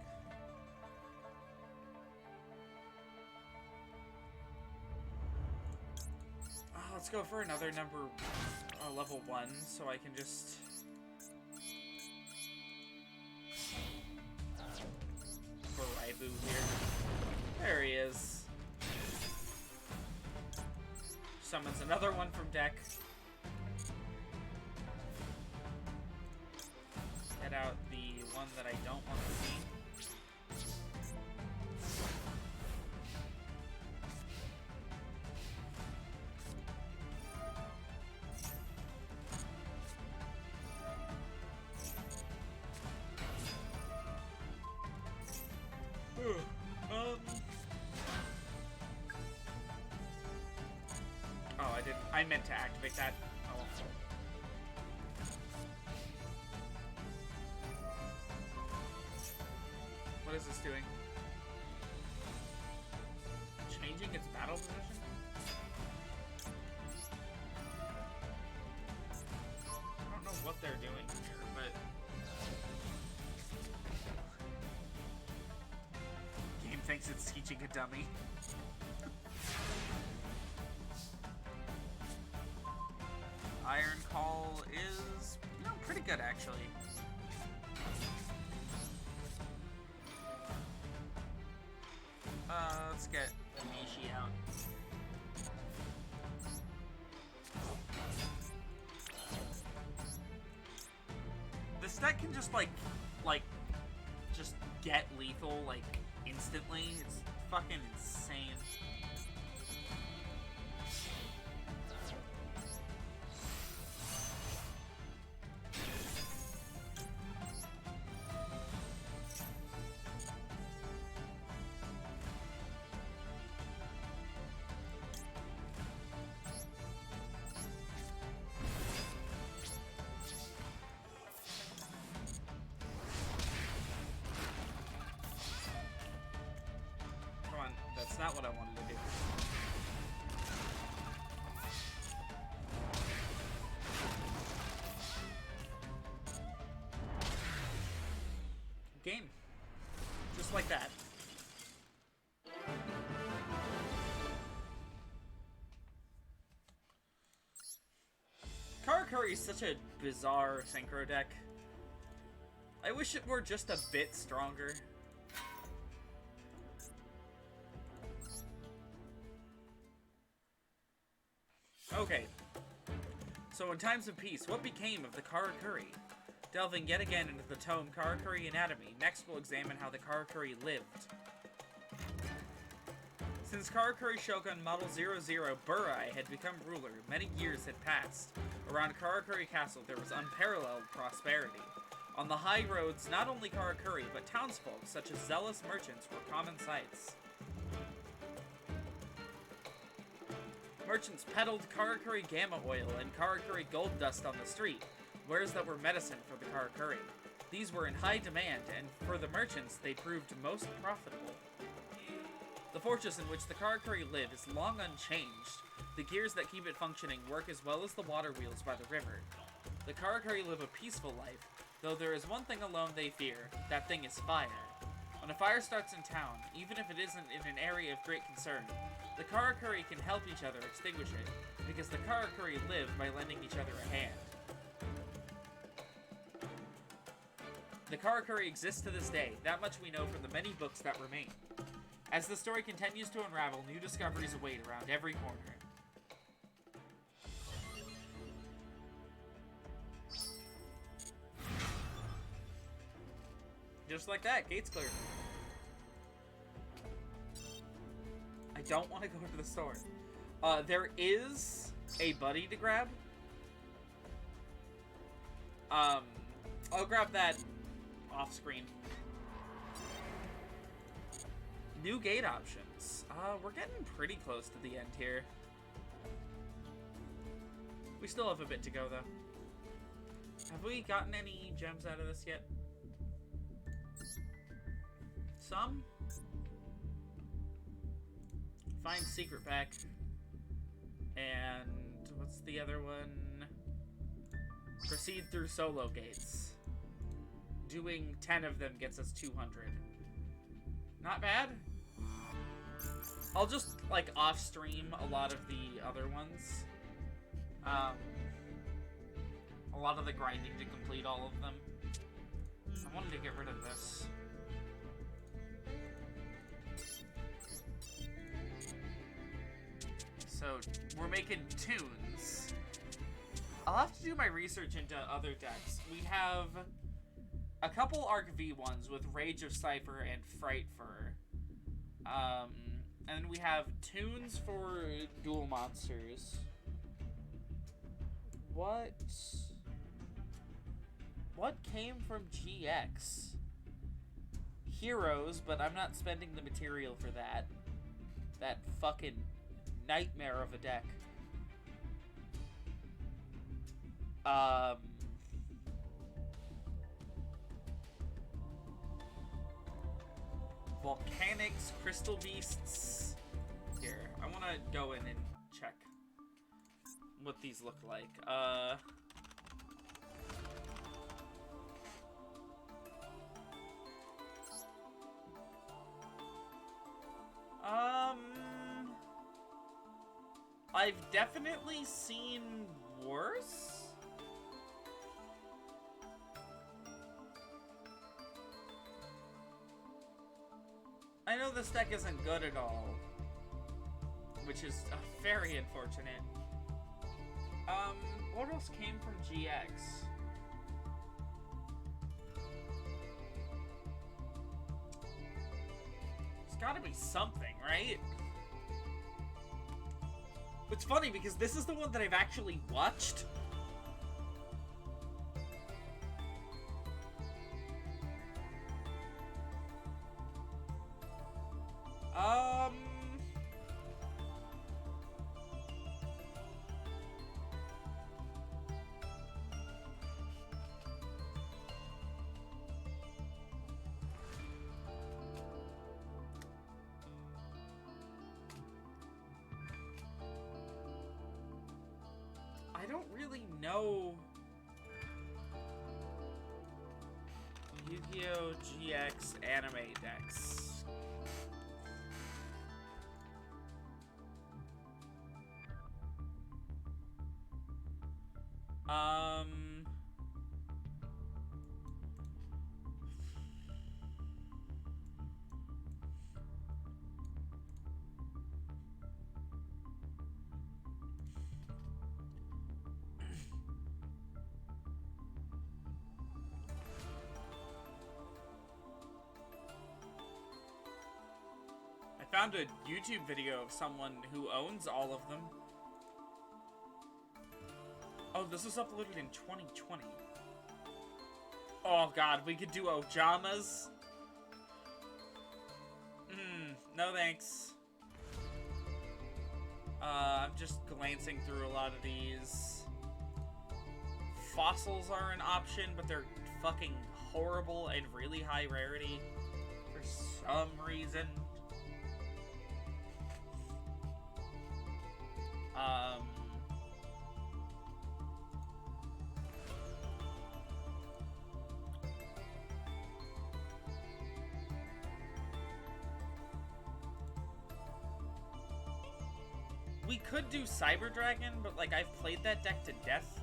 Let's go for another number, level 1, so I can just... Baraibu here. There he is. Summons another one from deck. Get out the one that I don't want to see. Oh, I didn't. I meant to activate that. Oh. What is this doing? Changing its battle position? I don't know what they're doing here, but... Game thinks it's teaching a dummy. Iron Call is, you know, pretty good actually. Let's get Nishi out. This deck can just just get lethal like instantly. It's fucking insane. That's not what I wanted to do. Game. Just like that. Karakuri is such a bizarre synchro deck. I wish it were just a bit stronger. Okay, so in times of peace, what became of the Karakuri? Delving yet again into the tome Karakuri Anatomy, next we'll examine how the Karakuri lived. Since Karakuri Shogun Model 00 Burai had become ruler, many years had passed. Around Karakuri Castle there was unparalleled prosperity. On the high roads, not only Karakuri, but townsfolk such as zealous merchants were common sights. Merchants peddled Karakuri Gamma Oil and Karakuri Gold Dust on the street, wares that were medicine for the Karakuri. These were in high demand, and for the merchants, they proved most profitable. The fortress in which the Karakuri live is long unchanged. The gears that keep it functioning work as well as the water wheels by the river. The Karakuri live a peaceful life, though there is one thing alone they fear. That thing is fire. When a fire starts in town, even if it isn't in an area of great concern, the Karakuri can help each other extinguish it, because the Karakuri live by lending each other a hand. The Karakuri exists to this day, that much we know from the many books that remain. As the story continues to unravel, new discoveries await around every corner. Just like that, gate's clear. I don't want to go to the store. There is a buddy to grab. I'll grab that off screen. New gate options. We're getting pretty close to the end here. We still have a bit to go, though. Have we gotten any gems out of this yet? Some? Find secret pack. And what's the other one? Proceed through solo gates. Doing 10 of them gets us 200. Not bad. I'll just, like, off-stream a lot of the other ones. A lot of the grinding to complete all of them. I wanted to get rid of this. So, we're making tunes. I'll have to do my research into other decks. We have a couple Arc V ones with Rage of Cypher and Fright Fur. And we have tunes for Duel monsters. What came from GX? Heroes, but I'm not spending the material for that. That fucking nightmare of a deck. Volcanics, Crystal Beasts. Here, I want to go in and check what these look like. I've definitely seen worse. I know this deck isn't good at all, which is very unfortunate. What else came from GX? There's gotta be something, right? It's funny because this is the one that I've actually watched. I don't really know. Yu-Gi-Oh! GX anime decks. I found a YouTube video of someone who owns all of them. Oh, this was uploaded in 2020. Oh god, we could do Ojamas? No thanks. I'm just glancing through a lot of these. Fossils are an option, but they're fucking horrible and really high rarity for some reason. We could do Cyber Dragon, but like I've played that deck to death.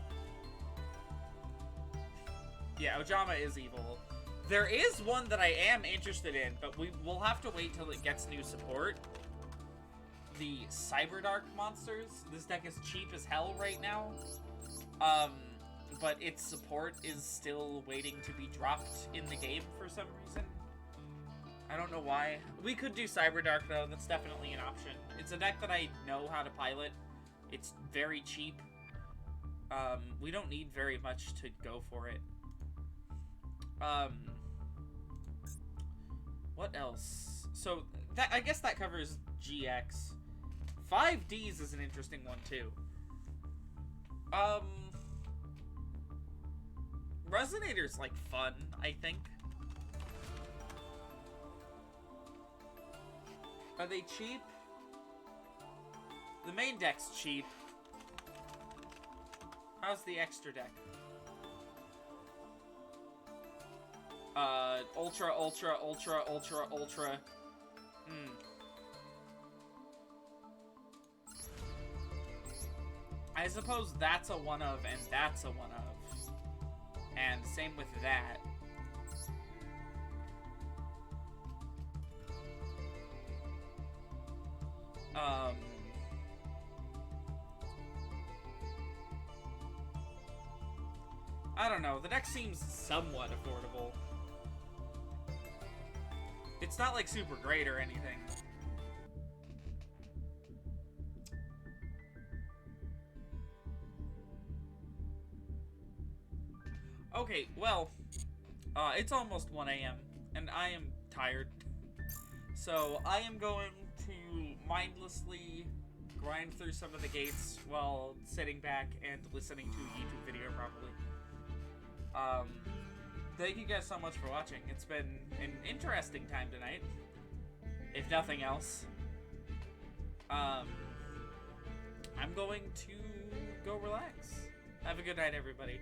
Yeah, Ojama is evil. There is one that I am interested in, but we'll have to wait till it gets new support. The Cyberdark monsters. This deck is cheap as hell right now. But its support is still waiting to be dropped in the game for some reason. I don't know why. We could do Cyberdark though, that's definitely an option. It's a deck that I know how to pilot. It's very cheap. We don't need very much to go for it. What else? So, that I guess that covers GX. 5Ds is an interesting one too. Resonator's like fun, I think. Are they cheap? The main deck's cheap. How's the extra deck? Ultra, ultra, ultra, ultra, ultra. I suppose that's a one of, and that's a one of. And same with that. I don't know. The deck seems somewhat affordable. It's not like super great or anything. Okay, well, it's almost 1 a.m. and I am tired. So I am going to mindlessly grind through some of the gates while sitting back and listening to a YouTube video probably. Thank you guys so much for watching. It's been an interesting time tonight, if nothing else. I'm going to go relax. Have a good night, everybody.